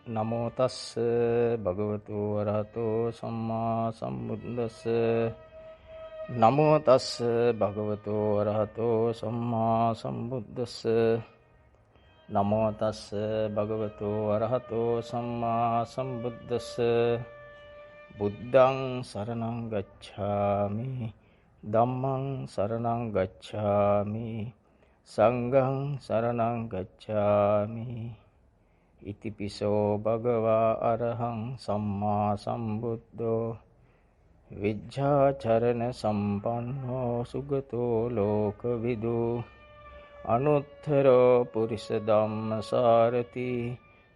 නමෝ තස්ස භගවතු වරහතෝ සම්මා සම්බුද්දස්ස නමෝ තස්ස භගවතු වරහතෝ සම්මා සම්බුද්දස්ස නමෝ තස්ස භගවතු වරහතෝ සම්මා සම්බුද්දස්ස බුද්ධං සරණං ගච්ඡාමි ධම්මං සරණං ගච්ඡාමි සංඝං සරණං ගච්ඡාමි ඉතිපිසෝ භගවා අරහං සම්මා සම්බුද්ධෝ විජ්ජාචරණ සම්පන්නෝ සුගතෝ ලෝකවිදු අනුත්තරෝ පුරිස ධම්මසාරති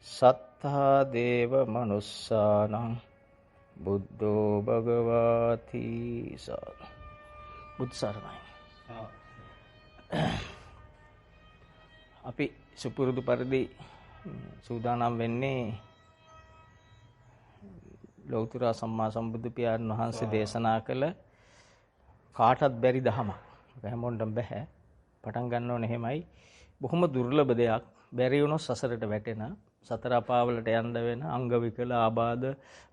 සත්තා දේව මනුස්සානං බුද්ධෝ භගවාති බුද්ධ සරණයි. අපි සුපුරුදු පරිදි සූදානම් වෙන්නේ ලෞතර සම්මා සම්බුදු පියාණන් වහන්සේ දේශනා කළ කාටත් බැරි දහමක්. හැමෝටම බෑ. පටන් ගන්න ඕනේ එහෙමයි. බොහොම දුර්ලභ දෙයක්. බැරි වුණොත් සසරට වැටෙන, සතර අපාවලට යන්න වෙන, අංග විකල ආබාධ,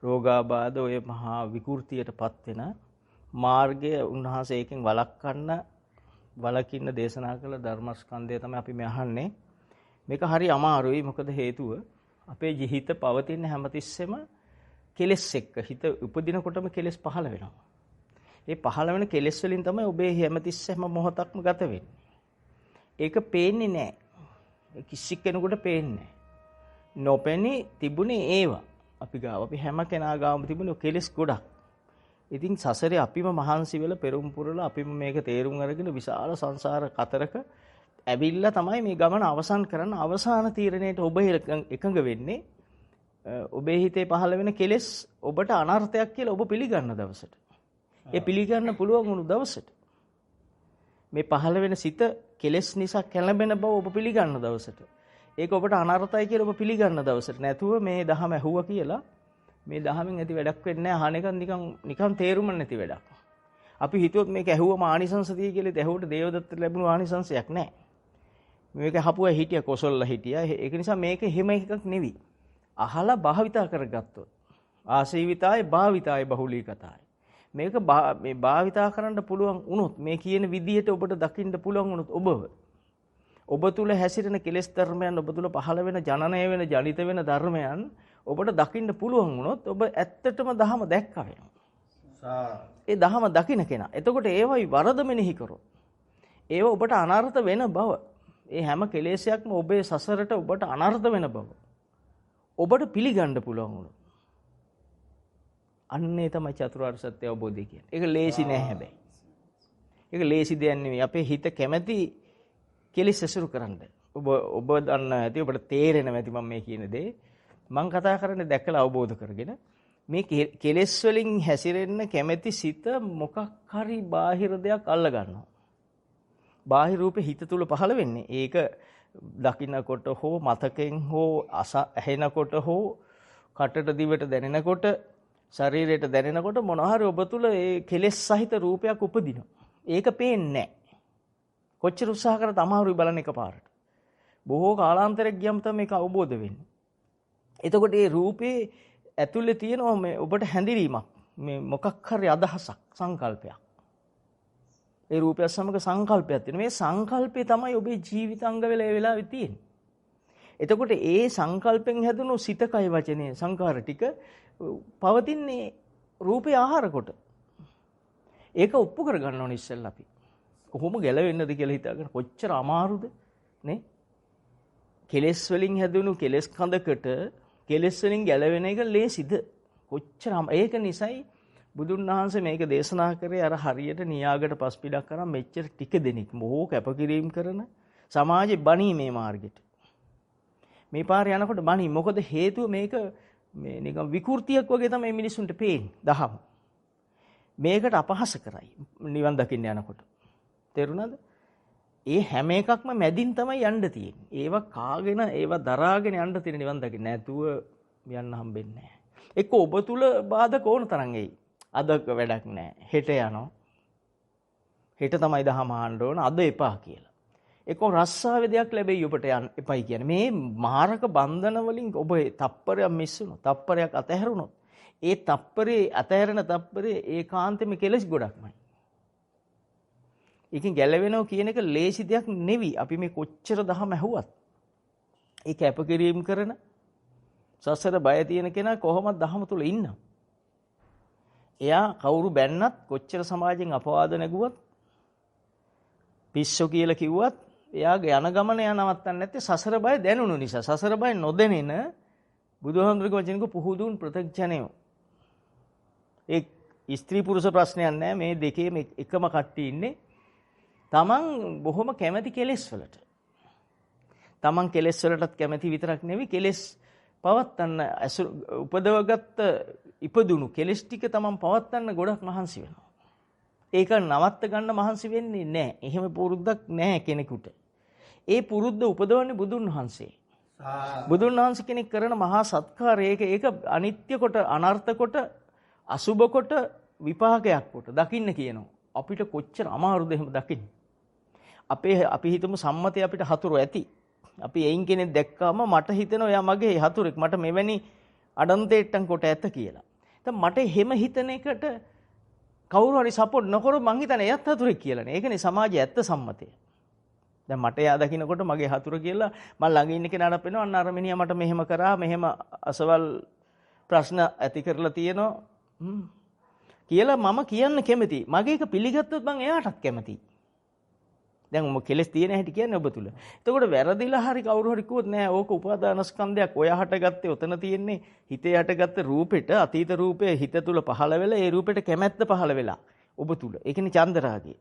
රෝගාබාධ, ඔය මහා විකෘතියටපත් වෙන මාර්ගය උන්වහන්සේ එකෙන් වළකින්න දේශනා කළ ධර්මස්කන්ධය තමයි අපි මේ අහන්නේ. මේක හරි අමාරුයි. මොකද හේතුව අපේ ජීවිත පවතින හැමතිස්සෙම කෙලෙස් එක්ක. හිත උපදිනකොටම කෙලෙස් පහළ වෙනවා. ඒ පහළ වෙන කෙලෙස් වලින් තමයි ඔබේ හැමතිස්සෙම මොහොතක්ම ගත වෙන්නේ. ඒක පේන්නේ නැහැ. කිසි කෙනෙකුට පේන්නේ නැහැ. නොපෙනී තිබුණේ ඒවා. අපි ගාව අපි හැම කෙනා ගාවම තිබුණේ කෙලෙස් ගොඩක්. ඉතින් සසරේ අපිම මහන්සි වෙලා පෙරම් පුරලා අපිම මේක තේරුම් අරගෙන විශාල සංසාර කතරක ඇවිල්ලා තමයි මේ ගමන අවසන් කරන්න. අවසාන තීරණයට ඔබ එකඟ වෙන්නේ ඔබේ හිතේ පහළ වෙන කෙලෙස් ඔබට අනර්ථයක් කියලා ඔබ පිළිගන්න දවසට. ඒ පිළිගන්න පුළුවන් වුණු දවසට මේ පහළ වෙන සිත කෙලෙස් නිසා කැළඹෙන බව ඔබ පිළිගන්න දවසට. ඒක ඔබට අනර්ථයි කියලා ඔබ පිළිගන්න දවසට. නැතුව මේ දහම ඇහුවා කියලා මේ දහමෙන් ඇති වැඩක් වෙන්නේ නැහැ. අහන එක නිකන් තේරුම නැති වැඩක්. අපි හිතුවොත් මේක ඇහුවම ආනිසංස තිය කියලා ඇහුවට දේවදත්ත ලැබුණු ආනිසංසයක් නැහැ. මේක හපුවා හිටියා, කොසල්ලා හිටියා. ඒක නිසා මේක හිම එකක් නෙවි. අහලා භාවිතා කරගත්තොත් ආසීවිතාය භාවිතාය බහුලීකතාය. මේක මේ භාවිතා කරන්න පුළුවන් වුණොත්, මේ කියන විදිහට ඔබට දකින්න පුළුවන් වුණොත් ඔබ තුල හැසිරෙන කෙලෙස් ධර්මයන්, ඔබ තුල පහළ වෙන ජනනය වෙන ජනිත වෙන ධර්මයන් ඔබට දකින්න පුළුවන් වුණොත් ඔබ ඇත්තටම දහම දැක්කා වෙනවා. ඒ දහම දකින්න කෙනා. එතකොට ඒවයි වරද මෙනෙහි කරොත් ඒව ඔබට අනර්ථ වෙන බව, ඒ හැම කෙලෙසයක්ම ඔබේ සසරට ඔබට අනර්ථ වෙන බව ඔබට පිළිගන්න පුළුවන් වුණොත් අන්නේ තමයි චතුරාර්ය සත්‍ය අවබෝධය කියන්නේ. ඒක ලේසි නෑ හැබැයි. ඒක ලේසි දෙයක් නෙවෙයි. අපේ හිත කැමැති කෙලෙස් ඇසුරු කරන්න. ඔබ දන්න ඇති, ඔබට තේරෙනවා ඇති මම මේ කියන දේ. මම කතා කරන්නේ දැකලා අවබෝධ කරගෙන. මේ කෙලෙස් වලින් හැසිරෙන්න කැමැති සිත මොකක් හරි බාහිර දෙයක් අල්ල ගන්නවා. බාහිර රූපේ හිත තුල පහළ වෙන්නේ. ඒක දකින්නකොට හෝ මතකෙන් හෝ ඇහෙනකොට හෝ කටට දිවට දැනෙනකොට ශරීරයට දැනෙනකොට මොනවා හරි ඔබ තුල ඒ කෙලෙස් සහිත රූපයක් උපදිනවා. ඒක පේන්නේ නැහැ. කොච්චර උත්සාහ කරත් අමාරුයි බලන්න එකපාරට. බොහෝ කාලාන්තරයක් ගියම තමයි මේක අවබෝධ වෙන්නේ. එතකොට මේ රූපේ ඇතුලේ තියෙනවා මේ ඔබට හැඳිරීමක්. මේ මොකක් හරි අදහසක්, සංකල්පයක්. ඒ රූපය සමග සංකල්පයක් තියෙනවා. මේ සංකල්පය තමයි ඔබේ ජීවිතාංග වෙලා ඒ වෙලාවේ තියෙන්නේ. එතකොට ඒ සංකල්පෙන් හැදුණු සිත, කය, වචනේ සංකාර ටික පවතින්නේ රූපේ ආහාර කොට. ඒක ඔප්පු කර ගන්න ඕනේ ඉස්සෙල්ලා අපි. කොහොම ගැලවෙන්නද කියලා හිතාගෙන කොච්චර අමාරුද නේ? කෙලෙස් වලින් හැදුණු කෙලෙස් කඳකට කෙලෙස් වලින් ගැලවෙන එක ලේසිද? කොච්චර ඒක නිසයි බුදුන් වහන්සේ මේක දේශනා කරේ අර හරියට නියාගට පස්පිඩක් කරන් මෙච්චර ටික දෙනෙක් මොහො කැපකිරීම කරන සමාජෙ බණී මේ මාර්ගෙට. මේ පාරේ යනකොට බණී. මොකද හේතුව මේක මේ නිකන් විකෘතියක් වගේ තමයි මිනිසුන්ට පේන්නේ දහම. මේකට අපහාස කරයි නිවන් දකින්න යනකොට. තේරුණාද? ඒ හැම එකක්ම මැදින් තමයි යන්න තියෙන්නේ. ඒවා කාගෙන ඒවා දරාගෙන යන්න තියෙන නිවන් දකින්න. නැතුව යන්න හම්බෙන්නේ නැහැ. එක්ක ඔබ තුල බාධක ඕන තරම් එයි. අදක වැඩක් නැහැ. හෙට යනවා. හෙට තමයි දහම අහන්න ඕන. අද එපා කියලා. ඒක රස්සාවේ දෙයක් ලැබෙයි ඔබට යන්න එපයි කියන්නේ. මේ මාරක බන්ධන වලින් ඔබ තප්පරයක් මිස් වුණොත්, තප්පරයක් අතහැරුණොත්, ඒ තප්පරේ අතහැරෙන තප්පරේ ඒකාන්තෙම කෙලස් ගොඩක්මයි. ඒකෙන් ගැලවෙනවා කියන එක ලේසි දෙයක් නෙවි. අපි මේ කොච්චර දහම ඇහුවත් ඒ කැපකිරීම කරන සසර බය තියෙන කෙනා කොහොමද දහම තුල ඉන්නවා. එයා කවුරු බැන්නත් කොච්චර සමාජයෙන් අපවාද නැගුවත් පිස්සෝ කියලා කිව්වත් එයාගේ යන ගමන යා නවත්තන්නේ නැත්තේ සසර බය දැනුණු නිසා. සසර බය නොදැනෙන බුදුහාමුදුරුවෝ වචනික පුහුදුන් ප්‍රත්‍යක්ෂණයෝ. ඒ ස්ත්‍රී පුරුෂ ප්‍රශ්නයක් නැහැ. මේ දෙකේම එකම කට්ටිය ඉන්නේ. තමන් බොහොම කැමැති කෙලෙස් වලට. තමන් කෙලෙස් වලටත් කැමැති විතරක් නෙවෙයි කෙලෙස් පවත්තන්න උපදවගත්ත ඉපදුණු කෙලෙස් ටික තමන් පවත්තන්න ගොඩක් මහන්සි වෙනවා. ඒක නවත්ත ගන්න මහන්සි වෙන්නේ නැහැ. එහෙම පුරුද්දක් නැහැ කෙනෙකුට. ඒ පුරුද්ද උපදවන්නේ බුදුන් වහන්සේ. බුදුන් වහන්සේ කෙනෙක් කරන මහා සත්කාරය ඒක අනිත්‍ය කොට අනර්ථ කොට අසුබ කොට විපාකයක් කොට දකින්න කියනවා. අපිට කොච්චර අමාරුද එහෙම දකින්න. අපි හිතමු සම්මතය අපිට හතුරු ඇති. අපි එයින් කෙනෙක් දැක්කාම මට හිතෙනවා එයා මගේ හතුරෙක්. මට මෙවැනි අඩන්තේට්ටම් කොට ඇත කියලා. දැන් මට එහෙම හිතන එකට කවුරු හරි සපෝට් නොකරොත් මං හිතන්නේ එයත් හතුරෙක් කියලානේ. ඒකනේ සමාජයේ ඇත්ත සම්මතය. දැන් මට එයා දකින්නකොට මගේ හතුර කියලා මං ළඟ ඉන්න කෙනාට පේනවා අන්න අර මිනිහා මට මෙහෙම කරා මෙහෙම අසවල් ප්‍රශ්න ඇති කරලා තියෙනවා කියලා මම කියන්න කැමතියි. මගේ එක පිළිගත්තොත් මං එයාටත් කැමතියි. දැන් ඔබ කෙලස් තියෙන හැටි කියන්නේ ඔබ තුල. එතකොට වැරදිලා හරි කවුරු හරි කිව්වොත් නෑ ඕක උපාදානස්කන්ධයක් ඔය හටගත්තේ ඔතන තියෙන්නේ හිතේ හටගත්ත රූපෙට අතීත රූපේ හිත තුල පහළ වෙලා ඒ රූපෙට කැමැත්ත පහළ වෙලා ඔබ තුල. ඒකනේ චන්දරාගය.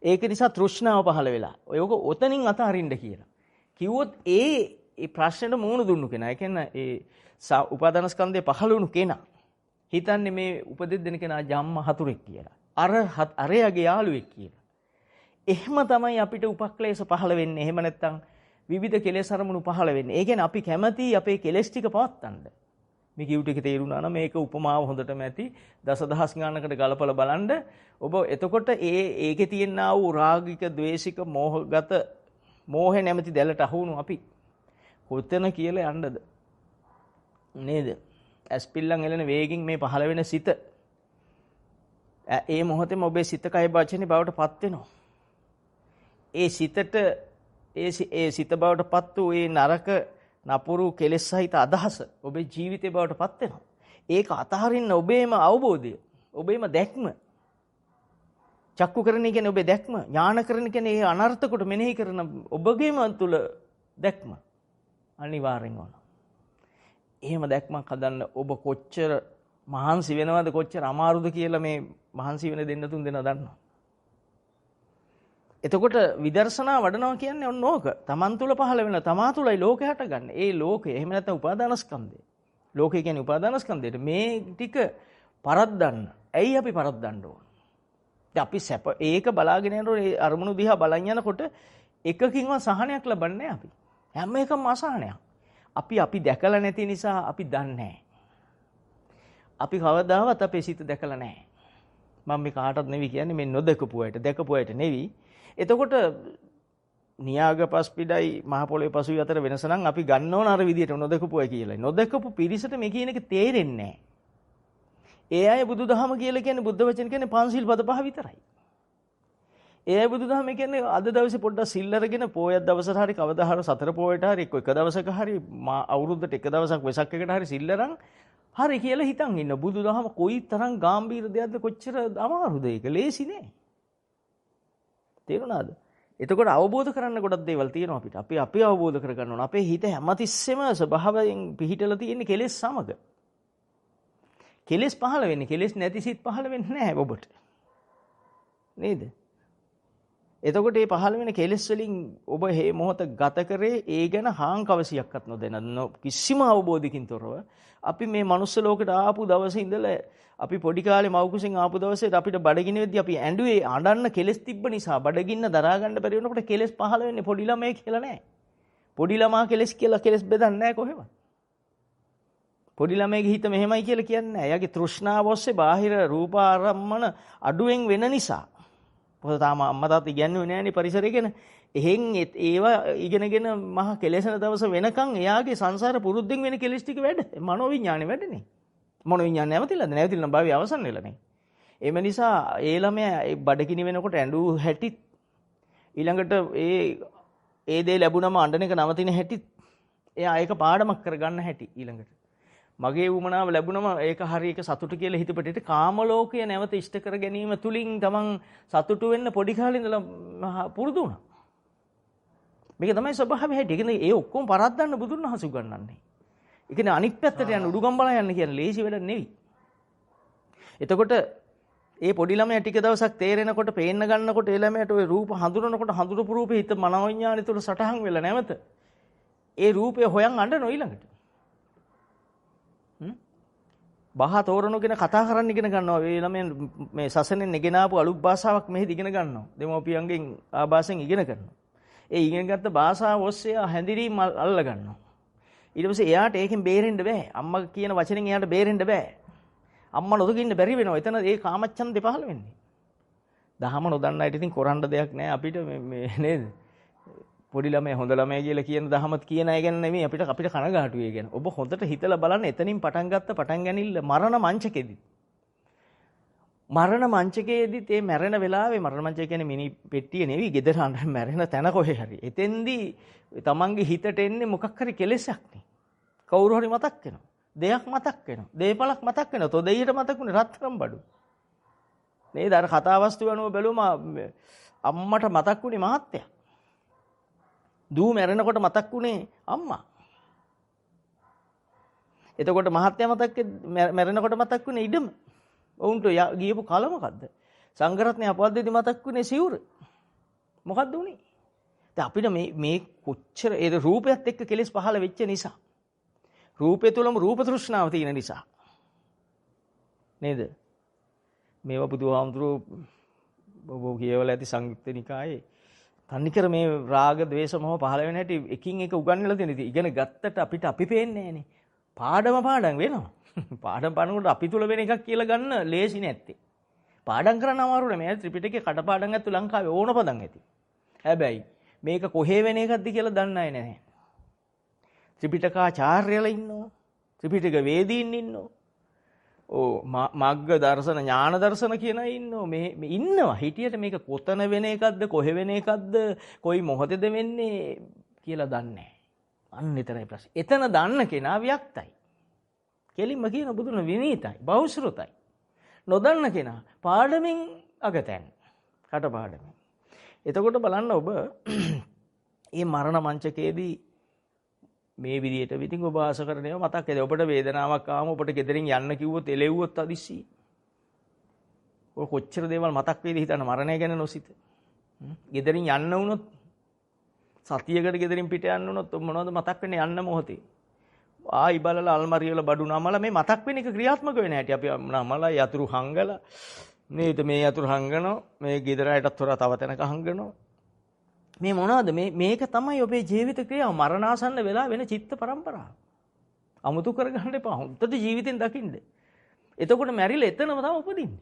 ඒක නිසා තෘෂ්ණාව පහළ වෙලා. ඔයක ඔතනින් අතහරින්න කියලා. කිව්වොත් ඒ ප්‍රශ්නෙට මුහුණ දුන්නු කෙනා. ඒ කියන්නේ ඒ උපාදානස්කන්ධය පහළ වුණු කෙනා හිතන්නේ මේ උපදෙස් දෙන කෙනා ජම්ම හතුරෙක් කියලා. අරයාගේ යාළුවෙක් කියලා. එහෙම තමයි අපිට උපක්ලේශ පහළ වෙන්නේ. එහෙම නැත්නම් විවිධ කෙලෙස් අරමුණු පහළ වෙන්නේ. ඒ කියන්නේ අපි කැමති අපේ කෙලෙස් ටික පවත්තන්න. මේ කියුට එක තේරුණා නම් මේක උපමාව හොඳටම ඇති. දසදහස් ගානකට ගලපලා බලන්න. ඔබ එතකොට ඒකේ තියෙනා වූ රාගික, ද්වේෂික, මෝහගත මෝහේ නැමැති දැලට අහුණු අපි කොතන කියලා යන්නද? නේද? ඇස්පිල්ලන් එළෙන වේගින් මේ පහළ වෙන සිත ඒ මොහොතේම ඔබේ සිත කය වචනේ බවට පත් වෙනවා. ඒ සිතට ඒ සිත බවට පත් වූ ඒ නරක නපුරු කෙලෙස් සහිත අදහස ඔබේ ජීවිතේ බවට පත් වෙනවා. ඒක අතහරින්න ඔබේම අවබෝධය, ඔබේම දැක්ම. චක්කුකරණය කියන්නේ ඔබේ දැක්ම, ඥානකරණය කියන්නේ ඒ අනර්ථ කොට මෙනෙහි කරන ඔබගේම තුල දැක්ම අනිවාර්යෙන් ඕන. එහෙම දැක්මක් හදන්න ඔබ කොච්චර මහන්සි වෙනවද, කොච්චර අමාරුද කියලා මේ මහන්සි වෙන දෙන්න තුන් දෙනා දන්නවා. එතකොට විදර්ශනා වඩනවා කියන්නේ ඔන්න ඕක. තමන් තුල පහළ වෙන තමා තුලයි ලෝකය හටගන්නේ. ඒ ලෝකය එහෙම නැත්නම් උපාදානස්කන්ධය. ලෝකය කියන්නේ උපාදානස්කන්ධයට මේ ටික පරද්දන්න. ඇයි අපි පරද්දන්න ඕන? අපි සැප ඒක බලාගෙන යනකොට ඒ අරමුණු දිහා බලන් යනකොට එකකින්වත් සහනයක් ලබන්නේ අපි. හැම එකම අසහනයක්. අපි දැකලා නැති නිසා අපි දන්නේ නැහැ. අපි කවදාවත් අපේ සිත දැකලා නැහැ. මම මේ කාටවත් නෙවෙයි කියන්නේ මේ නොදකපු අයට, දැකපු අයට නෙවෙයි. එතකොට නියාග පස්පිඩයි මහ පොළොවේ පසුවි අතර වෙනස නම් අපි ගන්න ඕන අර විදියට නොදකපු අය කියලා. නොදකපු පිරිසට මේ කියන එක තේරෙන්නේ නැහැ. ඒ අය බුදුදහම කියලා කියන්නේ බුද්ධ වචන කියන්නේ පංචශීල් පද පහ විතරයි. ඒ අය බුදුදහම කියන්නේ අද දවසේ පොඩ්ඩක් සිල් අරගෙන පොයත් දවසට හරි කවදා හරි සතර පොයට හරි එක දවසක හරි අවුරුද්දට එක දවසක් වෙසක් එකට හරි සිල් අරන් හරි කියලා හිතන් ඉන්න. බුදුදහම කොයි තරම් ගැඹීර දෙයක්ද, කොච්චර අමාරුද ඒක. ලේසි නෑ. තේරුණාද? එතකොට අවබෝධ කරන්න ගොඩක් දේවල් තියෙනවා අපිට. අපි අවබෝධ කරගන්න ඕන. අපේ හිත හැමතිස්සෙම ස්වභාවයෙන් පිහිටලා තියෙන කෙලෙස් සමග. කෙලෙස් පහළ වෙන්නේ. කෙලෙස් නැති සිත් පහළ වෙන්නේ නැහැ ඔබට. නේද? එතකොට මේ පහළ වෙන කෙලෙස් වලින් ඔබ මේ මොහොත ගත කරේ ඒ ගැන හාංකවසියක්වත් නොදැන කිසිම අවබෝධයකින් තොරව අපි මේ මනුස්ස ලෝකෙට ආපු දවසේ ඉඳලා අපි පොඩි කාලේ මව් කුසෙන් ආපු දවසේ අපිට බඩගින්න වෙද්දී අපි ඇඬුවේ අඬන්න කෙලෙස් තිබ්බ නිසා බඩගින්න දරා ගන්න බැරි වෙනකොට කෙලෙස් පහළ වෙන්නේ පොඩි ළමයි කියලා නෑ. පොඩි ළමා කෙලෙස් කියලා කෙලෙස් බෙදන්නේ නෑ කොහෙවත්. පොඩි ළමයිගේ හිත මෙහෙමයි කියලා කියන්නේ නෑ. එයාගේ තෘෂ්ණාව ඔස්සේ බාහිර රූප ආරම්මන අඩුවෙන් වෙන නිසා. පොත තාම අම්මා තාත්තා ඉගෙනුවේ නෑනේ පරිසරය ගැන. එහෙන් ඒවා ඉගෙනගෙන මහා කෙලෙසන දවස වෙනකන් එයාගේ සංසාර පුරුද්දෙන් වෙන කෙලෙස් ටික වැඩ. මනෝවිඤ්ඤාණය වැඩනේ. මනෝවිඤ්ඤාණය නැවතිලාද? නැවතිලා නම් භාවය අවසන් වෙලානේ. එම නිසා ඒ ළමයා ඒ බඩගිනි වෙනකොට ඇඬු හැටි ඊළඟට ඒ දේ ලැබුණම අඬන එක නවතින හැටි එයා ඒක පාඩමක් කරගන්න හැටි ඊළඟට. මගේ වුමනාව ලැබුණම ඒක හරි එක සතුට කියලා හිතපිට කාම ලෝකය නැවත ඉෂ්ට කර ගැනීම තුලින් තමන් සතුටු වෙන්න පොඩි කාලේ ඉඳලා පුරුදු වුණා. මේක තමයි ස්වභාවය හැටි. ඒ කියන්නේ ඒ ඔක්කොම පරද්දන්න බුදුන් වහන්සේ උගන්වන්නේ. ඒ කියන්නේ අනිත් පැත්තට යන්න උඩුගම්බලා යන්න කියන්නේ ලේසි වැඩක් නෙවෙයි. එතකොට ඒ පොඩි ළමයා ටික දවසක් තේරෙනකොට පේන්න ගන්නකොට ඒ ළමයාට ওই රූප හඳුනනකොට හඳුනපු රූපේ හිත මනෝවිඤ්ඤාණය තුළ සටහන් වෙලා නැවත ඒ රූපය හොයන් අඬන ඊළඟට. බහ තෝරනගෙන කතා කරන්න ඉගෙන ගන්නවා. ඒ ළමයන් මේ සසනෙන් ඉගෙන ආපු අලුත් භාෂාවක් මෙහෙදි ඉගෙන ගන්නවා. දෙමෝපියන්ගෙන් ආభాසයෙන් ඉගෙන ගන්නවා. ඒ ඉගෙන ගත්ත භාෂාව ඔස්සේ හැඳිරීම අල්ල ගන්නවා. ඊට පස්සේ එයාට ඒකෙන් බේරෙන්න බෑ. අම්මා කියන වචනෙන් එයාට බේරෙන්න බෑ. අම්මා නොදකින්න බැරි වෙනවා. එතන ඒ කාමච්ඡන්දේ පහළ වෙන්නේ. දහම නොදන්න අයට ඉතින් කරන්න දෙයක් නැහැ අපිට මේ නේද? පොඩි ළමයා හොඳ ළමයා කියලා කියන දහමත් කියන අය ගැන නෙමෙයි අපිට කනගාටු වෙ ගැන. ඔබ හොඳට හිතලා බලන්න එතනින් පටන් ගත්ත පටන් ගැනීම මරණ මංචකෙදි. මරණ මංචකයේදීත් ඒ මැරෙන වෙලාවේ මරණ මංචකය කියන්නේ මිනි පෙට්ටිය නෙවෙයි ගෙදර අඬන මැරෙන තැන කොහේ හරි. එතෙන්දී තමන්ගේ හිතට එන්නේ මොකක් හරි කෙලෙසක් නේ. කවුරු හරි මතක් වෙනවා. දෙයක් මතක් වෙනවා. දේපලක් මතක් වෙනවා. තොදෙයියට මතකුනේ රත්තරන් බඩු. නේද? අර කතා වස්තුව අනුව බැලුවම අම්මට මතක් වුණේ මහත්තයා. දූ මැරෙනකොට මතක් වුණේ අම්මා. එතකොට මහත්තයා මැරෙනකොට මතක් වුණේ ඉඩම. ඔවුන්ට ගියපු කල මොකද්ද? සංඝරත්නය අපවද්දේදී මතක් වුණේ සිවුර. මොකද්ද උනේ? දැන් අපිට මේ කොච්චර ඒ රූපයත් එක්ක කෙලෙස් පහළ වෙච්ච නිසා. රූපය තුලම රූප තෘෂ්ණාව තියෙන නිසා. නේද? මේවා බුදුහාමුදුරුවෝ ඔබ කියවලා ඇති සංයුක්ත නිකායේ තනිකර මේ රාග, ద్వේෂ, මොහ පහළ වෙන හැටි එකින් එක උගන්වලා දෙන ඉතින් ඉගෙන ගත්තට අපිට අපි පේන්නේ නැහනේ. පාඩම වෙනවා. පාඩම් පනනකොට අපි තුල වෙන එකක් කියලා ගන්න ලේසි නැත්තේ. පාඩම් කරන්න අමාරු නෑ. මේ ත්‍රිපිටකේ කටපාඩම් ඇත්තු ලංකාවේ ඕන පදම් ඇති. හැබැයි මේක කොහේ වෙන එකක්ද කියලා දන්නේ නැහැ. ත්‍රිපිටකාචාර්යලා ඉන්නවා. ත්‍රිපිටක වේදීන් ඉන්නවා. මග්ග දර්ශන ඥාන දර්ශන කියන අය ඉන්නවා. මේ ඉන්නවා. හිටියට මේක කොතන වෙන එකක්ද කොහෙ වෙන එකක්ද කොයි මොහොතේද වෙන්නේ කියලා දන්නේ නැහැ. අන්න එතරයි ප්‍රශ්නේ. එතන දන්න කෙනා වික්තයි. කෙලින්ම කියන බුදුන විනීතයි, බහුශ්‍රතයි. නොදන්න කෙනා පාඩමින් අගතැන්. කටපාඩමින්. එතකොට බලන්න ඔබ මේ මරණ මංචකයේදී මේ විදියට විතින් ඔබ ආස කරන ඒවා මතක් ඇද ඔබට වේදනාවක් ආවම ඔබට ගෙදරින් යන්න කිව්වොත් එලෙව්වොත් අදිස්සි. ඔය කොච්චර දේවල් මතක් වේද හිතන්න මරණය ගැන නොසිත. ගෙදරින් යන්න වුණොත් සතියකට ගෙදරින් පිට යන්න වුණොත් මොනවද මතක් වෙන්නේ යන්න මොහොතේ. ආයි බලලා අල්මාරිය වල බඩු නමලා මේ මතක් වෙන එක ක්‍රියාත්මක වෙන හැටි අපි නමලා යතුරු හංගලා නේද මේ යතුරු හංගනවා මේ ගෙදර අයටත් හොරා තව තැනක හංගනවා. මේ මොනවද මේක තමයි ඔබේ ජීවිත ක්‍රියාව මරණාසන්න වෙලා වෙන චිත්ත පරම්පරාව. අමුතු කරගන්න එපා. හොඳට ජීවිතෙන් දකින්න. එතකොට මැරිලා එතනම තමයි උපදින්නේ.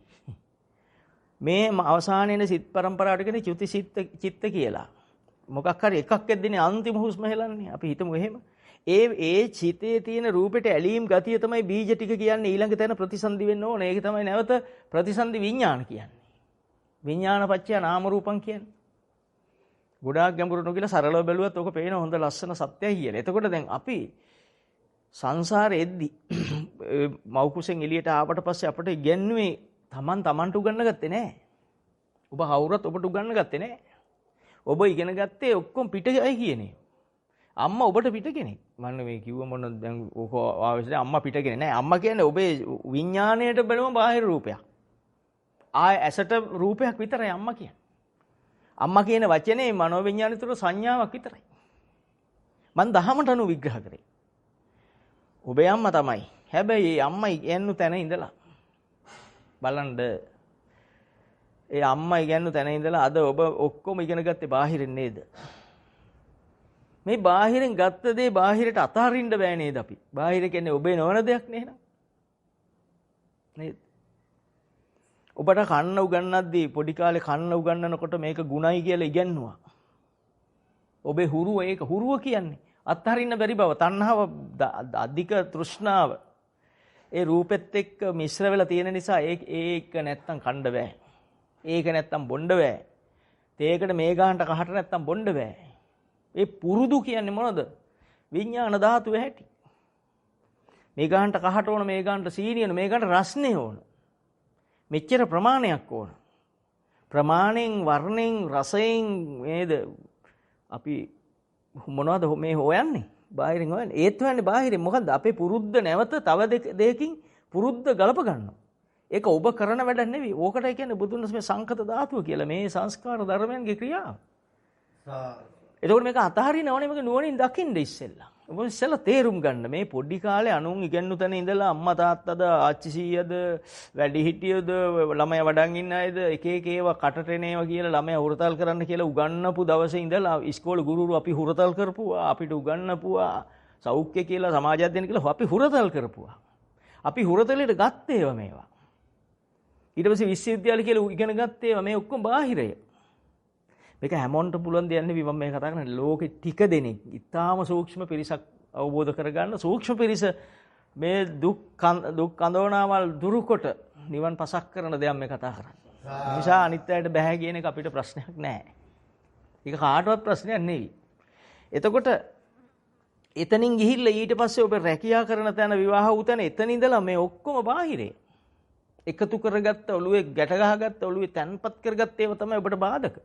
මේ අවසානයේ සිත් පරම්පරාවට කියන්නේ චුති චිත්ත කියලා. මොකක් හරි එකක් එද්දිනේ අන්තිම හුස්ම හෙලන්නේ. අපි හිතමු එහෙම. ඒ චිතේ තියෙන රූපෙට ඇලීම් ගතිය තමයි බීජ ටික කියන්නේ ඊළඟ තැන ප්‍රතිසන්දි වෙන්න ඕනේ. ඒක තමයි නැවත ප්‍රතිසන්දි විඥාන කියන්නේ. විඥාන පත්‍ය නාම රූපං කියන්නේ. ගොඩාක් ගැඹුරු නොගිලා සරලව බැලුවත් ඕක පේන හොඳ ලස්සන සත්‍යයි කියලා. එතකොට දැන් අපි සංසාරේ එද්දි මව් කුසෙන් එළියට ආවට පස්සේ අපිට ඉගෙනුවේ තමන්ට උගන්න ගත්තේ නෑ. ඔබ කවුරුත් ඔබට උගන්න ගත්තේ නෑ. ඔබ ඉගෙන ගත්තේ ඔක්කොම පිටයි කියන්නේ. අම්මා ඔබට පිට කෙනෙක්. මම මේ කිව්ව මොන දැන් ඕක ආවේශයෙන් අම්මා පිට කෙනෙක් නෑ. අම්මා කියන්නේ ඔබේ විඥාණයට බලම බාහිර රූපයක්. ඇසට රූපයක් විතරයි අම්මා කියන්නේ. අම්මා කියන වචනේ මනෝවිඤ්ඤාණය තුළ සංඥාවක් විතරයි. මම දහමට අනුව විග්‍රහ කරේ. ඔබේ අම්මා තමයි. හැබැයි ඒ අම්මා යන්නු තැන ඉඳලා බලන්න ඒ අම්මා ඉගෙනු තැන ඉඳලා අද ඔබ ඔක්කොම ඉගෙන ගත්තේ බාහිරින් නේද? මේ බාහිරින් ගත්ත දේ බාහිරට අතහරින්න බෑ නේද අපි? බාහිර කියන්නේ ඔබේ නොවන දෙයක් නේද? නේද? ඔබට කන්න උගන්නද්දී පොඩි කාලේ කන්න උගන්නනකොට මේක ගුණයි කියලා ඉගෙනුවා. ඔබේ හුරුව ඒක හුරුව කියන්නේ. අත්හරින්න බැරි බව, තණ්හාව, අධික තෘෂ්ණාව. ඒ රූපෙත් එක්ක මිශ්‍ර වෙලා තියෙන නිසා ඒක නැත්තම් කන්න බෑ. ඒක නැත්තම් බොන්න බෑ. තේකට මේ ගානට කහට නැත්තම් බොන්න බෑ. ඒ පුරුදු කියන්නේ මොනද? විඥාන ධාතුවේ හැටි. මේ ගානට කහට ඕන, මේ ගානට සීනිය ඕන, මේ ගානට රස්නේ ඕන. මෙච්චර ප්‍රමාණයක් ඕන. ප්‍රමාණෙන්, වර්ණෙන්, රසයෙන් නේද අපි මොනවද මේ හොයන්නේ? බාහිරින් හොයන්නේ. ඒත් හොයන්නේ බාහිරින්. මොකද්ද? අපේ පුරුද්ද නැවත තව දෙකකින් පුරුද්ද ගලප ගන්නවා. ඒක ඔබ කරන වැඩක් නෙවෙයි. ඕකට කියන්නේ බුදුන් වහන්සේ සංකත ධාතුව කියලා. මේ සංස්කාර ධර්මයන්ගේ ක්‍රියාව. එතකොට මේක අතහරින්න ඕනේ, මේක නුවණින් දකින්න ඉස්සෙල්ලා. ඔබ ඉස්සෙල්ලා තේරුම් ගන්න. මේ පොඩි කාලේ අනුන් ඉගෙනු තැන ඉඳලා අම්මා තාත්තද, ආච්චි සීයද, වැඩිහිටියද, ළමයා වඩන් ඉන්න අයද එක එක ඒවා කටට එනේවා කියලා ළමයා හුරතල් කරන්න කියලා උගන්වපු දවසේ ඉඳලා ඉස්කෝලේ ගුරුවරු අපි හුරතල් කරපුවා, අපිට උගන්වපුවා, සෞඛ්‍ය කියලා සමාජ අධ්‍යයන කියලා අපි හුරතල් කරපුවා. අපි හුරතලෙට ගත්තේ ඒවා මේවා. ඊට පස්සේ විශ්වවිද්‍යාල කියලා ඉගෙන ගත්තේ ඒවා මේ ඔක්කොම බාහිරය. මේක හැමෝන්ට පුළුවන් දෙයක් නෙවෙයි මම මේ කතා කරන්නේ. ලෝකෙ ටික දෙනෙක් ඊටාම සූක්ෂම පිරිසක් අවබෝධ කරගන්න, සූක්ෂම පිරිස මේ දුක් කඳවනාවල් දුරුකොට නිවන් පසක් කරන දෙයක් මේ කතා කරන්නේ. නිසා අනිත් අයට බෑ කියන එක අපිට ප්‍රශ්නයක් නෑ. ඒක කාටවත් ප්‍රශ්නයක් නෙවෙයි. එතකොට එතනින් ගිහිල්ලා ඊට පස්සේ ඔබ රැකියා කරන තැන, විවාහ වූ තැන, එතන ඉඳලා මේ ඔක්කොම බාහිරේ එකතු කරගත්ත, ඔළුවේ ගැට ගහගත්ත, ඔළුවේ තැන්පත් කරගත්ත ඒවා තමයි ඔබට බාධක.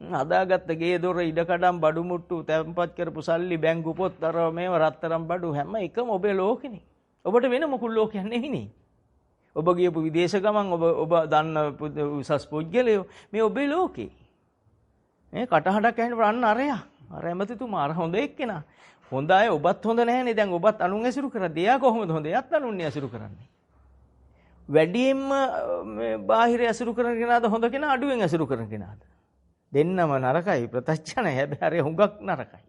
හදාගත්ත ගේ දොර, ඉඩකඩම්, බඩු මුට්ටු, තැන්පත් කරපු සල්ලි, බැංකු පොත්, අර මේව රත්තරන් බඩු හැම එකම ඔබේ ලෝකෙනේ. ඔබට වෙන මොකුල් ලෝකයක් නෙවෙයි. ඔබ ගියපු විදේශ ගමන්, ඔබ දන්න උසස් පුද්ගලයෝ මේ ඔබේ ලෝකේ. මේ කටහඬක් ඇහෙනකොට අන්න අරයා. අර ඇමතිතුමා අර හොඳ එක්කෙනා. හොඳ අය ඔබත් හොඳ නැහැනේ. දැන් ඔබත් අනුන් ඇසුරු කරද්දී එයා කොහොමද හොඳ? එයාත් අනුන් ඇසුරු කරන්නේ. වැඩියෙන්ම මේ බාහිර ඇසුරු කරන කෙනාද හොඳ කෙනා, අඩුවෙන් ඇසුරු කරන කෙනාද? දෙන්නම නරකයි. ප්‍රත්‍යක්ෂණයි. හැබැයි හුඟක් නරකයි.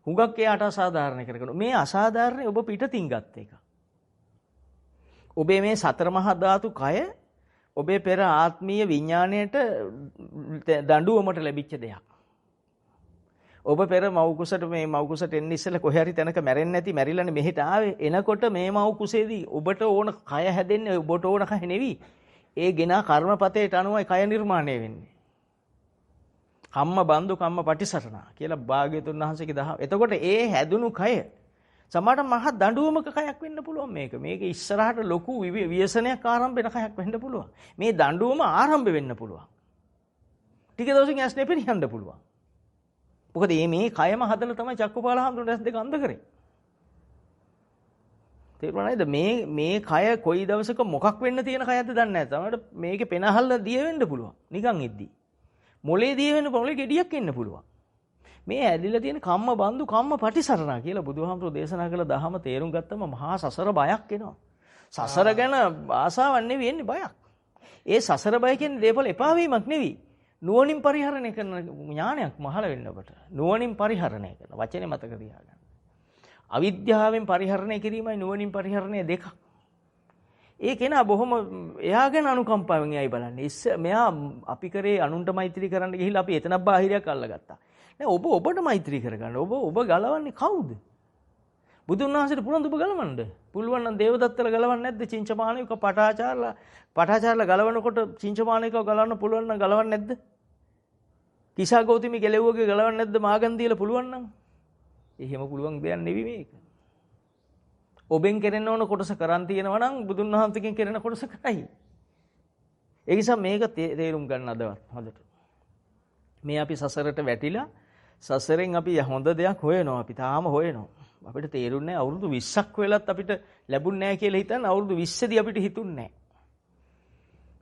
හුඟක් එයාට අසාධාරණ කරගෙන. මේ අසාධාරණේ ඔබ පිටතින් ගත්ත එක. ඔබේ මේ සතර මහා ධාතු කය ඔබේ පෙර ආත්මීය විඥාණයට දඬුවමට ලැබිච්ච දෙයක්. ඔබ පෙර මව්කුසට මේ මව්කුසට එන්න ඉස්සෙල්ලා කොහේ හරි තැනක මැරෙන්නේ නැති මැරිලානේ මෙහෙට ආවේ. එනකොට මේ මව්කුසේදී ඔබට ඕන කය හැදෙන්නේ ඔබට ඕන කය නෙවෙයි. ඒ ගෙනා කර්මපතේට අනුවයි කය නිර්මාණය වෙන්නේ. කම්ම බන්දු කම්ම පටිසරණ කියලා භාග්‍යතුන් වහන්සේගේ දහම. එතකොට ඒ හැදුණු කය සමහරට මහ දඬුවමක කයක් වෙන්න පුළුවන් මේක. මේක ඉස්සරහට ලොකු ව්‍යසනයක් ආරම්භ වෙන කයක් වෙන්න පුළුවන්. මේ දඬුවම ආරම්භ වෙන්න පුළුවන්. ටික දවසකින් ඇස් දෙපෙරියන්න පුළුවන්. මොකද මේ කයම හදලා තමයි චක්කපාල හඳුනන ඇස් දෙක අන්ධ කරේ. තේරුණා නේද? මේ කය කොයි දවසක මොකක් වෙන්න තියෙන කයක්ද දන්නේ නැහැ. තමයි මේකේ පෙනහල්ල දිය වෙන්න පුළුවන්. නිකන් ඉද්දි. මොලේ දිය වෙන්න මොලේ ගෙඩියක් එන්න පුළුවන්. මේ ඇදිලා තියෙන කම්ම බන්දු කම්ම පටිසරණ කියලා බුදුහාමුදුරෝ දේශනා කළ දහම තේරුම් ගත්තම මහා සසර බයක් එනවා. සසර ගැන ආසාවක් නෙවෙයි එන්නේ බයක්. ඒ සසර බය කියන්නේ දේපල එපා වීමක් නෙවෙයි. නුවණින් පරිහරණය කරන ඥානයක් මහල වෙන්න ඔබට. නුවණින් පරිහරණය කරන වචනේ මතක තියාගන්න. අවිද්‍යාවෙන් පරිහරණය කිරීමයි නුවණින් පරිහරණය දෙකක්. ඒ කෙනා බොහොම එයා ගැන අනුකම්පාවෙන් එයයි බලන්නේ. මෙයා අපි කරේ අනුන්ට මෛත්‍රී කරන්න ගිහිල්ලා අපි එතනක් බාහිරයක් අල්ලගත්තා. නෑ ඔබට මෛත්‍රී කරගන්න. ඔබ ගලවන්නේ කවුද? බුදුන් වහන්සේට පුළුවන් ඔබ ගලවන්න. පුළුවන් නම් දේවදත්තල ගලවන්නේ නැද්ද? චින්චමානික පටාචාරලා ගලවනකොට චින්චමානිකව ගලවන්න පුළුවන් නම් ගලවන්නේ නැද්ද? කිසා ගෞතමි ගැලෙව්වගේ ගලවන්නේ නැද්ද? මාගන්දියල පුළුවන් නම්. එහෙම පුළුවන් දෙයක් නෙවෙයි මේක. ඔබෙන් කෙරෙන්න ඕන කොටස කරන් තියෙනවා නම් බුදුන් වහන්සේගෙන් කෙරෙන කොටස කරයි. ඒ නිසා මේක තේරුම් ගන්න අදවත් හොඳට. මේ අපි සසරට වැටිලා සසරෙන් අපි හොඳ දෙයක් හොයනවා. අපි තාම හොයනවා. අපිට තේරුන්නේ නැහැ අවුරුදු 20ක් වෙලත් අපිට ලැබුන්නේ නැහැ කියලා හිතන අවුරුදු 20 දී අපිට හිතුන්නේ නැහැ.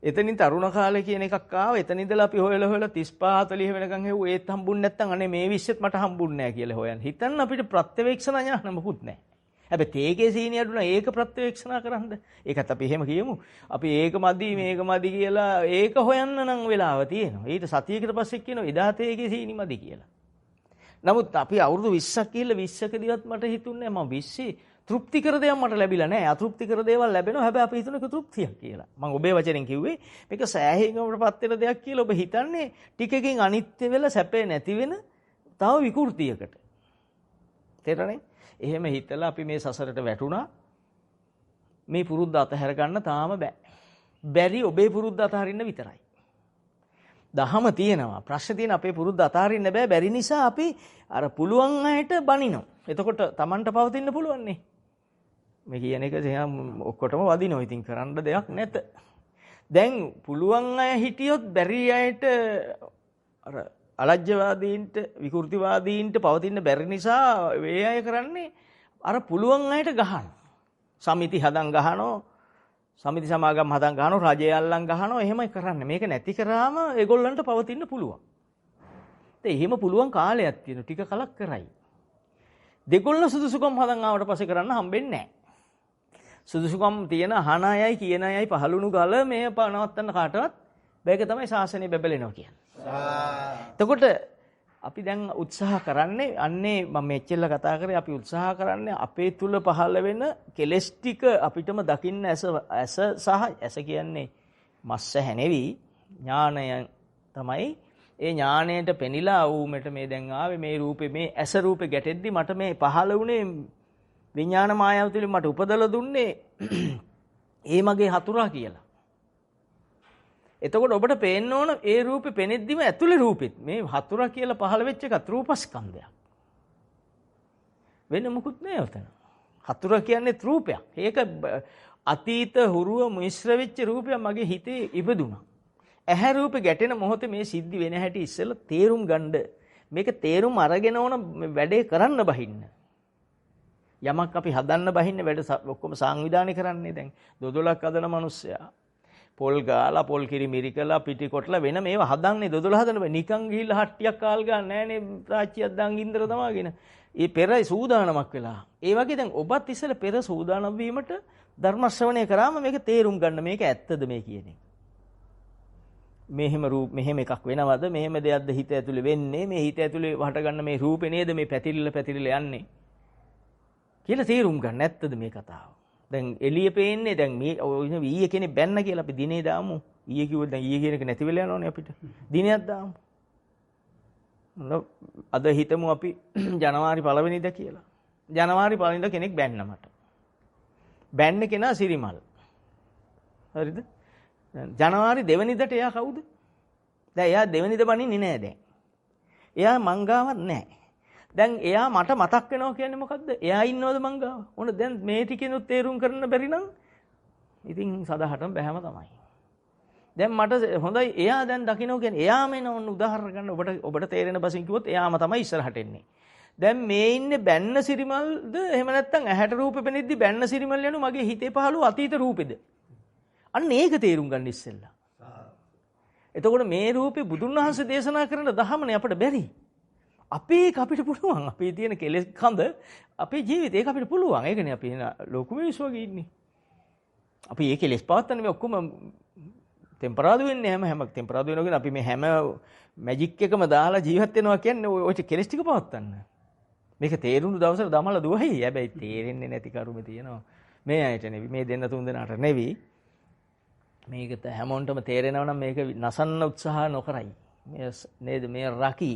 එතනින් තරුණ කාලේ කියන එකක් ආව. එතන ඉඳලා අපි හොයලා 35 40 වෙනකන් හෙව්ව ඒත් හම්බුන්නේ නැත්නම් අනේ මේ 20ත් මට හම්බුන්නේ නැහැ කියලා හොයන්. හිතන්න අපිට ප්‍රත්‍යවේක්ෂණ ඥාන මොකුත් නැහැ. හැබැයි තේකේ සීනිය අඩුනා ඒක ප්‍රත්‍යවේක්ෂණ කරන්ද? ඒකත් අපි එහෙම කියමු. අපි ඒක මදි මේක මදි කියලා ඒක හොයන්න නම් වෙලාව තියෙනවා. ඊට සතියකට පස්සේ කියනවා එදා තේකේ සීනි මදි කියලා. නමුත් අපි අවුරුදු 20ක් කියලා 20කදීවත් මට හිතුන්නේ මම 20 තෘප්තිකර දේවල් මට ලැබිලා නැහැ. අතෘප්තිකර දේවල් ලැබෙනවා. හැබැයි අපි හිතන එක තෘප්තියක් කියලා. මම ඔබේ වචනෙන් කිව්වේ මේක සෑහීමකටපත් වෙන දෙයක් කියලා ඔබ හිතන්නේ ටිකකින් අනිත්‍ය වෙලා සැපේ නැති වෙන තව විකෘතියකට. තේරෙන්නේ? එහෙම හිතලා අපි මේ සසරට වැටුණා. මේ පුරුද්ද අතහැර ගන්න තාම බෑ. බැරි ඔබේ පුරුද්ද අතහරින්න විතරයි. දහම තියෙනවා. ප්‍රශ්නේ තියෙන අපේ පුරුද්ද අතහරින්න බෑ. බැරි නිසා අපි අර පුළුවන් අයට බනිනවා. එතකොට Tamanට පවතින්න පුළුවන් නේ. මේ කියන එක ඔක්කොටම වදිනවා. ඉතින් කරන්න දෙයක් නැත. දැන් පුළුවන් අය හිටියොත් බැරි අයට අර අලජ්ජවාදීන්ට විකෘතිවාදීන්ට පවතින්න බැරි නිසා මේ අය කරන්නේ අර පුළුවන් අයට ගහනවා. සමිති හදන් ගහනවා. සමිති සමාගම් හදන් ගහනවා. රජය අල්ලන් ගහනවා. එහෙමයි කරන්නේ. මේක නැති කරාම ඒගොල්ලන්ට පවතින්න පුළුවන්. එහෙම පුළුවන් කාලයක් තියෙනවා. ටික කලක් කරයි. දෙගොල්ල සුදුසුකම් හදන් ආවට පස්සේ කරන්න හම්බෙන්නේ නැහැ. සුදුසුකම් තියෙන අහන අයයි කියන අයයි පහළුණු ගල මේ පනවත්තන්න කාටවත් බෑක තමයි ශාසනය බැබලෙනවා කියන්නේ. එතකොට අපි දැන් උත්සාහ කරන්නේ අන්නේ මම මෙච්චර කතා කරේ අපි උත්සාහ කරන්නේ අපේ තුල පහළ වෙන කෙලෙස් ටික අපිටම දකින්න ඇස සහ ඇස කියන්නේ මස්ස හැනෙවි ඥානය තමයි ඒ ඥාණයට පෙනිලා ඌමෙට මේ දැන් ආවේ මේ රූපේ මේ ඇස රූපේ ගැටෙද්දි මට මේ පහළ වුණේ විඥාන මායාව තුලින් මට උපදලා දුන්නේ ඒ මගේ හතුරා කියලා. එතකොට ඔබට පේන්න ඕන ඒ රූපේ පෙනෙද්දිම ඇතුලේ රූපෙත් මේ හතුරා කියලා පහළ වෙච්ච එකත් රූපස්කන්ධයක්. වෙන මොකුත් නෑ උතන. හතුරා කියන්නේ රූපයක්. ඒක අතීත හුරුව මිශ්‍ර වෙච්ච රූපයක් මගේ හිතේ ඉපදුණා. ඇහැ රූපේ ගැටෙන මොහොතේ මේ සිද්ධි වෙන හැටි ඉස්සෙල්ලා තේරුම් ගන්න. මේක තේරුම් අරගෙන ඕන වැඩේ කරන්න බහින්න. යමක් අපි හදන්න බහින්න වැඩ ඔක්කොම සංවිධානය කරන්නේ දැන් දොදොලක් හදන මිනිස්සයා පොල් ගාලා පොල් කිරි මිරිකලා පිටි කොටලා වෙන මේවා හදන්නේ දොදොල හදන්න බෑ නිකන් ගිහිල්ලා හට්ටියක් කාල් ගන්න නෑනේ ප්‍රාච්චියක් දාන් ගින්දර තමාගෙන ඒ පෙර සූදානමක් වෙලා ඒ වගේ දැන් ඔබත් ඉස්සෙල්ලා පෙර සූදානම් වීමට ධර්ම ශ්‍රවණය කරාම මේක තේරුම් ගන්න මේක ඇත්තද මේ කියන්නේ මෙහෙම රූප මෙහෙම එකක් වෙනවද මෙහෙම දෙයක්ද හිත ඇතුලේ වෙන්නේ මේ හිත ඇතුලේ වහට ගන්න මේ රූපේ නේද මේ පැතිරිලා යන්නේ කියලා තේරුම් ගන්න ඇත්තද මේ කතාව. දැන් එළිය පේන්නේ දැන් මේ ඊයේ කෙනෙක් බැන්න කියලා අපි දිනේ දාමු. ඊයේ කිව්වොත් දැන් ඊයේ කියන එක නැති වෙලා යනවනේ අපිට. දිනයක් දාමු. අද හිතමු අපි ජනවාරි 1 වෙනිදා කියලා. ජනවාරි 1 වෙනිදා කෙනෙක් බැන්න මට. බැන්න කෙනා සිරිමල්. හරිද? ජනවාරි 2 වෙනිදාට එයා කවුද? දැන් එයා 2 වෙනිදා බනින්නේ නෑ දැන්. එයා මංගාවක් නෑ. දැන් එයා මට මතක් වෙනවා කියන්නේ මොකද්ද? එයා ඉන්නවද මං ගාව? ඕන දැන් මේ ටිකෙනුත් තේරුම් කරන්න බැරි නම් ඉතින් සදාහටම බැහැම තමයි. දැන් මට හොඳයි එයා දැන් දකින්න කියන්නේ එයාම එන ඕන උදාහරණ ගන්න ඔබට තේරෙන බසින් කිව්වොත් එයාම තමයි ඉස්සරහට එන්නේ. දැන් මේ ඉන්නේ බැන්න සිරිමල්ද එහෙම නැත්නම් ඇහැට රූපෙ පෙනෙද්දි බැන්න සිරිමල් යනු මගේ හිතේ පහළ අතීත රූපෙද? අන්න ඒක තේරුම් ගන්න ඉස්සෙල්ලා. එතකොට මේ රූපේ බුදුන් වහන්සේ දේශනා කරන දහමනේ අපිට බැරි. අපේ අපිට පුළුවන් අපේ තියෙන කෙලෙස් කඳ අපේ ජීවිතේ ඒක අපිට පුළුවන් ඒකනේ අපි ලෝක මිනිස්සු වගේ ඉන්නේ අපි ඒ කෙලෙස් පවත්තන්නේ මේ ඔක්කොම ටෙම්පරාදු වෙන්නේ හැම ටෙම්පරාදු වෙනවගෙන අපි මේ හැම මැජික් එකම දාලා ජීවත් වෙනවා කියන්නේ ඔය කෙලෙස් ටික පවත්තන්න මේක තේරුණු දවසට දමලා දුවයි හැබැයි තේරෙන්නේ නැති කරුමේ තියෙනවා මේ අයට නෙවි මේ දෙන්න තුන් දෙනාට නෙවි මේක හැමෝන්ටම තේරෙනවා නම් මේක නසන්න උත්සාහ නොකරයි මේ නේද මේ රකි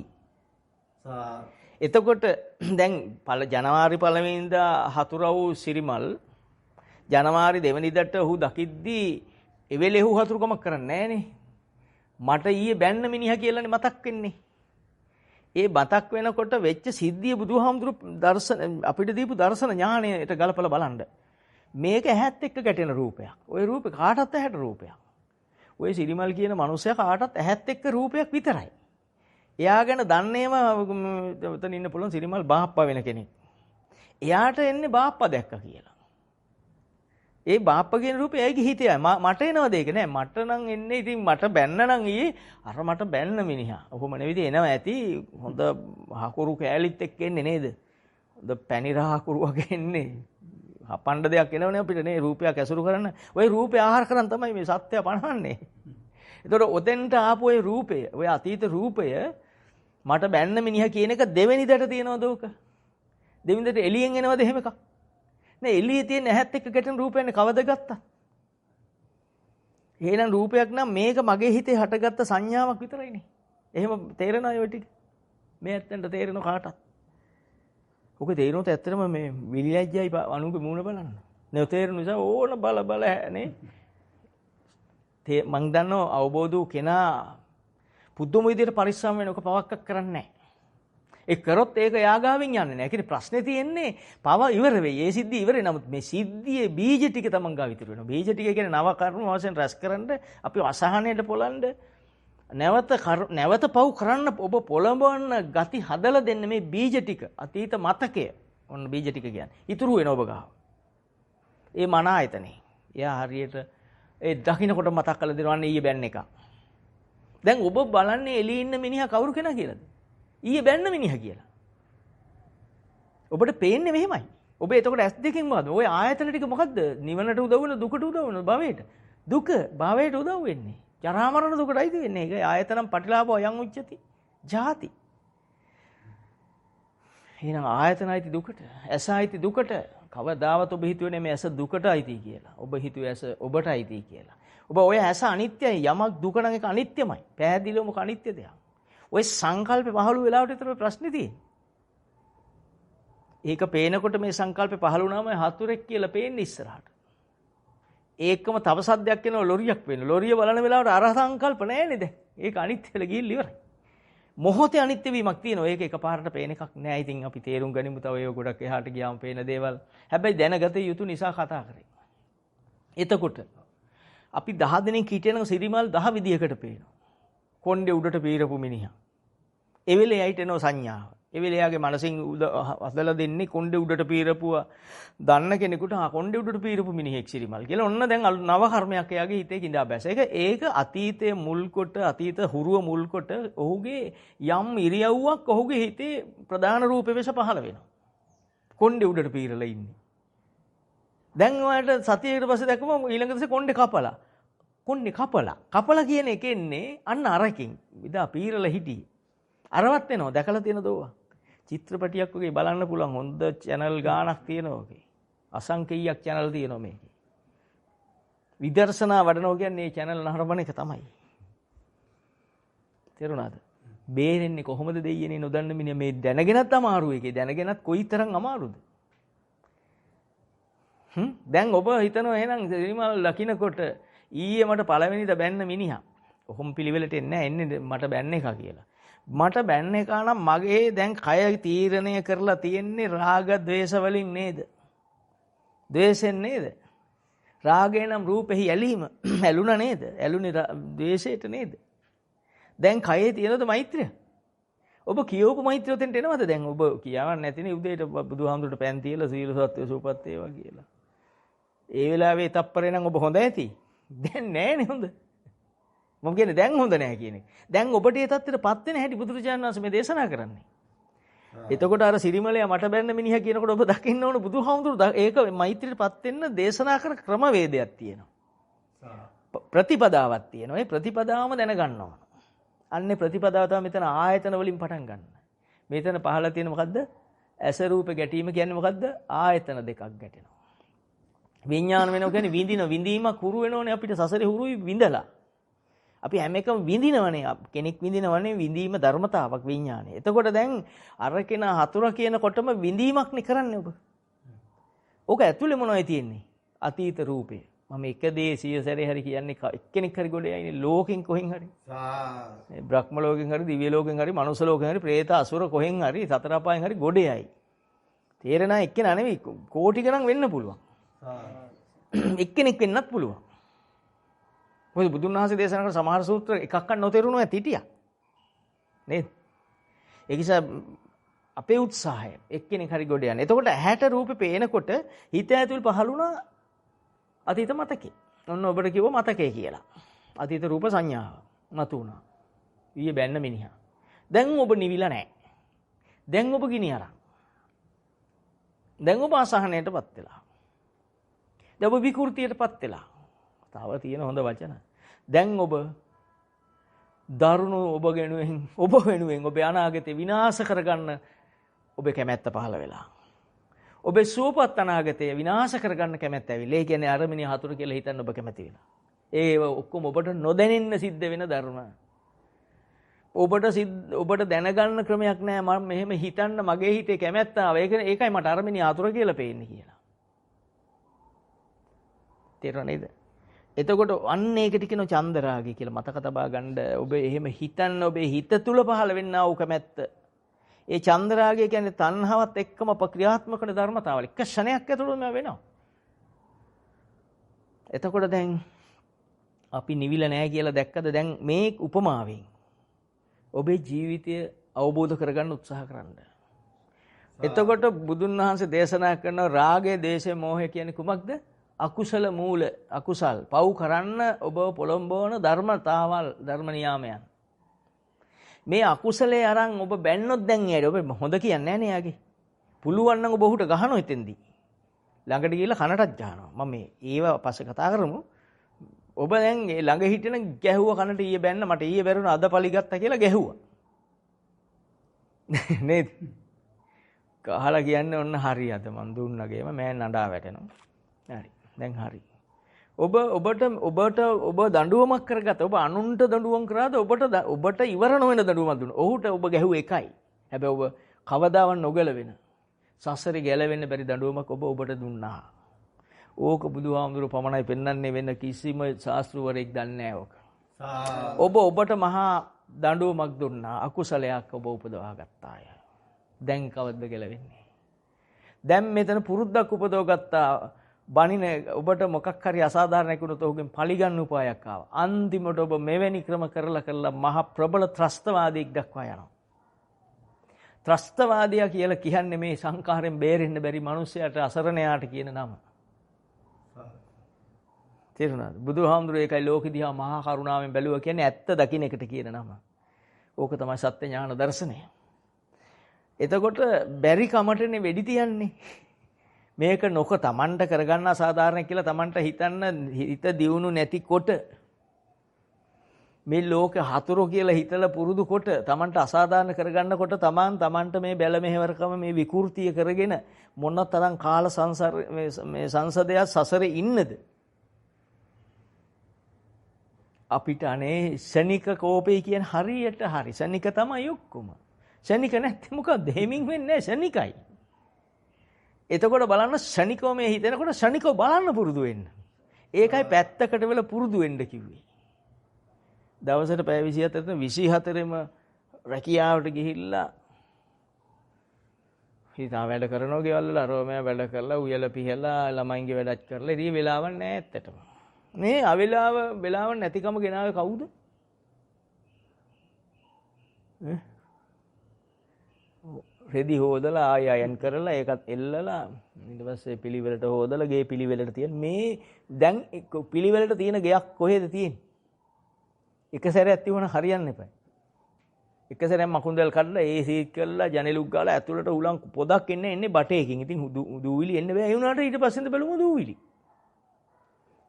එතකොට දැන් ජනවාරි 1 වෙනිදා හතුරව සිරිමල් ජනවාරි 2 වෙනිදාට ඔහු දකිද්දී එවෙලේ ඔහු හතුරුකමක් කරන්නේ නැහනේ මට ඊයේ බැන්න මිනිහා කියලානේ මතක් වෙන්නේ ඒ මතක් වෙනකොට වෙච්ච සිද්ධිය බුදුහාමුදුරු දර්ශන අපිට දීපු දර්ශන ඥාණයට ගලපලා බලන්න මේක ඇහත් එක්ක ගැටෙන රූපයක් ওই රූපේ කාටත් ඇහැට රූපයක් ওই සිරිමල් කියන මනුස්සයා කාටත් ඇහත් එක්ක රූපයක් විතරයි එයා ගැන දන්නේම උතන ඉන්න පුළුවන් සිරිමල් බාප්පා වෙන කෙනෙක්. එයාට එන්නේ බාප්පා දැක්කා කියලා. ඒ බාප්පා කියන රූපේ එයාගේ හිතේ මට එනවද ඒක නෑ මට නම් එන්නේ ඉතින් මට බැන්න නම් ඊයේ අර මට බැන්න මිනිහා. ඔහොම නෙවෙයි එනවා ඇති හොඳ හකුරු කෑලිත් එක්ක එන්නේ නේද? හොඳ පැණි රහකුරු වගේ එන්නේ. හපණ්ඩ දෙයක් එනවනේ අපිට නේ රූපයක් ඇසුරු කරන්න. ওই රූපේ ආහාර කරන් තමයි මේ සත්‍යය පණවන්නේ. ඒතකොට ඔතෙන්ට ආපු ওই රූපය, ওই අතීත රූපය මට බැන්න මිනිහා කියන එක දෙවෙනිදට තියනවද ඕක? දෙවෙනිදට එළියෙන් එනවද එහෙම එකක්? නෑ එළියේ තියෙන ඇහත් එක්ක ගැටෙන රූපයනේ කවද ගත්තා? එහෙනම් රූපයක් නම් මේක මගේ හිතේ හටගත්ත සංඥාවක් විතරයිනේ. එහෙම තේරෙනවද ඔය ටික? මේ ඇත්තන්ට තේරෙන කාටත්. ඔක තේරුනොත් ඇත්තටම මේ විලියජ්ජයි අනුගේ මූණ බලන්න. නේ තේරෙන නිසා ඕන බල නේ. මං දන්නෝ අවබෝධ වූ කෙනා පුදුම විදියට පරිස්සම් වෙන ඔක පවක්ක් කරන්නේ නැහැ. ඒ කරොත් ඒක යාගාවෙන් යන්නේ නැහැ. ඒකේ ප්‍රශ්නේ තියෙන්නේ පව ඉවර වෙයි. ඒ සිද්ධිය ඉවරේ. නමුත් මේ සිද්ධියේ බීජ ටික තමන් ගාව ඉතුරු වෙනවා. බීජ ටික කියන්නේ නව කර්ම වශයෙන් රැස් කරන්න අපි අසහනයට පොළන්න නැවත පව් කරන්න ඔබ පොළඹවන්න ගති හදලා දෙන්න මේ බීජ ටික අතීත මතකය. ඔන්න බීජ ටික කියන්නේ. ඉතුරු වෙන ඔබ ගාව. ඒ මන ආයතනේ. එයා හරියට ඒ දකින්නකොට මතක් කරලා දෙනවා අන්න ඊයේ බැන්න එක. දැන් ඔබ බලන්නේ එළියේ ඉන්න මිනිහා කවුරු කෙනා කියලාද? ඊයේ බැන්න මිනිහා කියලා. ඔබට පේන්නේ මෙහෙමයි. ඔබ එතකොට ඇස් දෙකෙන් මොකද? ওই ආයතන ටික මොකද්ද? නිවනට උදව් වෙන දුකට උදව් වෙන භවයට. දුක භවයට උදව් වෙන්නේ. ජරා මරණ දුකටයි වෙන්නේ. ඒක ආයතනම් පටිලාභෝ යං උච්චති. ජාති. එහෙනම් ආයතනයිති දුකට. ඇසයිති දුකට. කවදාවත් ඔබ හිතුවේ මේ ඇස දුකටයිති කියලා. ඔබ හිතුවේ ඇස ඔබටයිති කියලා. ඔබ ඔය ඇස අනිත්‍යයි. යමක් දුක නම් ඒක අනිත්‍යමයි. පැහැදිලිවම අනිත්‍ය දෙයක්. ඔය සංකල්පේ පහළ වෙලාවට විතර ප්‍රශ්නේ තියෙන්නේ. ඒක පේනකොට මේ සංකල්පේ පහළ වුණාම හතුරෙක් කියලා පේන්නේ ඉස්සරහට. ඒකම තව සද්දයක් එනවා ලොරියක් වෙනවා. ලොරිය බලන වෙලාවට අර සංකල්ප නැහැනේ දැන්. ඒක අනිත්‍යල ගිහිල්ලා ඉවරයි. මොහොතේ අනිත්‍ය වීමක් තියෙනවා. ඒක එකපාරට පේන එකක් නෑ. ඉතින් අපි තේරුම් ගනිමු තව ඒක ගොඩක් එහාට ගියාම පේන දේවල්. හැබැයි දැනගත යුතු නිසා කතා කරේ. එතකොට අපි 10 දිනක් හිටියනම් සිරිමල් 10 විදියකට පේනවා. කොණ්ඩේ උඩට පීරපු මිනිහා. ඒ වෙලේ ඇයිට එනවා සංඥාව. ඒ වෙලේ යාගේ මනසින් අදලා දෙන්නේ කොණ්ඩේ උඩට පීරපුවා දන්න කෙනෙකුට කොණ්ඩේ උඩට පීරපු මිනිහෙක් සිරිමල් කියලා. ඔන්න දැන් නව කර්මයක් එයාගේ හිතේ කිඳා බැස. ඒක අතීතයේ මුල් කොට අතීත හුරුව මුල් කොට ඔහුගේ යම් ඉරියව්වක් ඔහුගේ හිතේ ප්‍රධාන රූපේ වෙස පහළ වෙනවා. කොණ්ඩේ උඩට පීරලා ඉන්නේ. දැන් ඔයාලට සතියකට පස්සේ දැක්කම ඊළඟ දවසේ කොණ්ඩේ කපලා. කොණ්ඩේ කපලා කියන එකෙන්නේ අන්න අරකින්. විදා පීරලා හිටියේ. අරවත් වෙනවා දැකලා තියෙන දෝවා. චිත්‍රපටියක් වගේ බලන්න පුළුවන් හොඳ channel ගාණක් තියෙනවා ඔකේ. අසංකේයයක් channel තියෙනවා මේකේ. විදර්ශනා වඩනවා කියන්නේ මේ channel නහරපන එක තමයි. තේරුණාද? බේරෙන්නේ කොහොමද දෙයියනේ නොදන්න මිනිහ මේ දැනගෙනත් අමාරු එකේ දැනගෙනත් කොයිතරම් අමාරුද? දැන් ඔබ හිතනවා එහෙනම් සිරිමල් ලකිනකොට ඊයේ මට පළවෙනිද බැන්න මිනිහා. කොහොම පිළිවෙලට එන්නේ එන්නේ මට බැන්න එක කියලා. මට බැන්න එක නම් මගේ දැන් කය තීරණය කරලා තියෙන්නේ රාග ద్వේෂ වලින් නේද? ද්වේෂෙන් නේද? රාගේ නම් රූපෙහි ඇලීම ඇලුණා නේද? ඇලුනේ ද්වේෂයට නේද? දැන් කයේ තියෙනද මෛත්‍රිය? ඔබ කියවපු මෛත්‍රිය උතෙන්ට එනවද දැන්? ඔබ කියවන්නේ නැතිනේ උදේට බුදුහාමුදුරට පෑන් තියලා සීල සත්‍ය සූපත් ඒවා කියලා. ඒ වෙලාවේ තප්පරේ නම් ඔබ හොඳ ඇති. දැන් නෑනේ හොඳ. මම කියන්නේ දැන් හොඳ නැහැ කියන එක. දැන් ඔබට ඒ தත්ත්වෙටපත් වෙන හැටි බුදුරජාණන් වහන්සේ මේ දේශනා කරන්නේ. එතකොට අර සිරිමලයා මට බැන්න මිනිහා කියනකොට ඔබ දකින්න ඕන බුදුහාමුදුරු ඒක මෛත්‍රියටපත් වෙන්න දේශනා කර ක්‍රමවේදයක් තියෙනවා. ප්‍රතිපදාවක් තියෙනවා. ඒ ප්‍රතිපදාවම දැනගන්න ඕන. අන්නේ ප්‍රතිපදාව තමයි මෙතන ආයතන වලින් පටන් ගන්න. මෙතන පහළ තියෙන මොකද්ද? ඇස රූප ගැටීම කියන්නේ මොකද්ද? ආයතන දෙකක් ගැටෙනවා. විඥාන වෙනවා කියන්නේ විඳීමක් හුරු වෙනෝනේ අපිට සසරේ හුරුයි විඳලා. අපි හැම එකම විඳිනවනේ කෙනෙක් විඳිනවනේ විඳීම ධර්මතාවක් විඥානේ. එතකොට දැන් අර කෙනා හතුර කියනකොටම විඳීමක් නේ කරන්නේ ඔබ. ඕක ඇතුලේ මොනවයි තියෙන්නේ? අතීත රූපේ. මම එක දේ 100 සැරේ හරි කියන්නේ එක්කෙනෙක් හරි ගොඩ යයිනේ ලෝකෙන් කොහෙන් හරි. බ්‍රහ්ම ලෝකෙන් හරි දිව්‍ය ලෝකෙන් හරි මනුස්ස ලෝකෙන් හරි പ്രേත අසුර කොහෙන් හරි සතර අපායන් හරි ගොඩ යයි. තේරෙනා එක්කෙනා නෙවෙයි කෝටි ගණන් වෙන්න පුළුවන්. එක්කෙනෙක් වෙන්නත් පුළුවන්. මොකද බුදුන් වහන්සේ දේශනා කරන සමහර සූත්‍ර එකක්වත් නොතේරුණා ඇති හිටියා. නේද? ඒ නිසා අපේ උත්සාහය එක්කෙනෙක් හරි ගොඩ යන්න. එතකොට ඇහැට රූපේ පේනකොට හිත ඇතුළේ පහළ වුණා අතීත මතකේ. ඔන්න ඔබට කිව්ව මතකේ කියලා. අතීත රූප සංඥාව මතු වුණා. ඊයේ බැන්න මිනිහා. දැන් ඔබ නිවිලා නැහැ. දැන් ඔබ ගිනි අරන්. දැන් ඔබ අසහනයටපත් වෙලා. දැන් ඔබ විකෘතියටපත් වෙලා. තව තියෙන හොඳ වචන. දැන් ඔබ දරුණු ඔබ වෙනුවෙන් ඔබ අනාගතේ විනාශ කරගන්න ඔබේ කැමැත්ත පහළ වෙලා. ඔබේ සුවපත් අනාගතය විනාශ කරගන්න කැමැත්ත ඇවිල්ලා. ඒ කියන්නේ අර මිනිහ හතුර කියලා හිතන්න ඔබ කැමැති වෙලා. ඒව ඔක්කොම ඔබට නොදැනෙන්න සිද්ධ වෙන ධර්ම. ඔබට දැනගන්න ක්‍රමයක් නැහැ මම මෙහෙම හිතන්න මගේ හිතේ කැමැත්ත ආව. ඒකයි මට අරමිනි ආතුර කියලා පේන්නේ කියලා. තේරුණා නේද? එතකොට අන්න ඒකට කියන චන්දරාගය කියලා මතක තබා ගන්න. ඔබ එහෙම හිතන්න ඔබේ හිත තුල පහළ වෙන්නා වූ කැමැත්ත. ඒ චන්දරාගය කියන්නේ තණ්හාවත් එක්කම ක්‍රියාත්මක කරන ධර්මතාවල. එක ක්ෂණයක් ඇතුළතම වෙනවා. එතකොට දැන් අපි නිවිල නැහැ කියලා දැක්කද? දැන් මේ උපමාවෙන් ඔබේ ජීවිතය අවබෝධ කරගන්න උත්සාහ කරන්න. එතකොට බුදුන් වහන්සේ දේශනා කරන රාගය, දේශය, මෝහය කියන්නේ කුමක්ද? අකුසල මූල, අකුසල්. පව් කරන්න ඔබ පොළොම්බවන ධර්මතාවල්, ධර්ම නියාමයන්. මේ අකුසලේ අරන් ඔබ බැන්නොත් දැන් එයාට ඔබ හොඳ කියන්නේ නැහැ නේ යාගේ. පුළුවන් නම් ඔබ ඔහුට ගහනවා එතෙන්දී. ළඟට ගිහලා කනටත් ගහනවා. මම ඒව පස්සේ කතා කරමු. ඔබ දැන් ළඟ හිටින ගැහුව කනට ඊයේ බැන්න මට ඊයේ බැරුණ අද පලි ගත්තා කියලා ගැහුවා. නේද? කහලා කියන්නේ ඔන්න හරි අද මන් දුන්නගේම මෑන් නඩා වැටෙනවා. හරි. දැන් හරි. ඔබ දඬුවමක් කරගත්තා. ඔබ අනුන්ට දඬුවම් කරාද? ඔබට ඉවර නොවන දඬුවමක් දුන්නා. ඔහුට ඔබ ගැහුව එකයි. හැබැයි ඔබ කවදාවත් නොගැලවෙන සසරේ ගැලවෙන්න බැරි දඬුවමක් ඔබට දුන්නා. ඕක බුදුහාමුදුරුවෝ පමණයි පෙන්වන්නේ වෙන කිසිම ශාස්ත්‍රවරයෙක් දන්නේ නැහැ ඕක. ඔබට මහා දඬුවමක් දුන්නා. අකුසලයක් ඔබ උපදවා ගත්තාය. දැන් කවද්ද ගැලවෙන්නේ? දැන් මෙතන පුරුද්දක් උපදව ගත්තා. බණින ඔබට මොකක් හරි අසාධාරණයක් වුණොත් ඔහුගෙන් පරිගන්න උපායක් ආවා. අන්තිමට ඔබ මෙවැනි ක්‍රම කරලා මහ ප්‍රබල ත්‍රස්තවාදියෙක් දක්වා යනවා. ත්‍රස්තවාදියා කියලා කියන්නේ මේ සංඛාරයෙන් බේරෙන්න බැරි මිනිසයාට, අසරණයාට කියන නම. තේරුණාද? බුදුහාමුදුරුවෝ ඒකයි ලෝකෙ දිහා මහා කරුණාවෙන් බැලුවා කියන්නේ ඇත්ත දකින්න එකට කියන නම. ඕක තමයි සත්‍ය ඥාන දර්ශනය. එතකොට බැරි කමටනේ වෙඩි තියන්නේ. මේක නොක තමන්ට කරගන්න අසාධාරණ කියලා තමන්ට හිත දියුණු නැතිකොට මේ ලෝකෙ හතුරු කියලා හිතලා පුරුදු කොට තමන්ට අසාධාරණ කරගන්නකොට තමන්ට මේ බැල මෙහෙවරකම මේ විකෘතිය කරගෙන මොන තරම් කාල සංසාර මේ සංසදයක් සසරේ ඉන්නද? අපිට අනේ ශනික කෝපේ කියන හරියට හරි ශනික තමයි ඔක්කොම. ශනික නැත්නම් මොකද? දෙමින් වෙන්නේ ශනිකයි. එතකොට බලන්න ශනිකව මේ හිතෙනකොට ශනිකව බලන්න පුරුදු වෙන්න. ඒකයි පැත්තකට වෙලා පුරුදු වෙන්න කිව්වේ. දවසට පැය 24ට 24ෙම රැකියාවට ගිහිල්ලා හිතා වැඩ කරනවා ගෙවල් වල අරෝමයා වැඩ කරලා උයල පිහලා ළමයින්ගේ වැඩක් කරලා ඉතින් වෙලාවක් නැහැ ඇත්තටම. මේ වෙලාව නැතිකම ගෙනාවේ කවුද? රෙදි හොදලා ආය අයන් කරලා ඒකත් එල්ලලා ඊට පස්සේ පිළිවෙලට හොදලා ගේ පිළිවෙලට තියෙන මේ දැන් පිළිවෙලට තියෙන ගයක් කොහෙද තියෙන්නේ? එක සැරයක් තිබුණ හරියන්න එපා. එක සැරයක් මකුන්දල් කඩලා ඒ සීට් කරලා ජනෙලුක් ගාලා ඇතුළට උලන් පොදක් එන්නේ බටේකින්. ඉතින් දූවිලි එන්න බෑ. ඒ වුණාට ඊට පස්සෙන්ද බැලුම දූවිලි.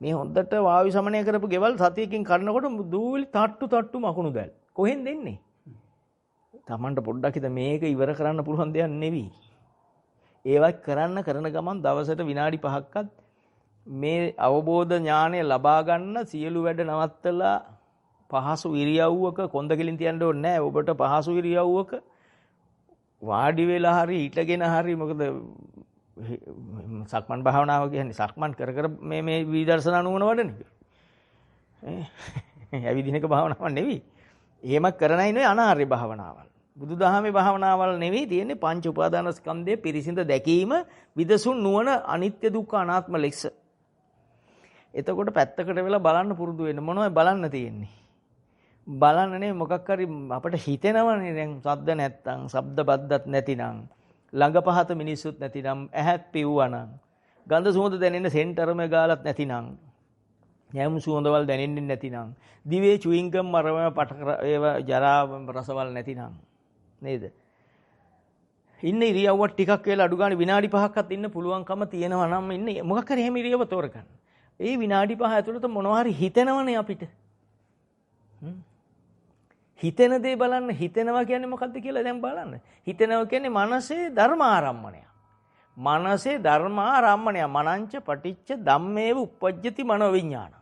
මේ හොඳට වායු සමනය කරපු ගෙවල් සතියකින් කරනකොට දූවිලි තට්ටු මකුණු දැල්. කොහෙන්ද එන්නේ? Tamanට පොඩ්ඩක් හිත මේක ඉවර කරන්න පුළුවන් දෙයක් නෙවෙයි. ඒවත් කරන ගමන් දවසට විනාඩි 5ක්වත් මේ අවබෝධ ඥානය ලබා ගන්න සියලු වැඩ නවත්තලා පහසු ඉරියව්වක කොන්ද කෙලින් තියන්න ඕනේ නැහැ. ඔබට පහසු ඉරියව්වක වාඩි වෙලා හරි හිටගෙන හරි මොකද සක්මන් භාවනාව කියන්නේ සක්මන් කර මේ විදර්ශනා නුවණ වඩන්නේ. ඇවිදින එක භාවනාවක් නෙවෙයි. එහෙම කරනයි නෙවෙයි අනාර්ය භාවනාවල්. බුදුදහමේ භාවනාවල් නෙවෙයි තියෙන්නේ පංච උපාදාන ස්කන්ධයේ පිරිසිඳ දැකීම විදසුන් නුවණ අනිත්‍ය දුක්ඛ අනාත්ම ලෙස. එතකොට පැත්තකට වෙලා බලන්න පුරුදු වෙන්න මොනවද බලන්න තියෙන්නේ? බලන්නනේ මොකක් හරි අපිට හිතෙනවනේ දැන් ශබ්ද නැත්තම්, ශබ්ද බද්දත් නැතිනම්, ළඟ පහත මිනිස්සුත් නැතිනම්, ඇහත් පිව්වනම්, ගඳ සුවඳ දැනෙන සෙන්ටරම ගාලත් නැතිනම්, යම් සුවඳවල් දැනෙන්නේ නැතිනම්, දිවේ චුයින්ගම් මරම ඒව ජරා රසවල් නැතිනම් නේද? ඉන්න ඉරියව්ව ටිකක් වෙලා අඩු ගන්න විනාඩි 5ක්වත් ඉන්න පුළුවන්කම තියෙනවා නම් ඉන්නේ මොකක් හරි එහෙම ඉරියව්ව තෝරගන්න. ඒ විනාඩි 5 ඇතුළත මොනවා හරි හිතෙනවනේ අපිට. හිතෙන දේ බලන්න. හිතෙනවා කියන්නේ මොකද්ද කියලා දැන් බලන්න. හිතෙනවා කියන්නේ මනසේ ධර්මාරම්මණය. මනසේ ධර්මාරම්මණය. මනංච පටිච්ච ධම්මේව උපජ්ජති මනෝවිඤ්ඤාණ.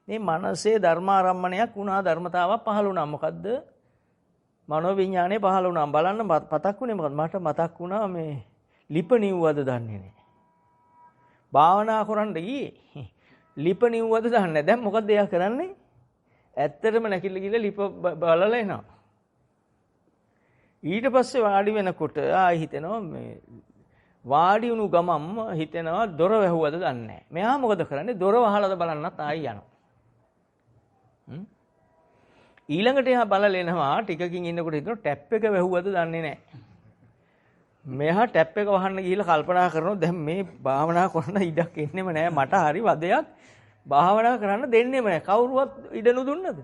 මේ මනසේ ධර්මාරම්මණයක් වුණා, ධර්මතාවක් පහළ වුණා. මොකද්ද? මනෝ විඥානේ පහළ වුණා. බලන්න මතක් වුණේ මොකද? මට මතක් වුණා මේ ලිප නිව්වද දන්නේ නැහැ. භාවනා කරන්න ගියේ. ලිප නිව්වද දන්නේ නැහැ. දැන් මොකද එයා කරන්නේ? ඇත්තටම නැකිල ගිහලා ලිප බලලා එනවා. ඊට පස්සේ වාඩි වෙනකොට ආයි හිතෙනවා මේ වාඩි වුණු ගමම්ම හිතෙනවා දොර වැහුවද දන්නේ නැහැ. මෙයා මොකද කරන්නේ? දොර වහලාද බලන්නත් ආයි යනවා. ඊළඟට එහා බලලා එනවා ටිකකින් ඉන්නකොට හිතනවා ටැප් එක වැහුවද දන්නේ නැහැ. මෙහා ටැප් එක වහන්න ගිහිල්ලා කල්පනා කරනවා දැන් මේ භාවනා කරන ඉඩක් එන්නෙම නැහැ. මට හරි වදයක් භාවනා කරන්න දෙන්නෙම නැහැ. කවුරුවත් ඉඩ නුදුන්නද?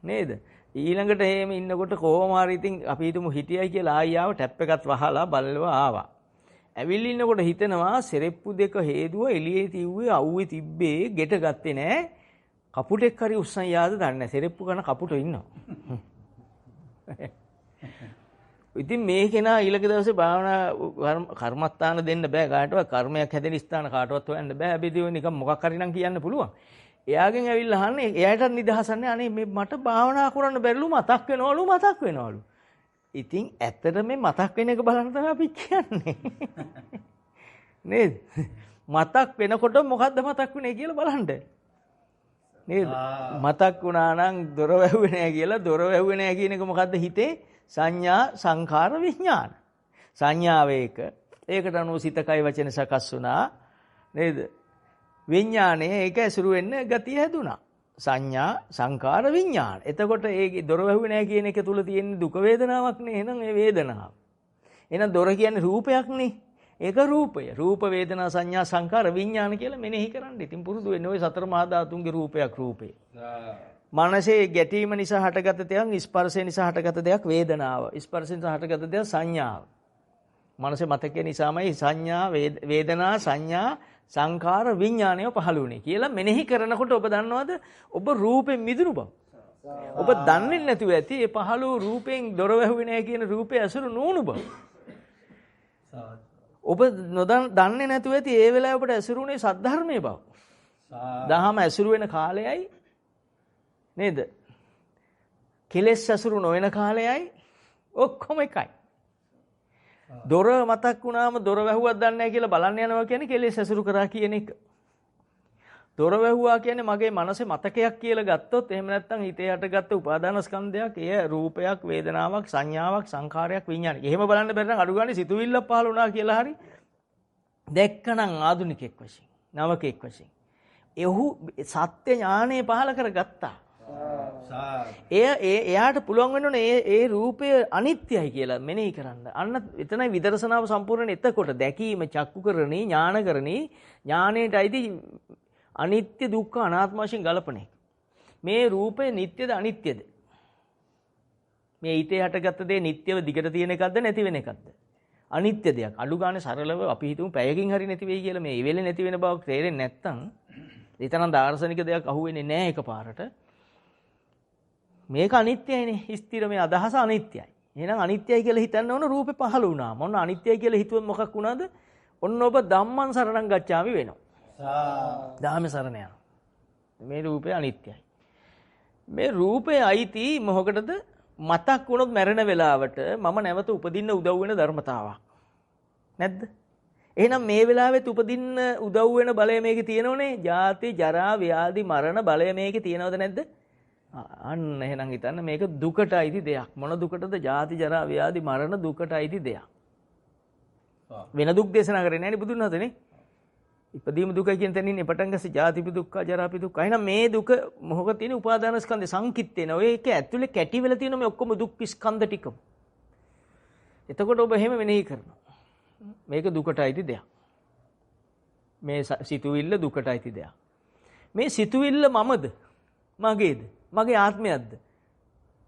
නේද? ඊළඟට එහෙම ඉන්නකොට කොහොම හරි ඉතින් අපි හිතමු හිටියයි කියලා ආයි ආව ටැප් එකත් වහලා බලනවා ආවා. ඇවිල්ලා ඉන්නකොට හිතනවා සෙරෙප්පු දෙක හේදුව එළියේ තිව්වේ අවුවේ තිබ්බේ ගෙට ගත්තේ නැහැ. කපුටෙක් හරි උස්සන් යාද දන්නේ නැහැ. සෙරෙප්පු ගන්න කපුටෝ ඉන්නවා. ඉතින් මේ කෙනා ඊළඟ දවසේ භාවනා කර්මස්ථාන දෙන්න බෑ කාටවත්. කර්මයක් හැදෙන ස්ථාන කාටවත් හොයන්න බෑ. හැබැයි නිකන් මොකක් හරි නම් කියන්න පුළුවන්. එයාගෙන් ඇවිල්ලා අහන්නේ එයාටත් නිදහසක් නැහැ. අනේ මේ මට භාවනා කරන්න බැරිලු මතක් වෙනවලු. ඉතින් ඇත්තට මේ මතක් වෙන එක බලන්න තමයි අපි කියන්නේ. නේද? මතක් වෙනකොට මොකද්ද මතක් වෙන්නේ කියලා බලන්න. නේද? මතක් වුණා නම් දොර වැහුවේ නැහැ කියලා දොර වැහුවේ නැහැ කියන එක මොකද්ද හිතේ? සංඥා සංඛාර විඥාන. සංඥාව ඒක. ඒකට අනුව සිත කය වචන සකස් වුණා. නේද? විඥානයේ ඒක ඇසුරු වෙන්න ගතිය හැදුනා. සංඥා සංකාර විඥාන. එතකොට ඒ දොර වැහුවේ නැහැ කියන එක තුල තියෙන දුක වේදනාවක් නේ. එහෙනම් ඒ වේදනාව. එහෙනම් දොර කියන්නේ රූපයක් නේ. ඒක රූපය. රූප වේදනා සංඥා සංකාර විඥාන කියලා මෙනෙහි කරන්න. ඉතින් පුරුදු වෙන්නේ ওই සතර මහා ධාතුන්ගේ රූපයක් රූපේ. මනසේ ගැටීම නිසා හටගත දෙයක් ස්පර්ශය නිසා හටගත දෙයක් වේදනාව. ස්පර්ශය නිසා හටගත දෙයක් සංඥාව. මනසේ මතකයේ නිසාමයි සංඥා වේදනා සංඥා සංඛාර විඥානය පහළ වුණේ කියලා මෙනෙහි කරනකොට ඔබ දන්නවද ඔබ රූපෙන් මිදුණු බව. ඔබ දන්නේ නැතුව ඇති ඒ පහළ වූ රූපෙන් දොර වැහුවේ නැහැ කියන රූපේ ඇසුරු නොවුණු බව. ඔබ දන්නේ නැතුව ඇති ඒ වෙලාවේ ඔබට ඇසුරුනේ සද්ධර්මයේ බව. දහම ඇසුරු වෙන කාලයයි නේද? කෙලෙස් ඇසුරු නොවන කාලයයි ඔක්කොම එකයි. දොර මතක් වුණාම දොර වැහුවක් දන්නේ නැහැ කියලා බලන්න යනවා කියන්නේ කෙලෙස් ඇසුරු කරා කියන එක. දොර වැහුවා කියන්නේ මගේ මනසේ මතකයක් කියලා ගත්තොත් එහෙම නැත්නම් හිතේ හටගත්ත උපාදාන ස්කන්ධයක් එය රූපයක් වේදනාවක් සංඥාවක් සංඛාරයක් විඥානයක්. එහෙම බලන්න බැරි නම් අඩු ගානේ සිතුවිල්ලක් පහළ වුණා කියලා හරි දැක්කනම් ආදුනිකෙක් වශයෙන් නවකෙක් වශයෙන් එහු සත්‍ය ඥානය පහළ කරගත්තා. එයාට පුළුවන් වෙනෝනේ ඒ රූපය අනිත්‍යයි කියලා මෙනෙහි කරන්න. අන්න එතනයි විදර්ශනාව සම්පූර්ණ. එතකොට දැකීම චක්කුකරණී ඥානකරණී ඥාණයටයි අනිත්‍ය දුක්ඛ අනාත්ම වශයෙන් ගලපන එක. මේ රූපය නිට්ටයද අනිත්‍යද? මේ ඊතේ හටගත්ත දේ නිට්ටයව දිගට තියෙන එකක්ද නැති වෙන එකක්ද? අනිත්‍ය දෙයක්. අඩු ගානේ සරලව අපි හිතමු පැයකින් හරි නැති වෙයි කියලා. මේ ඉවෙලේ නැති වෙන බව තේරෙන්නේ නැත්නම් ඊතරම් දාර්ශනික දෙයක් අහුවෙන්නේ නැහැ එකපාරට. මේක අනිත්‍යයිනේ. ස්ථිර මේ අදහස අනිත්‍යයි. එහෙනම් අනිත්‍යයි කියලා හිතන්න ඕන රූපේ පහළ වුණා. මොන අනිත්‍යයි කියලා හිතුවොත් මොකක් වුණාද? ඔන්න ඔබ ධම්මං සරණං ගච්ඡාමි වෙනවා. ධම්මේ සරණ යනවා. මේ රූපේ අනිත්‍යයි. මේ රූපේ අයිති මොකටද? මතක් වුණොත් මැරෙන වෙලාවට මම නැවත උපදින්න උදව් වෙන ධර්මතාවක්. නැද්ද? එහෙනම් මේ වෙලාවෙත් උපදින්න උදව් වෙන බලය මේකේ තියෙනවනේ. ජාති ජරා ව්‍යාධි මරණ බලය මේකේ තියෙනවද නැද්ද? අන්න එහෙනම් හිතන්න මේක දුකට අයිති දෙයක්. මොන දුකටද? ජාති ජරා ව්‍යාධි මරණ දුකට අයිති දෙයක්. වෙන දුක් දේශනා කරේ නැහැ නේ බුදුන් වහන්සේනේ. ඉපදීම දුකයි කියන තැනින් ඉන්නේ පටන් ගස්සේ ජාතිපි දුක්ඛ ජරාපි දුක්ඛ. එහෙනම් මේ දුක මොකද තියෙන උපාදාන ස්කන්ධේ සංකිට්ඨ වෙන. ඔය එක ඇතුලේ කැටි වෙලා තියෙන මේ ඔක්කොම දුක් ස්කන්ධ ටිකම. එතකොට ඔබ එහෙම මෙනෙහි කරනවා. මේක දුකට අයිති දෙයක්. මේ සිතුවිල්ල දුකට අයිති දෙයක්. මේ සිතුවිල්ල මමද? මගේද? මගේ ආත්මයක්ද?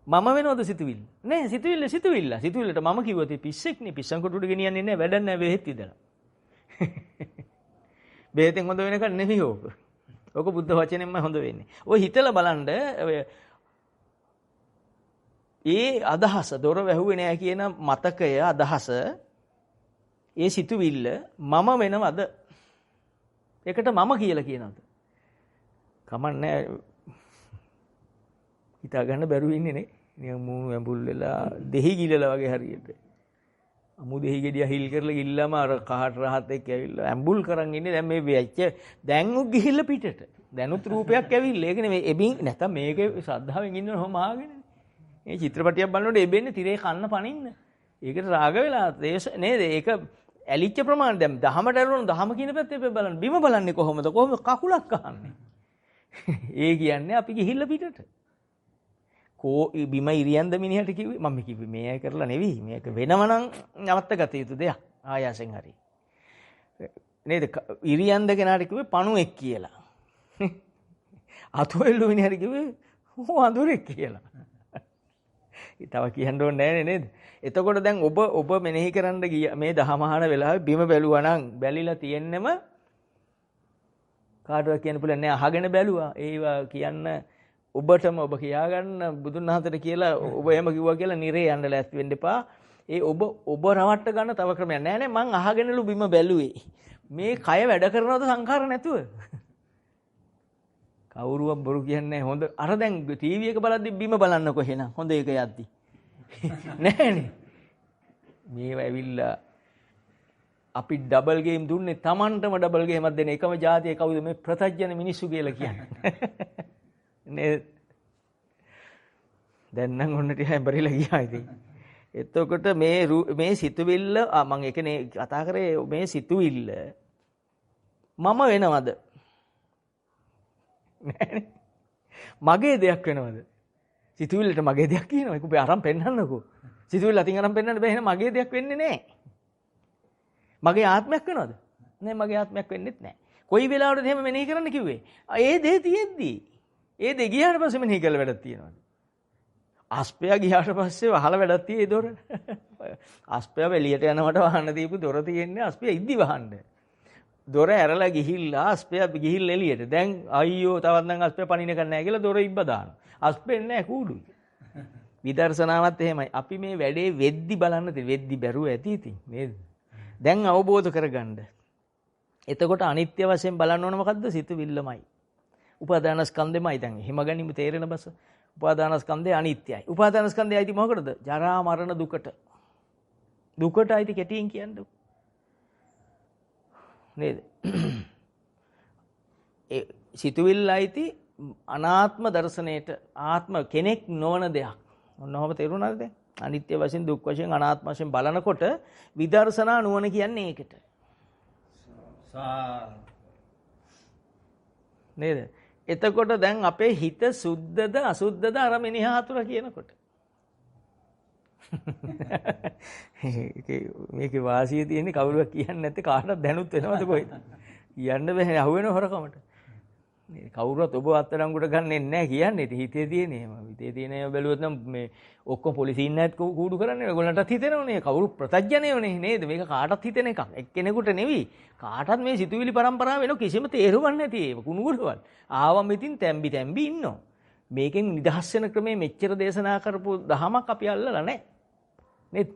මම වෙනවද සිතුවිල්ල? නෑ සිතුවිල්ල. සිතුවිල්ලට මම කිව්වොත් පිස්සෙක් නේ. පිස්සන් කොටුට ගෙනියන්නේ නෑ. වැඩක් නෑ බෙහෙත් විදලා. බෙහෙතෙන් හොඳ වෙනකන් නෙවෙයි ඕක. ඕක බුද්ධ වචනෙන්ම හොඳ වෙන්නේ. ඔය හිතලා බලන්න ඒ අදහස දොර වැහුවේ නෑ කියන මතකය අදහස ඒ සිතුවිල්ල මම වෙනවද? ඒකට මම කියලා කියනවද? කමන්නේ හිතා ගන්න බැරුව ඉන්නේ නේ. නිකන් මූණු ඇඹුල් වෙලා දෙහි ගිලලා වගේ හරියට. අමු දෙහි ගෙඩිය හිල් කරලා ගිල්ලම අර කහට රහත් එක්ක ඇවිල්ලා ඇඹුල් කරන් ඉන්නේ. දැන් මේ වෙච්ච දැන් උ ගිහිල්ලා පිටට. දැනුත් රූපයක් ඇවිල්ලා. ඒක නෙමෙයි එබින් නැත්තම් මේකේ ශ්‍රද්ධාවෙන් ඉන්නවම ආගෙන. මේ චිත්‍රපටියක් බලනකොට එබෙන්නේ තිරේ කන්න පනින්න. ඒකට රාග වෙලා නේද? ඒක ඇලිච්ච ප්‍රමාණය දැන් දහමට ඇරුණොත් දහම කියන පැත්තේ බලන්න. බිම බලන්නේ කොහොමද? කොහොමද කකුලක් අහන්නේ? ඒ කියන්නේ අපි ගිහිල්ලා පිටට. බිම ඉරියන්ද මිනිහට කිව්වේ මම කිව්වේ මේ කරලා නෙවෙයි මේක වෙනවනම් නවත්ත ගත යුතු දෙයක් ආයාසෙන් හරි නේද ඉරියන්ද කෙනාට කිව්වේ පණුවෙක් කියලා අතොල්ලු මිනිහට කිව්වේ වඳුරෙක් කියලා තව කියන්න ඕනේ නැහැ නේද එතකොට දැන් ඔබ මෙනෙහි කරන්න ගිය මේ දහමහන වෙලාවේ බිම බැලුවා නම් බැලිලා තියෙන්නෙම කාටවත් කියන්න පුළුවන් නෑ අහගෙන බැලුවා ඒවා කියන්න ඔබටම ඔබ කියාගන්න බුදුන් වහන්සේට කියලා ඔබ එහෙම කිව්වා කියලා නිරේ යන්න ලෑස්ති වෙන්න එපා. ඒ ඔබ රවට්ට ගන්න තව ක්‍රමයක් නෑ නේ මං අහගෙනලු බිම බැලුවේ. මේ කය වැඩ කරනවද සංඛාර නැතුව? කවුරුවක් බොරු කියන්නේ හොඳ අර දැන් ටීවී එක බලද්දි බිම බලන්නකො එහෙනම් හොඳ එක යද්දි. නෑනේ. මේවා ඇවිල්ලා අපි ඩබල් ගේම් දුන්නේ Tamanටම ඩබල් ගේමක් දෙන එකම જાතිය කවුද මේ ප්‍රතඥ මිනිස්සු කියලා කියන්නේ. නේ දැන් නම් ඔන්න ටිකක් හැඹරිලා ගියා ඉතින්. එතකොට මේ සිතුවිල්ල මම ඒකනේ කතා කරේ මේ සිතුවිල්ල මම වෙනවද? නෑනේ. මගේ දෙයක් වෙනවද? සිතුවිල්ලට මගේ දෙයක් කියනවා. ඒක ඔබ අරන් පෙන්නන්නකෝ. සිතුවිල්ල අතින් අරන් පෙන්නන්න බෑ එහෙනම් මගේ දෙයක් වෙන්නේ නෑ. මගේ ආත්මයක් වෙනවද? නෑ මගේ ආත්මයක් වෙන්නෙත් නෑ. කොයි වෙලාවටද එහෙම මෙනෙහි කරන්න කිව්වේ? ඒ දේ තියෙද්දි. ඒ දේ ගියාට පස්සේ මෙනෙහි කළ වැඩක් තියෙනවද? අස්පයා ගියාට පස්සේ වහල වැඩක් තියෙයි දොර. අස්පයා එළියට යනවට වහන්න දීපු දොර තියෙන්නේ අස්පයා ඉද්දි වහන්න. දොර ඇරලා ගිහිල්ලා අස්පයා ගිහිල්ලා එළියට. දැන් අයියෝ තවත් නම් අස්පයා පණින කන්නේ නැහැ කියලා දොර ඉබ්බ දානවා. අස්පෙන්නේ නැහැ කූඩුයි. විදර්ශනාවත් එහෙමයි. අපි මේ වැඩේ වෙද්දි බලන්න තියෙන්නේ. වෙද්දි බැරුව ඇති ඉතින් නේද? දැන් අවබෝධ කරගන්න. එතකොට අනිත්‍ය වශයෙන් බලන්න ඕන මොකද්ද? සිතුවිල්ලමයි. උපාදානස්කන්ධෙමයි දැන් එහෙම ගැනීම තේරෙන බස. උපාදානස්කන්ධය අනිත්‍යයි. උපාදානස්කන්ධය අයිති මොකටද? ජරා මරණ දුකට. දුකට අයිති කෙටියෙන් කියන්නේ. නේද? ඒ සිතුවිල්ල අයිති අනාත්ම දර්ශනයේට ආත්ම කෙනෙක් නොවන දෙයක්. ඔන්නවම තේරුණාද දැන්? අනිත්‍ය වශයෙන් දුක් වශයෙන් අනාත්ම වශයෙන් බලනකොට විදර්ශනා නුවණ කියන්නේ ඒකට. නේද? එතකොට දැන් අපේ හිත සුද්ධද අසුද්ධද අර මිනිහා හතුර කියනකොට. මේකේ වාසිය තියෙන්නේ කවුරුවක් කියන්නේ නැත්te කාටවත් දැනුත් වෙනවද කොහෙද? කියන්න බෑ අහුවෙන හොරකමට. කවුරුවත් ඔබ අත්අඩංගුවට ගන්නෙ නැහැ කියන්නේ. ඉතින් හිතේ තියෙන එහෙම. හිතේ තියෙන ඒවා බැලුවොත් නම් මේ ඔක්කොම පොලිසියෙන් නැත් කූඩු කරන්නේ. ඒගොල්ලන්ටත් හිතෙනවනේ. කවුරු ප්‍රත්‍යඥයෝනේ නේද? මේක කාටත් හිතෙන එකක්. එක්කෙනෙකුට නෙවෙයි. කාටත් මේ සිතුවිලි පරම්පරාව වෙන කිසිම තේරුමක් නැති ඒව. කුණුගුරුවල්. ආවම ඉතින් තැම්බි ඉන්නවා. මේකෙන් නිදහස් වෙන ක්‍රමයේ මෙච්චර දේශනා කරපු දහමක් අපි අල්ලලා නැහැ. නේද?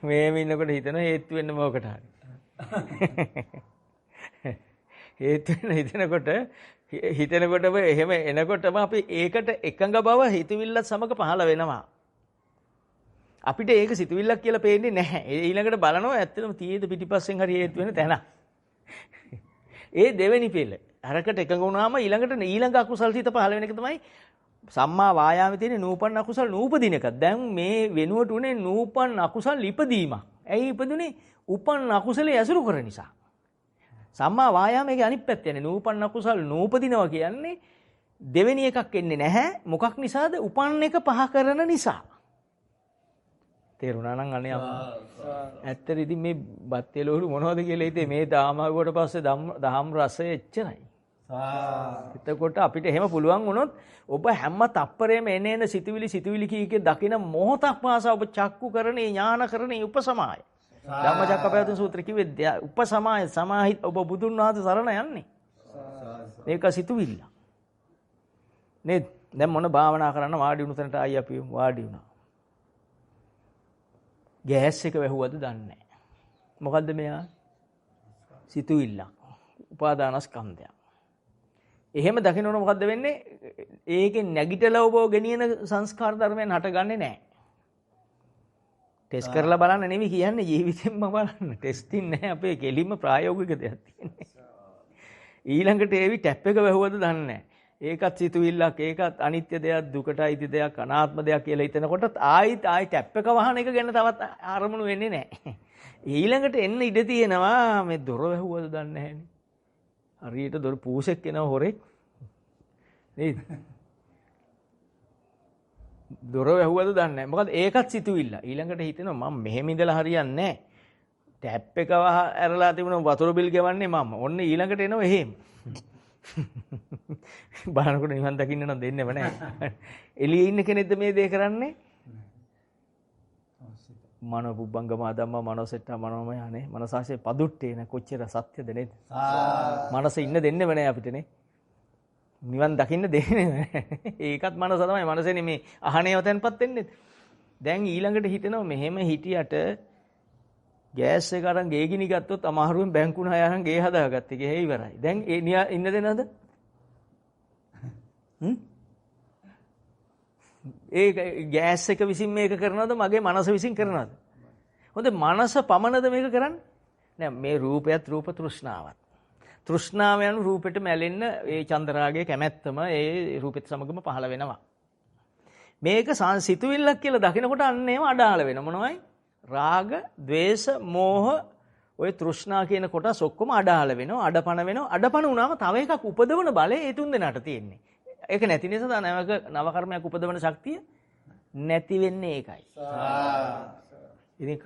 මේ ඉන්නකොට හිතන හේතු වෙන්න මොකට හරි. හේතු වෙන හිතනකොටම එහෙම එනකොටම අපි ඒකට එකඟ බව හිතවිල්ලත් සමග පහළ වෙනවා. අපිට ඒක සිතුවිල්ලක් කියලා පේන්නේ නැහැ. ඊළඟට බලනවා ඇත්තටම තියෙද පිටිපස්සෙන් හරි හේතු වෙන තැන. ඒ දෙවෙනි පෙළ. අරකට එකඟ වුණාම ඊළඟ අකුසල් සිත පහළ වෙන එක තමයි සම්මා වායාමයේ තියෙන නූපන් අකුසල් නූපදින එක. දැන් මේ වෙනුවට උනේ නූපන් අකුසල් ඉපදීමක්. ඇයි ඉපදුනේ? උපන් අකුසලයේ ඇසුරු කර නිසා. සම්මා වායාමයේ අනිත් පැත්ත යන්නේ නූපන් අකුසල් නූපදිනවා කියන්නේ දෙවෙනි එකක් එන්නේ නැහැ. මොකක් නිසාද? උපන් එක පහ කරන නිසා. තේරුණා නම් අනේ ඇත්තට ඉතින් මේ බත්තේලෝරු මොනවද කියලා හිතේ මේ දාමාවුවට පස්සේ දහම් රසය එච්චරයි. එතකොට අපිට එහෙම පුළුවන් වුණොත් ඔබ හැම තප්පරේම එන සිතුවිලි කීකේ දකින මොහොතක් පාසා ඔබ චක්කු කරණේ ඥාන කරණේ උපසමාය. ධම්මචක්කපවත්තන සූත්‍රය කිව්වේ උපසමාය සමාහිත ඔබ බුදුන් වහන්සේ සරණ යන්නේ. මේක සිතුවිල්ල. නේද? දැන් මොන භාවනා කරන්න වාඩි වුණ තැනට ආයි අපි වාඩි වුණා. ගෑස් එක වැහුවද දන්නේ නැහැ. මොකද්ද මෙයා? සිතුවිල්ල. උපාදානස්කන්ධය. එහෙම දකින්නොත් මොකද්ද වෙන්නේ? ඒකෙන් නැගිටලා ඔබ ගෙනියන සංස්කාර ධර්මයන් හටගන්නේ නැහැ. ටෙස්ට් කරලා බලන්න නෙවෙයි කියන්නේ ජීවිතෙන්ම බලන්න. ටෙස්ටින් නැහැ අපේ කෙලින්ම ප්‍රායෝගික දෙයක් තියෙන්නේ. ඊළඟට ඒවි ටැප් එක වැහුවද දන්නේ නැහැ. ඒකත් සිතුවිල්ලක්, ඒකත් අනිත්‍ය දෙයක්, දුකට අයිති දෙයක්, අනාත්ම දෙයක් කියලා හිතනකොටත් ආයි ටැප් එක වහන එක ගැන තවත් අරමුණු වෙන්නේ නැහැ. ඊළඟට එන්න ඉඩ තියෙනවා මේ දොර වැහුවද දන්නේ නැහැනේ. හරියට දොර පූසෙක් එනවා හොරෙක්. නේද? දොර වැහුවද දන්නේ නැහැ. මොකද ඒකත් සිතුවිල්ල. ඊළඟට හිතෙනවා මම මෙහෙම ඉඳලා හරියන්නේ නැහැ. ටැප් එක ඇරලා තිබුණ වතුර බිල් ගෙවන්නේ මම. ඔන්න ඊළඟට එනවා එහෙම. බලනකොට නිවන් දකින්න නම් දෙන්නේම නැහැ. එළියේ ඉන්න කෙනෙක්ද මේ දේ කරන්නේ? මනෝ පුබ්බංගම ධම්ම මනෝසෙට්ට මනෝමය අනේ මනසාසේ පදුට්ටේ න කොච්චර සත්‍යද නේද? මනස ඉන්න දෙන්නේම නැහැ අපිටනේ. නිවන් දකින්න දෙන්නේ නැහැ. ඒකත් මනස තමයි. මනසනේ මේ අහනේව තැන්පත් වෙන්නේ. දැන් ඊළඟට හිතෙනවා මෙහෙම හිටියට ගෑස් එක අරන් ගේ ගිනි ගත්තොත් අමාරුවෙන් බැංකුණ හය අරන් ගේ හදාගත්තේ. ගේ ඉවරයි. දැන් ඒ ඉන්න දෙනවද? ඒ ගෑස් එක විසින් මේක කරනවද මගේ මනස විසින් කරනවද? හොඳ මනස පමණද මේක කරන්නේ? නෑ මේ රූපයත් රූප තෘෂ්ණාවත්. තෘෂ්ණාව යන රූපෙට මැලෙන්න ඒ චන්දරාගයේ කැමැත්තම ඒ රූපෙත් සමගම පහළ වෙනවා. මේක සිතුවිල්ලක් කියලා දකිනකොට අන්න ඒව අඩාල වෙන මොනවයි? රාග, ద్వේෂ, මෝහ ඔය තෘෂ්ණා කියන කොටස් ඔක්කොම අඩාල වෙනවා, අඩපණ වෙනවා. අඩපණ වුණාම තව එකක් උපදවන බලය ඒ තුන් දෙනාට තියෙන්නේ. ඒක නැති නිසා නව කර්මයක් උපදවන ශක්තිය නැති වෙන්නේ ඒකයි. ඉතින්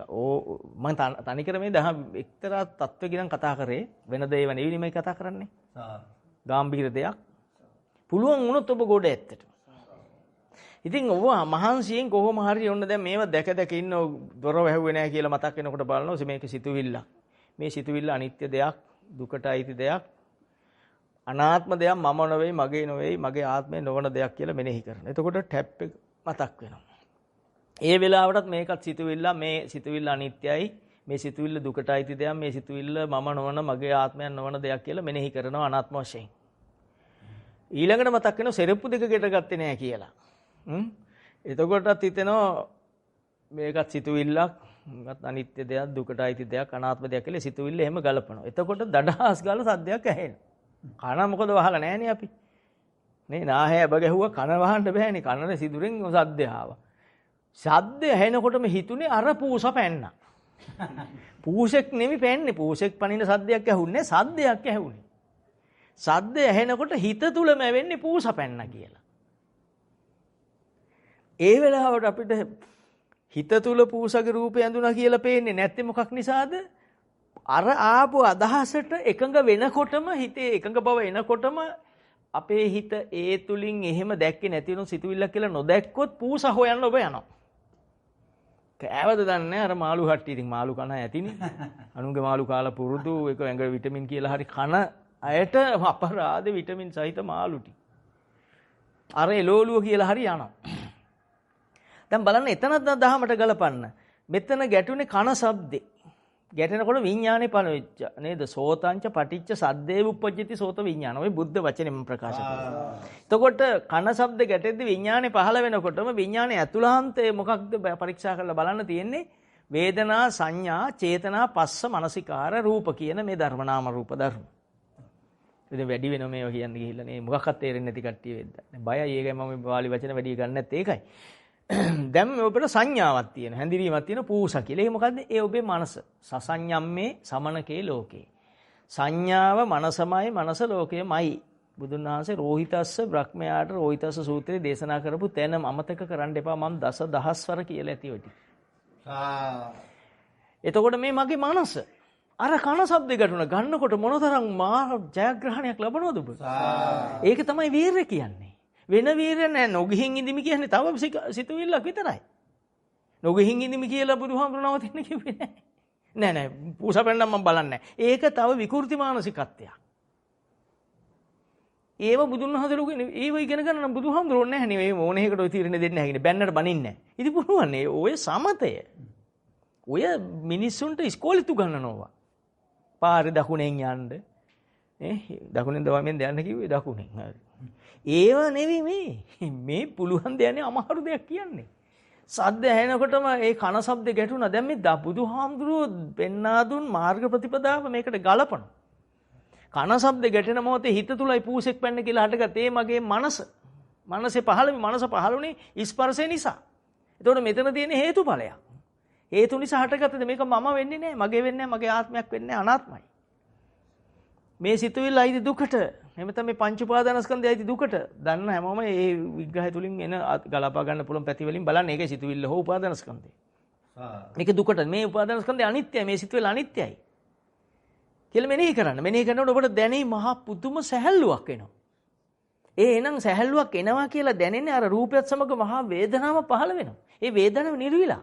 මම තනිකර මේ එක්තරා තත්වයකින් කතා කරේ වෙන දේව නෙවෙයි මේ කතා කරන්නේ. ගැඹීර දෙයක්. පුළුවන් වුණොත් ඔබ ගොඩ ඇත්තට. ඉතින් ඔබ මහන්සියෙන් කොහොම හරි ඔන්න දැන් මේව දැක දැක ඉන්න දොර වැහුවේ නැහැ කියලා මතක් වෙනකොට බලනවා මේක සිතුවිල්ලක්. මේ සිතුවිල්ල අනිත්‍ය දෙයක්, දුකට අයිති දෙයක්, අනාත්ම දෙයක්, මම නෙවෙයි, මගේ නෙවෙයි, මගේ ආත්මය නොවන දෙයක් කියලා මෙනෙහි කරනවා. එතකොට ටැප් එක මතක් වෙනවා. ඒ වෙලාවටත් මේකත් සිතුවිල්ල, මේ සිතුවිල්ල අනිත්‍යයි, මේ සිතුවිල්ල දුකට අයිති දෙයක්, මේ සිතුවිල්ල මම නොවන, මගේ ආත්මයක් නොවන දෙයක් කියලා මෙනෙහි කරනවා අනාත්ම වශයෙන්. ඊළඟට මතක් වෙනවා සෙරප්පු දෙක ගෙට ගත්තේ නැහැ කියලා. එතකොටත් හිතෙනවා මේකත් සිතුවිල්ලක්, මේකත් අනිත්‍ය දෙයක්, දුකට අයිති දෙයක්, අනාත්ම දෙයක් කියලා සිතුවිල්ල එහෙම ගලපනවා. එතකොට දඩහස් ගාලා සද්දයක් ඇහෙනවා. කන මොකද වහලා නැහනේ අපි. නේ නාහේ අබ ගැහුවා කන වහන්න බෑනේ. කනනේ සිදුරෙන් සද්දය ආවා. සද්දය ඇහෙනකොටම හිතුනේ අර පූස පැන්නා. පූසෙක් නෙමෙයි පැන්නේ. පූසෙක් පනින සද්දයක් ඇහුන්නේ සද්දයක් ඇහුනේ. සද්දය ඇහෙනකොට හිත තුලම වෙන්නේ පූස පැන්නා කියලා. ඒ වෙලාවට අපිට හිත තුල පූසගේ රූපය ඇඳුනා කියලා පේන්නේ නැත්තේ මොකක් නිසාද? අර ආපු අදහසට එකඟ වෙනකොටම හිතේ එකඟ බව එනකොටම අපේ හිත ඒ තුලින් එහෙම දැක්කේ නැති වෙන සිතුවිල්ලක් කියලා නොදැක්කොත් පූස හොයන්න ඔබ යනවා. කෑවද දන්නේ අර මාළු හට්ටි. ඉතින් මාළු කන ඇතිනේ. අනුන්ගේ මාළු කාලා පුරුදු ඒක ඇඟ විටමින් කියලා හරි කන අයට අපරාධ විටමින් සහිත මාළු ටි. අර එළවලුව කියලා හරි යනවා. දැන් බලන්න එතනත් දහමට ගලපන්න. මෙතන ගැටුනේ කන ශබ්දේ. ගැටෙනකොට විඥානේ පනවෙච්ච නේද? සෝතංච පටිච්ච සද්දේ උප්පජ්ජති සෝත විඥාන. ඔය බුද්ධ වචනේ මම ප්‍රකාශ කරනවා. එතකොට කන ශබ්ද ගැටෙද්දි විඥානේ පහළ වෙනකොටම විඥානේ ඇතුළාන්තයේ මොකක්ද පරීක්ෂා කරලා බලන්න තියෙන්නේ? වේදනා, සංඥා, චේතනා, පස්ස, මනසිකාර, රූප කියන මේ ධර්ම නාම රූප ධර්ම. ඉතින් වැඩි වෙනව මේවා කියන්න ගිහිල්ලා නේ මොකක්වත් තේරෙන්නේ නැති කට්ටිය වෙද්ද. බයයි ඒකයි මම පාලි වචන වැඩි ගන්න නැත්තේ ඒකයි. දැන් මේ ඔබට සංඥාවක් තියෙන, හැඳිරීමක් තියෙන පූස කියලා. ඒ මොකද්ද? ඒ ඔබේ මනස. සසඤ්ඤම්මේ සමනකේ ලෝකේ. සංඥාව මනසමයි, මනස ලෝකයමයි. බුදුන් වහන්සේ රෝහිතස්ස බ්‍රහ්මයාට රෝහිතස්ස සූත්‍රයේ දේශනා කරපු තැන අමතක කරන්න එපා. මම දසදහස්වර කියලා ඇති ඔය ටික. එතකොට මේ මගේ මනස අර කන ශබ්ද ගැටුණ ගන්නකොට මොනතරම් මා ජයග්‍රහණයක් ලබනවද ඔබ? ඒක තමයි වීරය කියන්නේ. වෙන වීරය නෑ. නොගිහින් ඉඳිමි කියන්නේ තව සිතුවිල්ලක් විතරයි. නොගිහින් ඉඳිමි කියලා බුදුහාමුදුරුවෝ නවතින්න කිව්වේ නෑ. නෑ පූසපෙන්නම් මම බලන්නේ. ඒක තව විකෘති මානසිකත්වයක්. ඒව බුදුන් වහන්සේලුගේ ඒව ඉගෙන ගන්න නම් බුදුහාමුදුරුවෝ නැහැ නේ. මේ මොනේකට ඔය තීරණ දෙන්නේ නැහැ නේ. බැන්නට බනින්නේ නැහැ. ඉතින් පුළුවන් නේ ඔය සමතය. ඔය මිනිස්සුන්ට ඉස්කෝලේ තු ගන්නනවා. පාරේ දකුණෙන් යන්න. දකුණෙන් වමෙන් යන්න කිව්වේ දකුණෙන්. හරි. ඒව නෙවෙයි මේ පුළුවන් දෙයනේ අමාරු දෙයක් කියන්නේ. සද්ද ඇහෙනකොටම ඒ කන ශබ්ද ගැටුණා. දැන් මේ බුදුහාමුදුරුවෝ පෙන්වා දුන් මාර්ග ප්‍රතිපදාව මේකට ගලපන. කන ශබ්ද ගැටෙන මොහොතේ හිත තුලයි පූසෙක් පැන්න කියලා හටගත්තේ මගේ මනස. මනසේ මනස පහළුනේ ස්පර්ශය නිසා. එතකොට මෙතන තියෙන හේතුඵලයක්. හේතු නිසා හටගත්තද මේක මම වෙන්නේ නැහැ, මගේ වෙන්නේ නැහැ, මගේ ආත්මයක් වෙන්නේ නැහැ, අනාත්මයි. මේ සිතුවිල්ල අයිති දුකට, එහෙම තමයි පංච උපාදානස්කන්ධය අයිති දුකට. දන්න හැමෝම මේ විග්‍රහය තුලින් එන ගලපා ගන්න පුළුවන් පැති වලින් බලන්න ඒකේ සිතුවිල්ල හෝ උපාදානස්කන්ධය. මේක දුකට. මේ උපාදානස්කන්ධය අනිත්‍යයි, මේ සිතුවිල්ල අනිත්‍යයි. කියලා මෙනෙහි කරන්න. මෙනෙහි කරනකොට ඔබට දැනෙයි මහා පුදුම සැහැල්ලුවක් එනවා. එහෙනම් සැහැල්ලුවක් එනවා කියලා දැනෙන්නේ අර රූපයත් සමග මහා වේදනාව පහළ වෙනවා. ඒ වේදනාව නිර්විලා.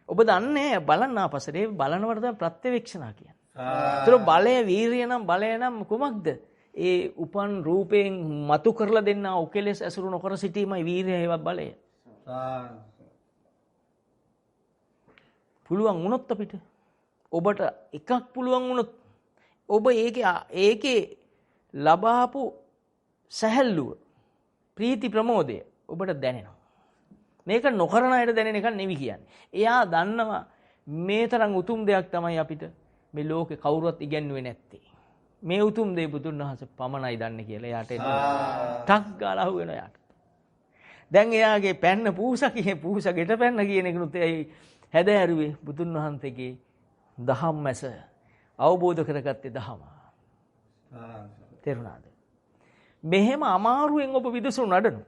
ඔබ දන්නේ බලන්න ආපස්සට. ඒ බලනවට තමයි ප්‍රත්‍යවේක්ෂණා කියන්නේ. ඒතර බලය වීරිය නම් බලය නම් කුමක්ද? ඒ උපන් රූපයෙන් මතු කරලා දෙන්නා උකලස් ඇසුරු නොකර සිටීමයි වීරිය හේවත් බලය. පුළුවන් වුණොත් අපිට ඔබට එකක් පුළුවන් වුණොත් ඔබ ඒකේ ලබාපු සැහැල්ලුව ප්‍රීති ප්‍රමෝදය ඔබට දැනෙනවා. මේක නොකරන අයට දැනෙන එකක් නෙවෙයි කියන්නේ. එයා දන්නවා මේ තරම් උතුම් දෙයක් තමයි අපිට මේ ලෝකේ කවුරුවත් ඉගැන්වුවේ නැත්තේ. මේ උතුම් දේ බුදුන් වහන්සේ පමණයි දන්නේ කියලා එයාට ටක් ගාලා අහු වෙනවා එයාට. දැන් එයාගේ පැන්න පූසා ගෙට පැන්න කියන එකනුත් එයි හැදෑරුවේ බුදුන් වහන්සේගේ දහම් මැස අවබෝධ කරගත්තේ දහම. තේරුණාද? මෙහෙම අමාරුවෙන් ඔබ විදසුන් නඩනු.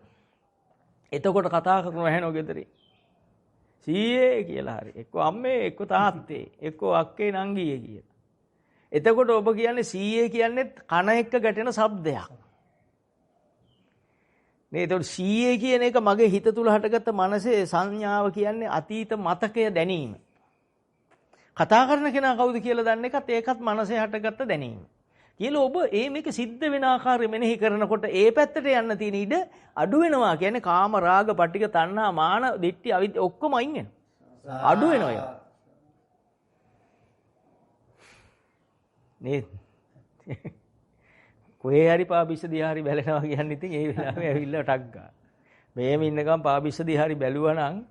එතකොට කතා කරන ඇහෙනෝ ගෙදරේ. සීයේ කියලා හරි. එක්ක අම්මේ, එක්ක තාත්තේ, එක්ක අක්කේ නංගියේ කියලා. එතකොට ඔබ කියන්නේ සීයේ කියන්නේ කන එක්ක ගැටෙන શબ્දයක්. නේ එතකොට සීයේ කියන එක මගේ හිත තුල හටගත්ත මනසේ සංඥාව කියන්නේ අතීත මතකය දැනීම. කතා කරන කෙනා කවුද කියලා දන්න එකත් ඒකත් මනසේ හටගත්ත දැනීම. කියලා ඔබ මේක සිද්ධ වෙන ආකාරය මෙනෙහි කරනකොට ඒ පැත්තට යන්න තියෙන ඉඩ අඩු වෙනවා. කියන්නේ කාම රාග පටික තණ්හා මාන දිට්ඨි අවිද්‍ය ඔක්කොම අයින් වෙනවා. අඩු වෙනවා ඒක. නේද? කොහේ හරි පාබිස්ස දිහා හරි බැලෙනවා කියන්නේ ඉතින් ඒ වෙලාවේ ඇවිල්ලා ටක් ගා. මෙහෙම ඉන්නකම් පාබිස්ස දිහා හරි බැලුවා නම්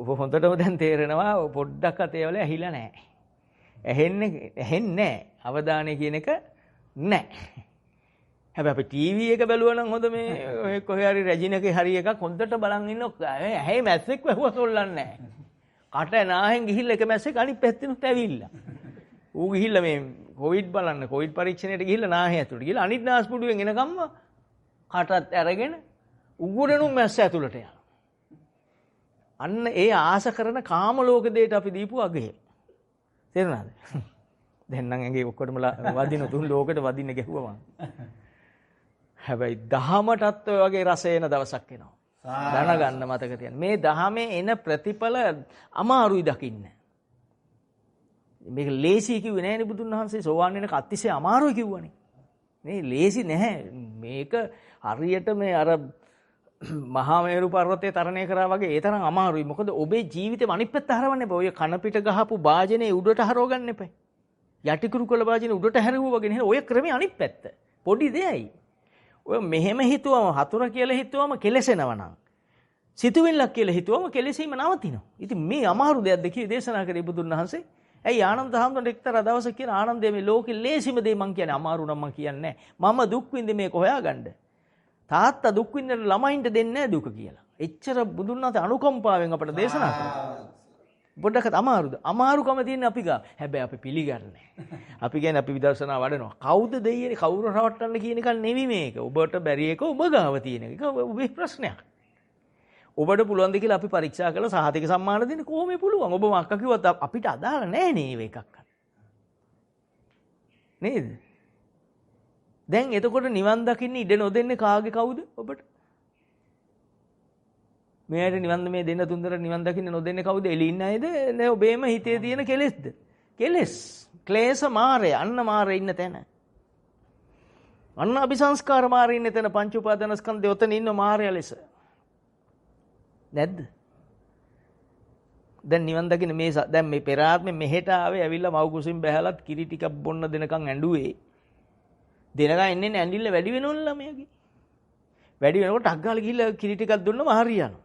ඔබ හොඳටම දැන් තේරෙනවා පොඩ්ඩක් අතේ වල ඇහිලා නැහැ. ඇහෙන්නේ අවධානය කියන එක නැහැ. හැබැයි අපි ටීවී එක බැලුවා නම් හොඳ මේ කොහේ හරි රැජිනකේ හරි එකක් හොඳට බලන් ඉන්නවා. ඇහි මැස්සෙක් වැහුවා තොල්ලන්නේ නැහැ. කට නාහෙන් ගිහිල්ලා එක මැස්සෙක් අනිත් පැත්තෙනුත් ඇවිල්ලා. ඌ ගිහිල්ලා මේ කොවිඩ් බලන්න කොවිඩ් පරීක්ෂණයට ගිහිල්ලා නාහේ ඇතුළට ගිහිල්ලා අනිත් නාස්පුඩුවෙන් එනකම්ම කටත් අරගෙන උගුරෙනුම් මැස්ස ඇතුළට යනවා. අන්න ඒ ආස කරන කාම ලෝක දෙයට අපි දීපු අගේ. තේරුණාද? දැන් නම් ඇඟේ ඔක්කොටම වදින තුන් ලෝකෙට වදින්න ගැහුවා මං. හැබැයි දහමටත් ඔය වගේ රස එන දවසක් එනවා. දැනගන්න මතක තියන්න. මේ දහමේ එන ප්‍රතිඵල අමාරුයි දකින්න. මේක ලේසි කිව්වේ නෑනේ බුදුන් වහන්සේ. සෝවාන් වෙනක අතිශය අමාරුයි කිව්වනේ. මේ ලේසි නැහැ. මේක හරියට මේ අර මහා මේරු පර්වතයේ තරණය කරා වගේ ඒ තරම් අමාරුයි. මොකද ඔබේ ජීවිතේ අනිත් පැත්ත හරවන්න එපා. ඔය කන පිට ගහපු වාජනේ උඩට හරව ගන්න එපා. යටිකුරු කළ වාජනේ උඩට හැරෙවුවා වගේ නේ. ඔය ක්‍රමේ අනිත් පැත්ත. පොඩි දෙයයි. ඔය මෙහෙම හිතුවම හතුර කියලා හිතුවම කෙලසෙනවා නම්. සිතුවිල්ලක් කියලා හිතුවම කෙලසීම නවතිනවා. ඉතින් මේ අමාරු දෙයක්ද කියලා දේශනා කරේ බුදුන් වහන්සේ. ඇයි ආනන්ද හාමුදුරන් එක්තරා දවසක් කියන ආනන්දේ මේ ලෝකෙ ලේසිම දේ මං කියන්නේ අමාරු නම් මං කියන්නේ නැහැ. මම දුක් විඳින්නේ මේක හොයාගන්න. තාත්තා දුක් විඳින ළමයින්ට දෙන්නේ නැහැ දුක කියලා. එච්චර බුදුන් වහන්සේ අනුකම්පාවෙන් අපට දේශනා කළා. පොඩ්ඩක් අමාරුද? අමාරුකම තියෙන අපි ගා. හැබැයි අපි පිළිගන්නේ. අපි කියන්නේ අපි විදර්ශනා වඩනවා. කවුද දෙයියනේ කවුරු රවට්ටන්න කියන එක නෙවෙයි මේක. ඔබට බැරි එක ඔබ ගාව තියෙන එක. ඔබේ ප්‍රශ්නයක්. ඔබට පුළුවන් ද කියලා අපි පරීක්ෂා කරලා සහතික සම්මාන දෙන්න කොහොමද පුළුවන්? ඔබ මක්ක කිව්වත් අපිට අදාළ නැහැ නේ මේක එකක්. නේද? දැන් එතකොට නිවන් දකින්න ඉඩ නොදෙන්නේ කාගේ කවුද ඔබට? මෙයාට නිවන් මේ දෙන්න තුන්දර නිවන් දකින්න නොදෙන්නේ කවුද? එළි ඉන්න අයද? නෑ ඔබේම හිතේ තියෙන කෙලෙස්ද? කෙලෙස්. ක්ලේශ මාරය. අන්න මාරය ඉන්න තැන. අන්න අபிසංස්කාර මාරය ඉන්න තැන පංච උපාදානස්කන්ධය ඔතන ඉන්න මාරය ලෙස. නැද්ද? දැන් නිවන් දකින්න මේ දැන් මේ පෙර ආත්මෙ මෙහෙට ආවේ ඇවිල්ලා මව් කුසින් බැහැලත් කිරි ටිකක් බොන්න දෙනකන් ඇඬුවේ. දෙනගා එන්නේ ඇඟිල්ල වැඩි වෙනවනේ ළමයාගේ. වැඩි වෙනකොට ටක් ගාලා ගිහිල්ලා කිරි ටිකක් දුන්නම හරියනවා.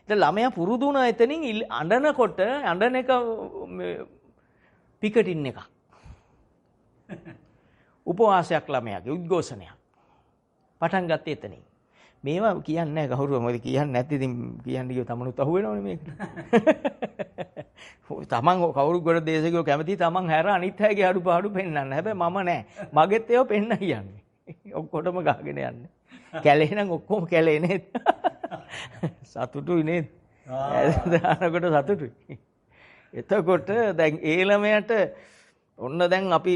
ඉතින් ළමයා පුරුදු වුණා එතනින් අඬනකොට අඬන එක පිකටින් එකක්. උපවාසයක් ළමයාගේ උද්ඝෝෂණයක්. පටන් ගත්තේ එතනින්. මේවා කියන්නේ නැහැ කවුරුම. මොකද කියන්නේ නැත්නම් ඉතින් කියන්න ගියොත් තමනුත් අහු වෙනවනේ මේකට. තමන් කවුරු ගොඩ දේශකයෝ කැමති තමන් හැර අනිත් අයගේ අඩුපාඩු පෙන්නන්න. හැබැයි මම නෑ. මගෙත් ඒවා පෙන්න යන්නේ. ඔක්කොටම ගහගෙන යන්නේ. කැලේ නම් ඔක්කොම කැලේ නේද? සතුටුයි නේද? දානකොට සතුටුයි. එතකොට දැන් ඒ ළමයට ඔන්න දැන් අපි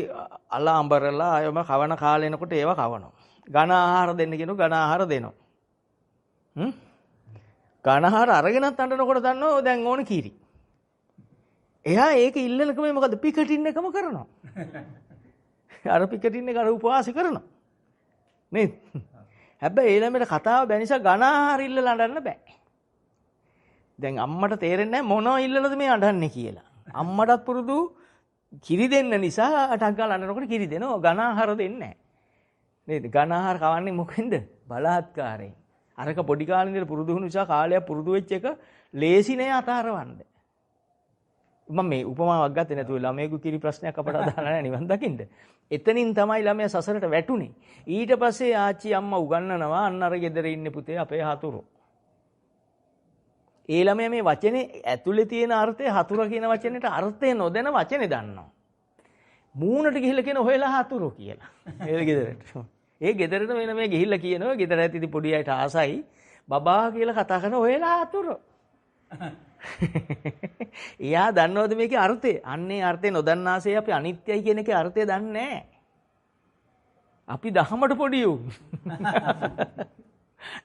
අලාඹරලා අයම කවන කාලේ එනකොට ඒවා කවනවා. ඝන ආහාර දෙන්න කියනවා ඝන ආහාර දෙනවා. ඝන ආහාර අරගෙනත් අඬනකොට දන්නෝ දැන් ඕන කිරි. එයා ඒක ඉල්ලනකම මොකද පිකටින් එකම කරනවා. අර පිකටින් එක අර උපවාසය කරනවා. නේද? හැබැයි ඒ ළමයට කතාව බැ නිසා ඝන ආහාර ඉල්ලලා අඬන්න බෑ. දැන් අම්මට තේරෙන්නේ නැහැ මොනව ඉල්ලනද මේ අඬන්නේ කියලා. අම්මටත් පුරුදු කිරි දෙන්න නිසා අටක් ගාලා අඬනකොට කිරි දෙනවා ඝන ආහාර දෙන්නේ නැහැ. නේද? ඝන ආහාර කවන්නේ මොකෙන්ද? බලාත්කාරයෙන්. අරක පොඩි කාලේ ඉඳලා පුරුදු වුණු නිසා කාලයක් පුරුදු වෙච්ච එක ලේසි නෑ අතාරවන්න. මම මේ උපමාවක් ගත්තේ නැතුව ළමයෙකු කිරි ප්‍රශ්නයක් අපට අදාළ නැහැ නිවන් දකින්න. එතනින් තමයි ළමයා සසරට වැටුනේ. ඊට පස්සේ ආච්චි අම්මා උගන්වනවා අන්න අර ගෙදර ඉන්නේ පුතේ අපේ හතුරු. ඒ ළමයා මේ වචනේ ඇතුලේ තියෙන අර්ථය හතුර කියන වචනෙට අර්ථය නොදැන වචනේ දන්නවා. මූණට ගිහිල්ලා කියන හොයලා හතුරු කියලා. ඒ ගෙදරට. ඒ ගෙදරට වෙන මේ ගිහිල්ලා කියනවා ගෙදර ඇති පොඩි අයට ආසයි බබා කියලා කතා කරන හොයලා හතුරු. එයා දන්නවද මේකේ අර්ථය? අන්නේ අර්ථය නොදන්නාසේ අපි අනිත්‍යයි කියන එකේ අර්ථය දන්නේ නැහැ. අපි දහමට පොඩි උන්.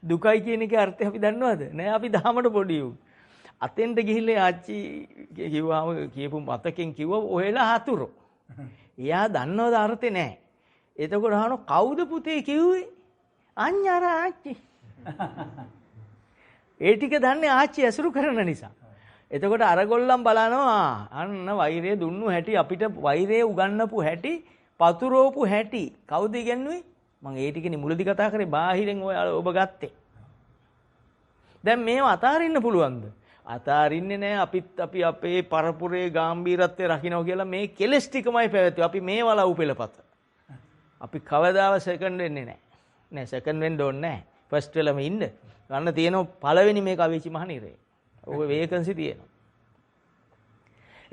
දුකයි කියන එකේ අර්ථය අපි දන්නවද? නෑ අපි දහමට පොඩි උන්. අතෙන්ට ගිහිල්ලා ආච්චි කිව්වාම කියපු මතකෙන් කිව්වා ඔයලා හතුරු. එයා දන්නවද අර්ථේ නෑ. එතකොට අහනවා කවුද පුතේ කිව්වේ? අඤ්ඤාර ආච්චි. ඒ ටික දන්නේ ආච්චි ඇසුරු කරන නිසා. එතකොට අරගොල්ලන් බලනවා අන්න වෛරය දුන්නු හැටි අපිට වෛරය උගන්නපු හැටි පතුරෝපු හැටි කවුද ඉගෙනුවේ? මම ඒ ටිකනේ මුලදී කතා කරේ බාහිරෙන් ඔබ ගත්තේ. දැන් මේව අතාරින්න පුළුවන්ද? අතාරින්නේ නැහැ. අපි අපේ පරපුරේ ගැඹීරත්වය රකින්න කියලා මේ කෙලස් ටිකමයි පැවැත්වුවේ. අපි මේ වලව් පෙළපත. අපි කවදාවත් සෙකන්ඩ් වෙන්නේ නැහැ. නෑ සෙකන්ඩ් වෙන්න ඕනේ නැහැ. ෆස්ට් වෙලම ඉන්න. ගන්න තියෙන පළවෙනි මේක අවීචි මහනිරේ. ඔය වේකන්සි තියෙනවා.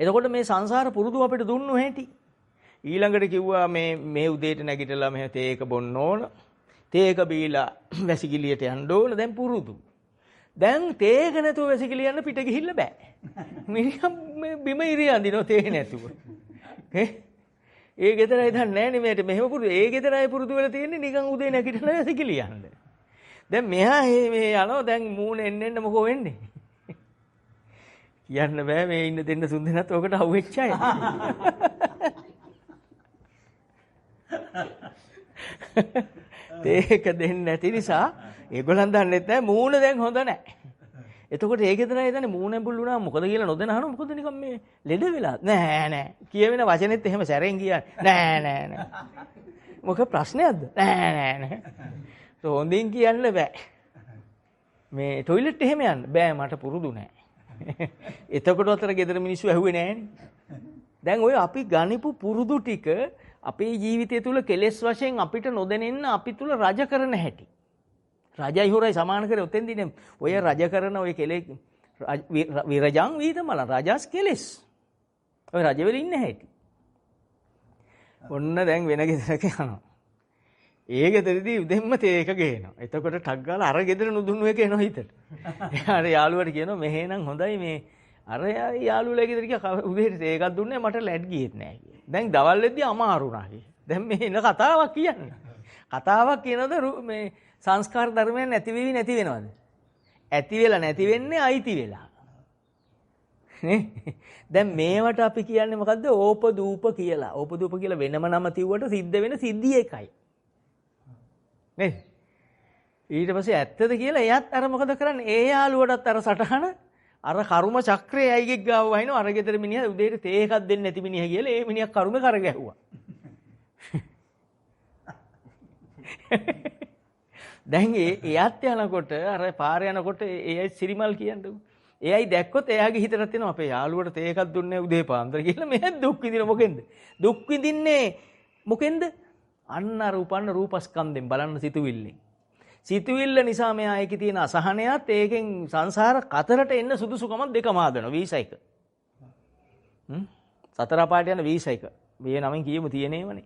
එතකොට මේ සංසාර පුරුදු අපිට දුන්නු හැටි. ඊළඟට කිව්වා මේ උදේට නැගිටලා මෙහෙ තේක බොන්න ඕන. තේක බීලා වැසිකිළියට යන්න ඕන. දැන් පුරුදු. දැන් තේක නැතුව වැසිකිළිය යන්න පිට ගිහිල්ලා බෑ. මිනිහම් බිම ඉරිය අඳිනවා තේ නැතුව. ඒ ගෙදර අය දන්නේ නැහැ නේ මෙහෙම පුරුදු. ඒ ගෙදර අය පුරුදු වෙලා තියෙන්නේ නිකන් උදේ නැගිටලා වැසිකිළිය යන්න. දැන් මෙහා මේ යනවා දැන් මූණ එන්න මොකෝ වෙන්නේ? කියන්න බෑ මේ ඉන්න දෙන්න තුන් දෙනාත් ඔකට අහුවෙච්ච අය. තේක දෙන්නේ නැති නිසා ඒගොල්ලන් දන්නේ නැහැ මූණ දැන් හොඳ නැහැ. එතකොට ඒ ගෙදර අය දන්නේ මූණ බුල්ුණා මොකද කියලා නොදැන අහනවා මොකද නිකන් මේ ලෙඩ වෙලා නෑ කියවෙන වචනෙත් එහෙම සැරෙන් ගියා නෑ මොකක් ප්‍රශ්නයක්ද නෑ හොඳින් කියන්න බෑ මේ টয়ලට් එහෙම යන්න බෑ මට පුරුදු නෑ. එතකොට අතර ගෙදර මිනිස්සු ඇහුවේ නෑනේ. දැන් ඔය අපි ගනිපු පුරුදු ටික අපේ ජීවිතය තුල කෙලෙස් වශයෙන් අපිට නොදැනෙන්න අපි තුල රජ කරන හැටි. රජයි හොරයි සමාන කරේ ඔතෙන්දීනේ ඔය රජ කරන ඔය කෙලෙස් විරජං වීතමල රජස් කෙලෙස්. ඔය රජ වෙල ඉන්න හැටි. ඔන්න දැන් වෙන ගෙදරක යනවා. ඒ ගෙදරදී උදෙන්ම තේක ගේනවා. එතකොට ටක් ගාලා අර ගෙදර නුදුන්නු එක එනවා හිතට. එයාට යාළුවට කියනවා මෙහෙනම් හොඳයි මේ අර යාළුවලා ගෙදර ගියා උදේට තේකක් දුන්නේ මට ලැඩ් ගියෙත් නෑ කියලා. දැන් දවල් වෙද්දී අමාරු නා කියලා. දැන් මේ එන කතාවක් කියන්නේ. කතාවක් කියනද මේ සංස්කාර ධර්මයන් නැති වෙවි නැති වෙනවද? ඇති වෙලා නැති වෙන්නේ අයිති වෙලා. නේ? දැන් මේවට අපි කියන්නේ මොකද්ද? ඕපදූප කියලා. ඕපදූප කියලා වෙනම නම තියුවට සිද්ධ වෙන සිද්ධිය එකයි. නේද? ඊට පස්සේ ඇත්තද කියලා එයාත් අර මොකද කරන්නේ? ඒ යාළුවටත් අර සටහන අර කර්ම චක්‍රයේ අයිගෙක් ගාව වහිනවා. අර ගෙදර මිනිහා උදේට තේ එකක් දෙන්නේ නැති මිනිහා කියලා ඒ මිනිහා කර්ම කරගැහුවා. දැන් එයාත් යනකොට අර පාර යනකොට එයයි සිරිමල් කියන්නේ. එයයි දැක්කොත් එයාගේ හිතට තියෙනවා අපේ යාළුවට තේ එකක් දුන්නේ උදේ පාන්දර කියලා මෙහෙත් දුක් විඳින මොකෙන්ද? දුක් විඳින්නේ මොකෙන්ද? අන්න අර උපන්න රූපස්කන්ධෙන් බලන්න සිතුවිල්ලෙන්. සිතුවිල්ල නිසා මෙයා ඒකේ තියෙන අසහනයත් ඒකෙන් සංසාර කතරට එන්න සුදුසුකමක් දෙකම හදනවා වීසා එක. සතර පාට යන වීසා එක. මේ නමින් කියමු තියෙනේමනේ.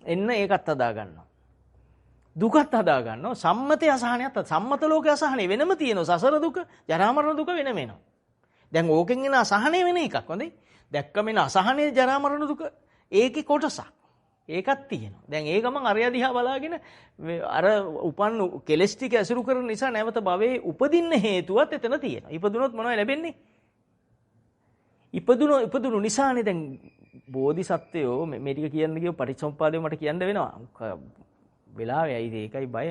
එන්න ඒකත් හදා ගන්නවා. දුකත් හදා ගන්නවා. සම්මතයේ අසහනයත් සම්මත ලෝකයේ අසහනේ වෙනම තියෙනවා. සසර දුක, ජරා මරණ දුක වෙනම එනවා. දැන් ඕකෙන් එන අසහනේ වෙන එකක්. හොඳයි. දැක්කම එන අසහනේ ජරා මරණ දුක ඒකේ කොටසක්. ඒකත් තියෙනවා. දැන් ඒ ගමන් අරය දිහා බලාගෙන අර උපන් කෙලස් ටික ඇසුරු කරන නිසා නැවත භවයේ උපදින්න හේතුවත් එතන තියෙනවා. ඉපදුනොත් මොනවද ලැබෙන්නේ? ඉපදුණු නිසානේ දැන් බෝධිසත්වයෝ මේ ටික කියන්න ගියෝ පටිච්චසමුප්පාදේ මට කියන්න වෙනවා. වෙලාවයි ඒකයි බය.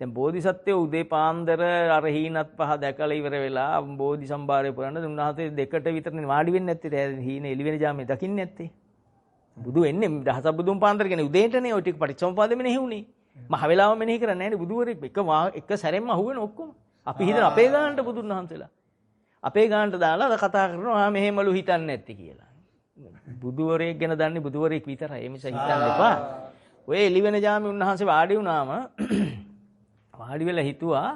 දැන් බෝධිසත්වයෝ උදේ පාන්දර අර හීනත් පහ දැකලා ඉවර වෙලා බෝධි සම්භාරය පුරන්න උන්වහන්සේ දෙකට විතරනේ වාඩි වෙන්නේ නැත්තේ. හීන එළි වෙන ජාමේ දකින්නේ නැත්තේ. බුදු වෙන්නේ දහස බුදුන් පාන්දර කියන්නේ උදේටනේ ඔය ටික පටිච්චසමුපාදෙ මෙනෙහි වුනේ. මහ වෙලාව මෙනෙහි කරන්නේ නැහැ නේ බුදුවරෙක් එක සැරෙන්ම අහුවෙන ඔක්කොම. අපි හිතන අපේ ගානට බුදුන් වහන්සේලා. අපේ ගානට දාලා කතා කරනවා මෙහෙමලු හිතන්නේ නැති කියලා. බුදුවරයෙක් ගැන දන්නේ බුදුවරයෙක් විතරයි. ඒ නිසා හිතන්න එපා. ඔය එළි වෙන ජාමේ උන්වහන්සේ වාඩි වුණාම වාඩි වෙලා හිතුවා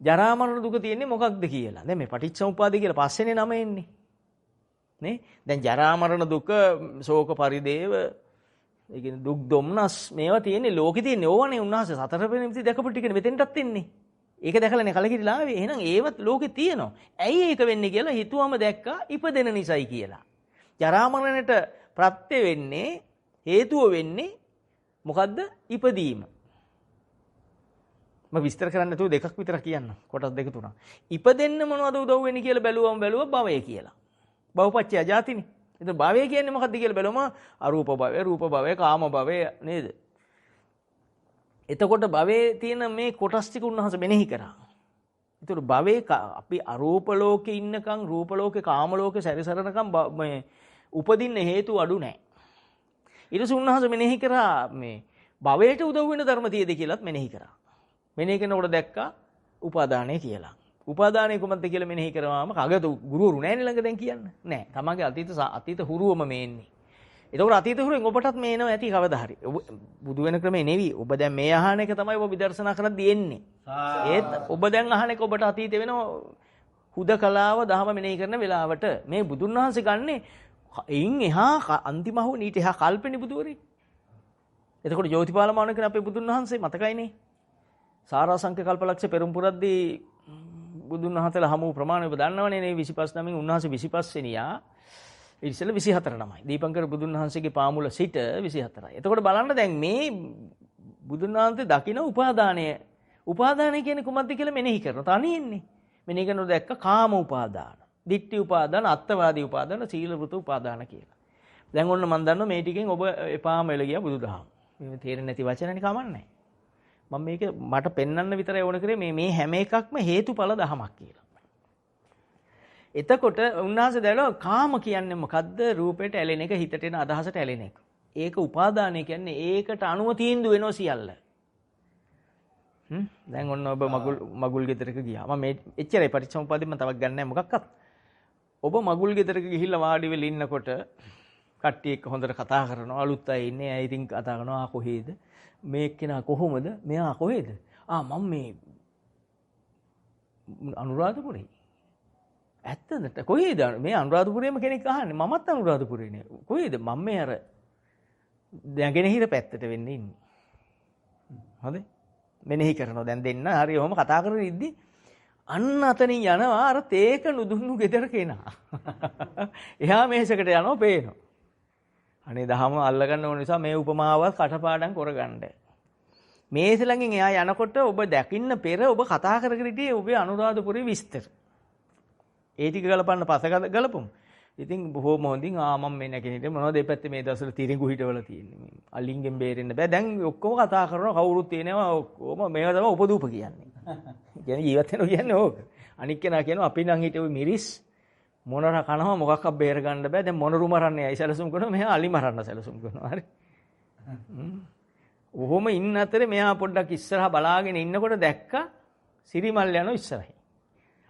ජරා මරණ දුක තියෙන්නේ මොකක්ද කියලා. දැන් මේ පටිච්චසමුපාදේ කියලා පස්සේනේ නම එන්නේ. නේ දැන් ජරා මරණ දුක ශෝක පරිදේව ඒ කියන්නේ දුක් දුම්නස් මේවා තියෙන්නේ ලෝකේ තියෙන්නේ ඕවනේ උන්වහන්සේ සතර වෙනිමිති දැකපු ටිකනේ මෙතෙන්ටත් එන්නේ. ඒක දැකලානේ කලකිරිලා ආවේ. එහෙනම් ඒවත් ලෝකේ තියෙනවා. ඇයි ඒක වෙන්නේ කියලා හිතුවම දැක්කා ඉපදෙන නිසයි කියලා. ජරා මරණයට ප්‍රත්‍ය වෙන්නේ හේතුව වෙන්නේ මොකද්ද? ඉපදීම. මම විස්තර කරන්න නැතුව දෙකක් විතර කියන්න. කොටස් දෙක තුනක්. ඉපදෙන්න මොනවද උදව් වෙන්නේ කියලා බැලුවා භවය කියලා. භවපච්චය ජාතිනේ. එතන භවය කියන්නේ මොකක්ද කියලා බැලුවම අරූප භවය, රූප භවය, කාම භවය නේද? එතකොට භවයේ තියෙන මේ කොටස් ටික උන්වහන්සේ මෙනෙහි කරා. ඒතර භවයේ අපි අරූප ලෝකේ ඉන්නකම්, රූප ලෝකේ, කාම ලෝකේ සැරිසරනකම් මේ උපදින්න හේතු අඩු නැහැ. ඊට පස්සේ උන්වහන්සේ මෙනෙහි කරා මේ භවයට උදව් වෙන ධර්ම තියෙද කියලාත් මෙනෙහි කරා. මෙනෙහි කරනකොට දැක්කා උපාදානය කියලා. උපාදානය කොහොමද කියලා මෙනෙහි කරාම කගත ගුරුවරු නැහැ ළඟ දැන් කියන්න. නෑ. තමන්ගේ අතීත හුරුවම මේ එන්නේ. ඒතකොට අතීත හුරුවෙන් ඔබටත් මේ එනවා ඇති කවදා හරි. ඔබ බුදු වෙන ක්‍රමේ නෙවි. ඔබ දැන් මේ අහන එක තමයි ඔබ විදර්ශනා කරද්දී එන්නේ. ඒත් ඔබ දැන් අහන එක ඔබට අතීත වෙනවා හුදකලාව දහම මෙනෙහි කරන වෙලාවට මේ බුදුන් වහන්සේ ගන්නේ එයින් එහා අන්තිම හුව නීට එහා කල්පෙනි බුදුවරේ. එතකොට ජෝතිපාල මානකන අපේ බුදුන් වහන්සේ මතකයිනේ. සාරාංශක කල්පලක්ෂ පෙරම් පුරද්දී බුදුන් වහන්සේලා හමු ප්‍රමාණය ඔබ දන්නවනේ නේ 25 නමින් උන්වහන්සේ 25 වෙනියා ඉතින් 24 නමයි. දීපංකර බුදුන් වහන්සේගේ පාමුල සිට 24යි. එතකොට බලන්න දැන් මේ බුදුන් වහන්සේ දකින උපාදානය කියන්නේ කුමක්ද කියලා මෙනෙහි කරනවා. තනියෙන්නේ. මෙනෙහි කරනකොට දැක්ක කාම උපාදාන, ditthi උපාදාන, අත්වාදී උපාදාන, සීල වෘත උපාදාන කියලා. දැන් ඔන්න මම දන්නවා මේ ටිකෙන් ඔබ එපාම එළ ගියා බුදුදහම. මේ තේරෙන්නේ නැති වචනනේ කමන්නේ. මම මේක මට පෙන්වන්න විතරයි ඕන කරේ මේ හැම එකක්ම හේතුඵල දහමක් කියලා. එතකොට උන්වහන්සේ දැලෝ කාම කියන්නේ මොකද්ද? රූපයට ඇලෙන එක, හිතට එන අදහසට ඇලෙන එක. ඒක උපාදානය කියන්නේ ඒකට අනුව තීන්දුව වෙනවා සියල්ල. දැන් ඔන්න ඔබ මගුල් ගෙදරක ගියා. මම මේ එච්චරයි පටිච්චසමුප්පාදෙන් මම තවක් ගන්න නැහැ මොකක්වත්. ඔබ මගුල් ගෙදරක ගිහිල්ලා වාඩි වෙලා ඉන්නකොට කට්ටිය එක්ක හොඳට කතා කරනවා. අලුත් අය ඉන්නේ. අය ඉතින් කතා කරනවා ආ කොහේද? මේ එක්කෙනා කොහොමද? මෙයා කොහෙද? මම මේ අනුරාධපුරේ. ඇත්තද? කොහේද? මේ අනුරාධපුරේම කෙනෙක් අහන්නේ. මමත් අනුරාධපුරේනේ. කොහේද? මම මේ අර දැගෙනහිර පැත්තට වෙන්නේ ඉන්නේ. හොඳයි. මෙනෙහි කරනවා. දැන් දෙන්න හරි ඔහොම කතා කරගෙන ඉද්දි අන්න අතනින් යනවා අර තේක නුදුන්නු ගෙදර කෙනා. එහා මේසකට යනවා පේනවා. අනේ දහම අල්ලගන්න ඕන නිසා මේ උපමාවත් කටපාඩම් කරගන්න. මේස ළඟින් එයා යනකොට ඔබ දකින්න පෙර ඔබ කතා කරගෙන හිටියේ ඔබේ අනුරාධපුරේ විස්තර. ඒ ටික ගලපන්න පස්ස ගලපමු. ඉතින් බොහොම හොඳින් මම මේ නැගෙනහිට මොනවද දෙපැත්තේ මේ දවස්වල තිරිඟු හිටවල තියෙන්නේ. මේ අලින්ගෙන් බේරෙන්න බෑ. දැන් ඔක්කොම කතා කරනවා කවුරුත් තියෙනවා ඔක්කොම මේවා තමයි උපදූප කියන්නේ. කියන්නේ ජීවත් වෙනවා කියන්නේ ඕක. අනික් කෙනා කියනවා අපි නම් හිටේ මිරිස් මොනර කනවා මොකක්වත් බේර ගන්න බෑ. දැන් මොනරු මරන්නේ ඇයි සැලසුම් කරනවා. මෙහා අලි මරන්න සැලසුම් කරනවා. හරි. ඔහොම ඉන්න අතරේ මෙයා පොඩ්ඩක් ඉස්සරහා බලාගෙන ඉන්නකොට දැක්කා සිරිමල් යනවා ඉස්සරහින්.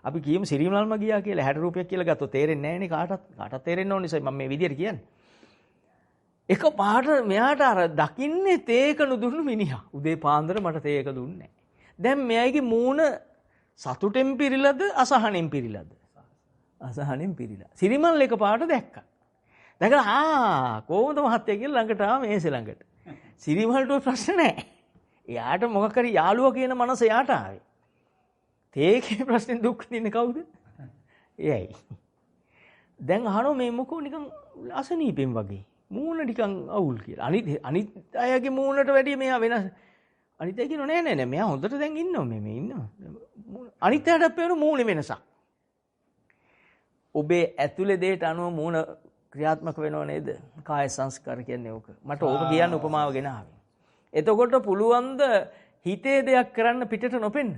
අපි කියමු සිරිමල්ම ගියා කියලා 60 රුපියක් කියලා ගත්තොත් තේරෙන්නේ නැහැ නේ කාටවත් තේරෙන්න ඕන නිසා මම මේ විදියට කියන්නේ. එක පාට මෙයාට අර දකින්නේ තේක නුදුන්නු මිනිහා. උදේ පාන්දර මට තේක දුන්නේ නැහැ. දැන් මෙයාගේ මූණ සතුටෙන් පිරිලාද අසහනෙන් පිරිලාද? අසහනෙන් පිරිලා. සිරිමල් එක පාට දැක්කා. දැකලා කොහොමද මහත්තයා කියලා ළඟට ආවා මේසෙ ළඟට. සිරිමල්ට ප්‍රශ්න නැහැ. එයාට මොකක් හරි යාළුවා කියන මනස එයාට ආවේ. තේකේ ප්‍රශ්නේ දුක් විඳින්නේ කවුද? එයයි. දැන් අහනවා මේ මොකෝ නිකන් අසනීපෙන් වගේ. මූණ නිකන් අවුල් කියලා. අනිත් අයගේ මූණට වැඩිය මෙයා වෙනස්. අනිත් අය කියනවා නෑ මෙයා හොඳට දැන් ඉන්නවා මේ ඉන්නවා. අනිත් අයටත් පේන මූණේ වෙනසක්. ඔබේ ඇතුලේ දෙයට අනුව මූණ ක්‍රියාත්මක වෙනව නේද? කාය සංස්කාර කියන්නේ ඕක. මට ඕක කියන්න උපමාව ගෙනාවේ. එතකොට පුළුවන් ද හිතේ දෙයක් කරන්න පිටට නොපෙන්න?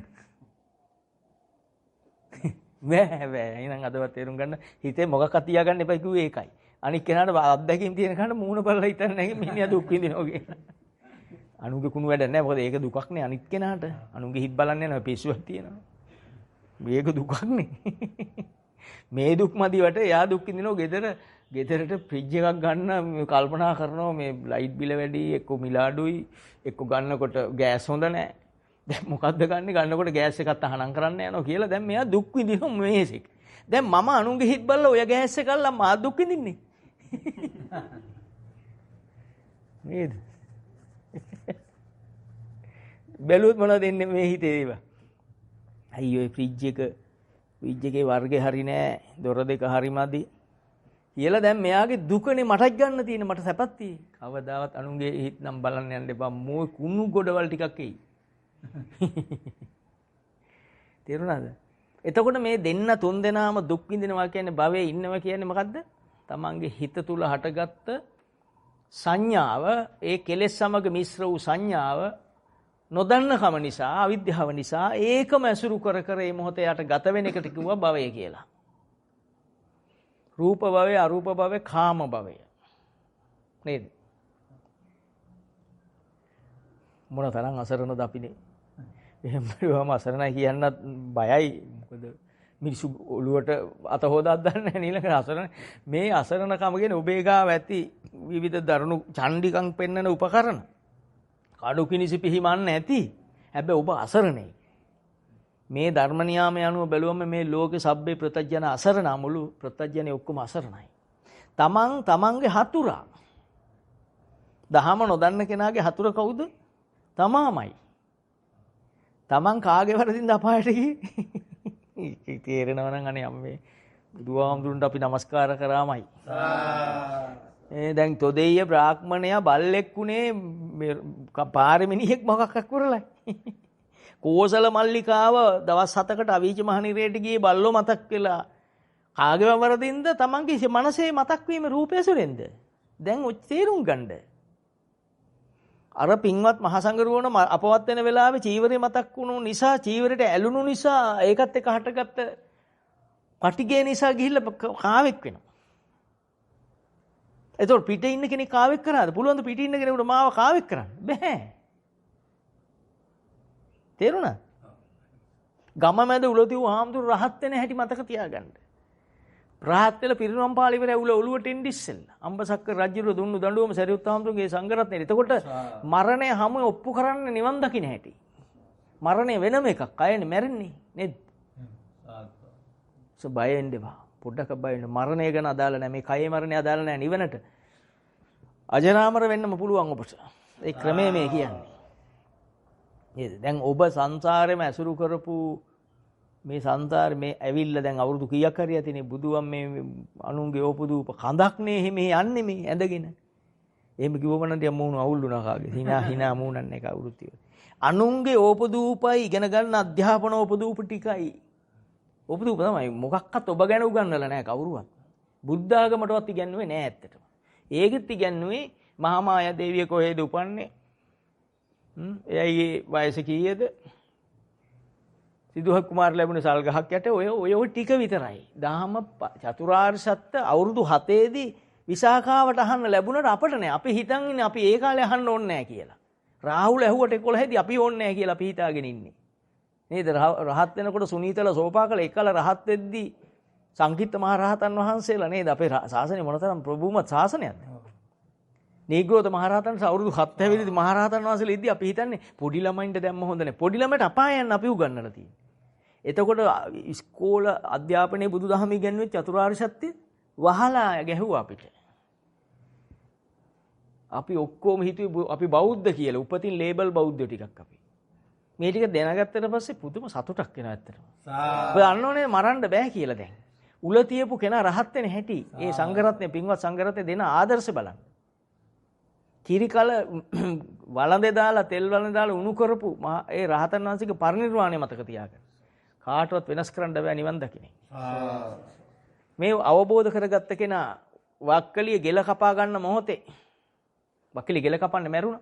බෑ. එහෙනම් අදවත් තේරුම් ගන්න හිතේ මොකක්වත් තියාගන්න එපා කිව්වේ ඒකයි. අනික් කෙනාට අත්දැකීම් තියෙන කෙනාට මූණ බලලා හිතන්නේ නැහැ මිනිහා දුක් විඳිනවා කියලා. අනුගේ කුණු වැඩ නැහැ. මොකද ඒක දුකක් නේ අනිත් කෙනාට. අනුගේ හිත බලන්නේ නැහැ පිස්සුවක් තියෙනවා. මේක දුකක් නේ. මේ දුක් මදිවට එයා දුක් විඳිනවා ගෙදරට ෆ්‍රිජ් එකක් ගන්න කල්පනා කරනවා මේ ලයිට් බිල වැඩි එක්ක මිල අඩුයි එක්ක ගන්නකොට ගෑස් හොඳ නැහැ. දැන් මොකද්ද ගන්නකොට ගෑස් එකත් අහනම් කරන්න යනවා කියලා දැන් මෙයා දුක් විඳිනවා මේසෙක්. දැන් මම අනුන්ගේ හිත බලලා ඔය ගෑස් එක අල්ලලා මා දුක් විඳින්නේ. නේද? බැලුවොත් මොනවද එන්නේ මේ හිතේ ඒවා? අයියෝ ෆ්‍රිජ් එකේ වර්ගේ හරි නෑ දොර දෙක හරි මදි කියලා දැන් මෙයාගේ දුකනේ මටත් ගන්න තියෙන මට සැපක් තියෙයි. කවදාවත් අනුන්ගේ හිත නම් බලන්න යන්න එපා. මොයි කුණු ගොඩවල් ටිකක් එයි. තේරුණාද? එතකොට මේ දෙන්න තුන් දෙනාම දුක් විඳිනවා කියන්නේ භවයේ ඉන්නවා කියන්නේ මොකද්ද? තමන්ගේ හිත තුල හටගත්ත සංඥාව ඒ කෙලෙස් සමග මිශ්‍ර වූ සංඥාව නොදන්නකම නිසා අවිද්‍යාව නිසා ඒකම ඇසුරු කර මේ මොහොතේ යට ගත වෙන එකට කිව්වා භවය කියලා. රූප භවය, අරූප භවය, කාම භවය. නේද? මොන තරම් අසරණද අපිනේ. එහෙම වුවම අසරණයි කියන්නත් බයයි. මොකද මිනිස්සු ඔළුවට අත හොදක් දන්නේ නැහැ නීලක අසරණ. මේ අසරණකම කියන්නේ ඔබේ ගාව ඇති විවිධ දරුණු චණ්ඩිකම් පෙන්වන උපකරණ. කඩු කිනිසි පිහිමන්න ඇති. හැබැයි ඔබ අසරණයි. මේ ධර්ම නියාමයේ අනුව බැලුවම මේ ලෝකේ සබ්බේ ප්‍රත්‍යජන අසරණ මුළු ප්‍රත්‍යජනේ ඔක්කොම අසරණයි. තමන්ගේ හතුරා. දහම නොදන්න කෙනාගේ හතුර කවුද? තමාමයි. තමන් කාගේ වරදින්ද අපායට ගියේ? තේරෙනව නම් අනේ අම්මේ බුදුහාමුදුරන්ට අපි නමස්කාර කරාමයි. දැන් තොදෙය්‍ය බ්‍රාහ්මණයා බල්ලෙක්ුනේ පාරමිනියෙක් මොකක් කරලයි. කෝසල මල්ලිකාව දවස් 7කට අවීච මහනිරේට ගියේ බල්ලෝ මතක් වෙලා කාගේව වරදින්ද තමන්ගේ මනසේ මතක් වීම රූපයසුරෙන්ද? දැන් ඔච්ච තේරුම් ගන්න. අර පින්වත් මහසංගරුවන අපවත් වෙන වෙලාවේ චීවරේ මතක් වුණු නිසා චීවරයට ඇලුණු නිසා ඒකත් එක්ක හටගත්ත පටිගය නිසා ගිහිල්ලා කාවෙක් වෙනවා. එතකොට පිටේ ඉන්න කෙනෙක් කාවෙක් කරාද? පුළුවන් ද පිටේ ඉන්න කෙනෙකුට මාව කාවෙක් කරන්න? බෑ. තේරුණා? ගම මැද උලතිව් හාමුදුරු රහත් වෙන හැටි මතක තියාගන්න. රහත් වෙලා පිරිනොම් පාළි ඉවර ඔළුවට එන්න ඉස්සෙල්ලා අම්බසක්ක රජුරු දුන්නු දඬුවම සරියුත් හාමුදුරුගේ සංඝරත්නයේ. එතකොට මරණය හැම ඔප්පු කරන්න නිවන් දකින්න හැටි. මරණය වෙනම එකක්. අයනේ මැරෙන්නේ නේද? බය වෙන්න එපා. පොඩ්ඩක් බය වෙන්න. මරණය ගැන අදාළ නැහැ. මේ කයේ මරණය අදාළ නැහැ නිවනට. අජරාමර වෙන්නම පුළුවන් ඔබට. ඒ ක්‍රමය මේ කියන්නේ. නේද? දැන් ඔබ සංසාරෙම ඇසුරු කරපු මේ සංසාරේ මේ ඇවිල්ලා දැන් අවුරුදු කීයක් හරි ඇතිනේ බුදුන් මේ අනුන්ගේ ඕපදූප කඳක් නේ මේ යන්නේ මේ ඇඳගෙන. එහෙම කිව්වම නම් දැන් මූණ අවුල් වුණා කාගේ. hina මූණන්නේ එක අවුරුදු ඉවර. අනුන්ගේ ඕපදූපයි ඉගෙන ගන්න අධ්‍යාපන ඕපදූප ටිකයි. ඕපදූප තමයි මොකක්වත් ඔබ ගැන උගන්වලා නැහැ කවුරුවත්. බුද්ධ ආගමටවත් ඉගන්නුවේ නැහැ ඇත්තටම. ඒකෙත් ඉගන්නුවේ මහා මායා දේවිය කොහෙද උපන්නේ? එයාගේ වයස කීයද? සිදුහත් කුමාර ලැබුණ සල් ගහක් යට ඔය ටික විතරයි. දහම චතුරාර්ය සත්‍ය අවුරුදු 7 දී විසාකාවට අහන්න ලැබුණට අපට නෑ. අපි හිතන් ඉන්නේ අපි ඒ කාලේ අහන්න ඕනේ නෑ කියලා. රාහුල ඇහුවට 11 දී අපි ඕන්නේ නැහැ කියලා අපි හිතාගෙන ඉන්නේ. නේද? රහත් වෙනකොට සුනීතල සෝපාකල එකල රහත් වෙද්දී සංකීර්ත මහ රහතන් වහන්සේලා නේද? අපේ ශාසනය මොනතරම් ප්‍රභූමත් ශාසනයක්ද? නීග්‍රෝත මහ රහතන්ට අවුරුදු 70 දී මහ රහතන් වහන්සේලා ඉද්දී අපි හිතන්නේ පොඩි ළමයින්ට දැම්ම හොඳ නැහැ. පොඩි ළමයට අපායන් අපි උගන්වලා තියෙන්නේ. එතකොට ඉස්කෝල අධ්‍යාපනයේ බුදුදහම ඉගෙනුවේ චතුරාර්ය සත්‍ය වහලා ගැහුවා අපිට. අපි ඔක්කොම හිතුවේ අපි බෞද්ධ කියලා. උපතින් ලේබල් බෞද්ධ ටිකක් අපි. මේ ටික දැනගත්තට පස්සේ පුදුම සතුටක් එනවා ඇත්තටම. ඔය අන්නෝනේ මරන්න බෑ කියලා දැන්. උල තියපු කෙනා රහත් වෙන හැටි. ඒ සංඝරත්නය පින්වත් සංඝරත්නය දෙන ආදර්ශ බලන්න. කිරිකල වළඳේ දාලා තෙල් වළඳේ දාලා උණු කරපු ඒ රහතන් වහන්සේගේ පරිනිර්වාණය මතක තියාගන්න. කාටවත් වෙනස් කරන්න බෑ නිවන් දකින්නේ. මේ අවබෝධ කරගත්ත කෙනා වක්කලිය ගෙල කපා ගන්න මොහොතේ වක්කලිය ගෙල කපන්න මැරුණා.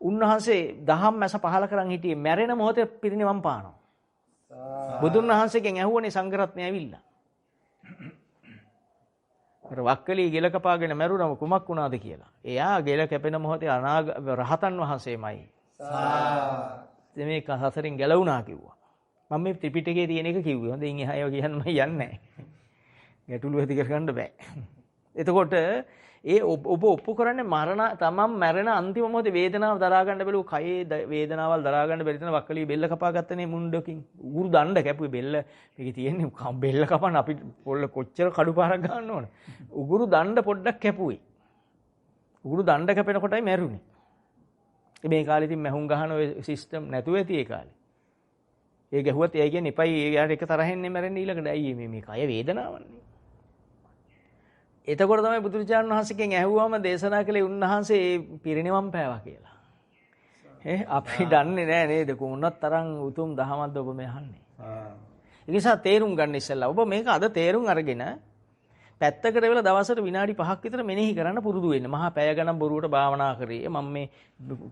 උන්වහන්සේ දහම් මැස පහල කරන් හිටියේ මැරෙන මොහොතේ පිරිනිවන් පානවා. බුදුන් වහන්සේගෙන් ඇහුවනේ සංඝරත්නය ඇවිල්ලා. අර වක්කලිය ගෙල කපාගෙන මැරුණම කුමක් වුණාද කියලා. එයා ගෙල කැපෙන මොහොතේ රහතන් වහන්සේමයි. මේ සසරින් ගැලවුණා කිව්වා. මම මේ ත්‍රිපිටකයේ තියෙන එක කිව්වේ. හොඳින් එහායව කියන්න මම යන්නේ නැහැ. ගැටලු ඇති කරගන්න බෑ. එතකොට ඔබ ඔප්පු කරන්නේ තමන් මැරෙන අන්තිම මොහොතේ වේදනාව දරා ගන්න බැලුව කයේ වේදනාවල් දරා ගන්න බැරි තැන වක්කලිය බෙල්ල කපා ගත්තනේ මුණ්ඩකින්. උගුරු දණ්ඩ කැපුවේ බෙල්ල. මේකේ තියෙන්නේ බෙල්ල කපන්න අපි පොල්ල කොච්චර කඩුපාරක් ගන්න ඕන. උගුරු දණ්ඩ පොඩ්ඩක් කැපුවේ. උගුරු දණ්ඩ කැපෙන කොටයි මැරුණේ. මේ කාලේ ඉතින් මැහුම් ගහන ඔය සිස්ටම් නැතුව ඇති ඒ කාලේ. ඒ ගැහුවත් එයා කියන්නේ එපයි එයාට එක තරහෙන් මැරෙන්න ඊළඟට ඇයි මේ කය වේදනාවන්නේ. එතකොට තමයි බුදුරජාණන් වහන්සේගෙන් ඇහුවම දේශනා කළේ උන්වහන්සේ පිරිනිවන් පෑවා කියලා. අපි දන්නේ නැහැ නේද කොහොමවත් තරම් උතුම් දහමක්ද ඔබ මේ අහන්නේ. ඒ නිසා තේරුම් ගන්න ඉස්සෙල්ලා ඔබ මේක අද තේරුම් අරගෙන පැත්තකට වෙලා දවසට විනාඩි 5ක් විතර මෙනෙහි කරන්න පුරුදු වෙන්න. මහා පැය ගණන් බොරුවට භාවනා කරේ. මම මේ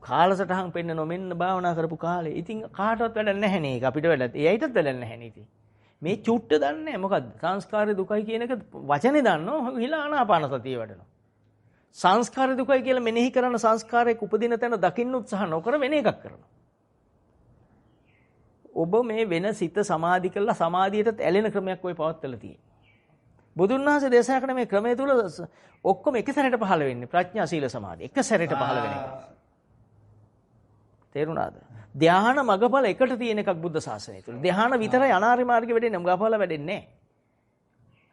කාලසටහන් පෙන්න නොමෙන්න භාවනා කරපු කාලේ. ඉතින් කාටවත් වැඩක් නැහැ නේ. ඒක අපිට වැඩක්. එයයිටත් වැඩක් නැහැ නේ ඉතින්. මේ චුට්ට දන්නේ මොකද්ද? සංස්කාරය දුකයි කියන එක වචනේ දන්නෝ හිලා ආනාපාන සතිය වඩනවා. සංස්කාරය දුකයි කියලා මෙනෙහි කරන සංස්කාරයක උපදින තැන දකින්න උත්සාහ නොකර වෙන එකක් කරනවා. ඔබ මේ වෙන සිත සමාධි කළා සමාධියටත් ඇලෙන ක්‍රමයක් ඔය පවත්වලා තියෙන්නේ. බුදුන් වහන්සේ දේශනා කරන මේ ක්‍රමය තුල ඔක්කොම එක සැරේට පහළ වෙන්නේ ප්‍රඥා සීල සමාධි. එක සැරේට පහළ වෙන එක. තේරුණාද? ධ්‍යාන මගඵල එකට තියෙන එකක් බුද්ධ ශාසනය තුල. ධ්‍යාන විතරයි අනාර්ය මාර්ගෙ වෙන්නේ මගඵල වෙන්නේ නැහැ.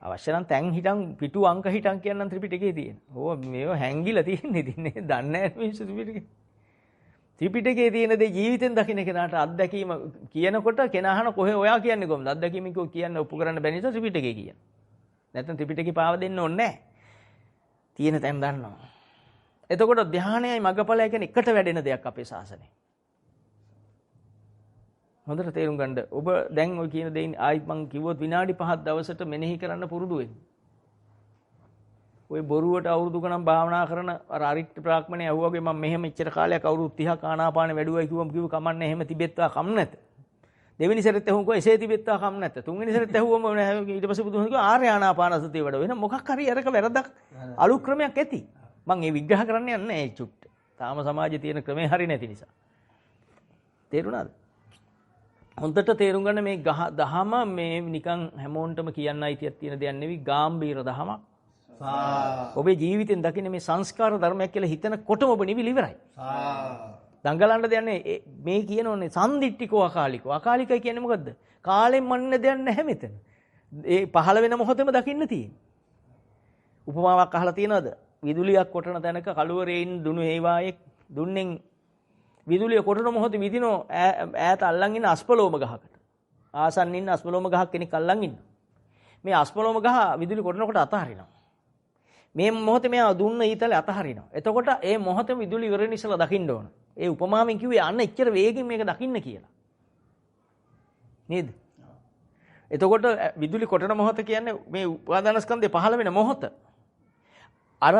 අවශ්‍ය නම් තැන් හිටන් පිටු අංක හිටන් කියනනම් ත්‍රිපිටකයේ තියෙන. ඕව මේව හැංගිලා තියෙන්නේ ඉතින් දන්නේ නැහැ මිනිස්සු ත්‍රිපිටකේ. ත්‍රිපිටකයේ තියෙන දේ ජීවිතෙන් දකින්න කෙනාට අත්දැකීම කියනකොට කෙනා අහන කොහේ ඔයා කියන්නේ කොහොමද? අත්දැකීම කිව්ව කියන්නේ ඔප්පු කරන්න බැරි නිසා ත්‍රිපිටකේ කියන්නේ. නැත්නම් ත්‍රිපිටකේ පාව දෙන්න ඕනේ නැහැ. තියෙන තැන් දන්නවා. එතකොට ධ්‍යානයයි මගඵලයි කියන්නේ එකට වැඩෙන දෙයක් අපේ ශාසනයේ. හොඳට තේරුම් ගන්න. ඔබ දැන් ඔය කියන දෙයින් ආයිත් මං කිව්වොත් විනාඩි 5ක් දවසට මෙනෙහි කරන්න පුරුදු වෙන්න. ඔය බොරුවට අවුරුදු ගණන් භාවනා කරන අර අරිට්ඨ බ්‍රාහ්මණය ඇහුවාගේ මම මෙහෙම ඉච්චර කාලයක් අවුරුදු 30ක් ආනාපාන වැඩුවයි කිව්වම කිව්ව කමන්නේ එහෙම තිබෙත්තා කම් නැත. දෙවෙනි සැරේත් ඇහුවම එසේ තිබෙත්තා කම් නැත. තුන්වෙනි සැරේත් ඇහුවම ඊට පස්සේ බුදුහාමුදුරුවෝ කිව්වා ආර්ය ආනාපාන සතිය වැඩ වෙන මොකක් හරි අරක වැරදක් අලුත් ක්‍රමයක් ඇති. මං ඒ විග්‍රහ කරන්න යන්නේ නැහැ චුට්ට. තාම සමාජයේ තියෙන ක්‍රමේ හරි නැති නිසා. තේරුණාද? හොඳට තේරුම් ගන්න මේ දහම මේ නිකන් හැමෝන්ටම කියන්න අයිතියක් තියෙන දෙයක් නෙවෙයි ගාම්භීර දහමක්. ඔබේ ජීවිතෙන් දකින්න මේ සංස්කාර ධර්මයක් කියලා හිතනකොටම ඔබ නිවිල ඉවරයි. දඟලන්න දෙන්නේ මේ කියනෝනේ සම්දිට්ඨිකෝ අකාලිකෝ. අකාලිකයි කියන්නේ මොකද්ද? කාලෙන් මනින්න දෙයක් නැහැ මෙතන. ඒ පහළ වෙන මොහොතේම දකින්න තියෙන්නේ. උපමාවක් අහලා තියෙනවද? විදුලියක් කොටන තැනක කළුවරේින් දුනු හේවායේ දුන්නෙන් විදුලිය කොටන මොහොතේ විදිනෝ ඈත අල්ලන් ඉන්න අස්පලෝම ගහකට. ආසන්න ඉන්න අස්පලෝම ගහක් කෙනෙක් අල්ලන් ඉන්න. මේ අස්පලෝම ගහ විදුලි කොටනකොට අතහරිනවා. මේ මොහොතේ මෙයා දුන්න ඊතලේ අතහරිනවා. එතකොට ඒ මොහොතේ විදුලි ඉවරෙන්න ඉස්සලා දකින්න ඕන. ඒ උපමාවෙන් කිව්වේ අන්න එච්චර වේගෙන් මේක දකින්න කියලා. නේද? එතකොට විදුලි කොටන මොහොත කියන්නේ මේ උපාදානස්කන්ධේ පහළ වෙන මොහොත. අර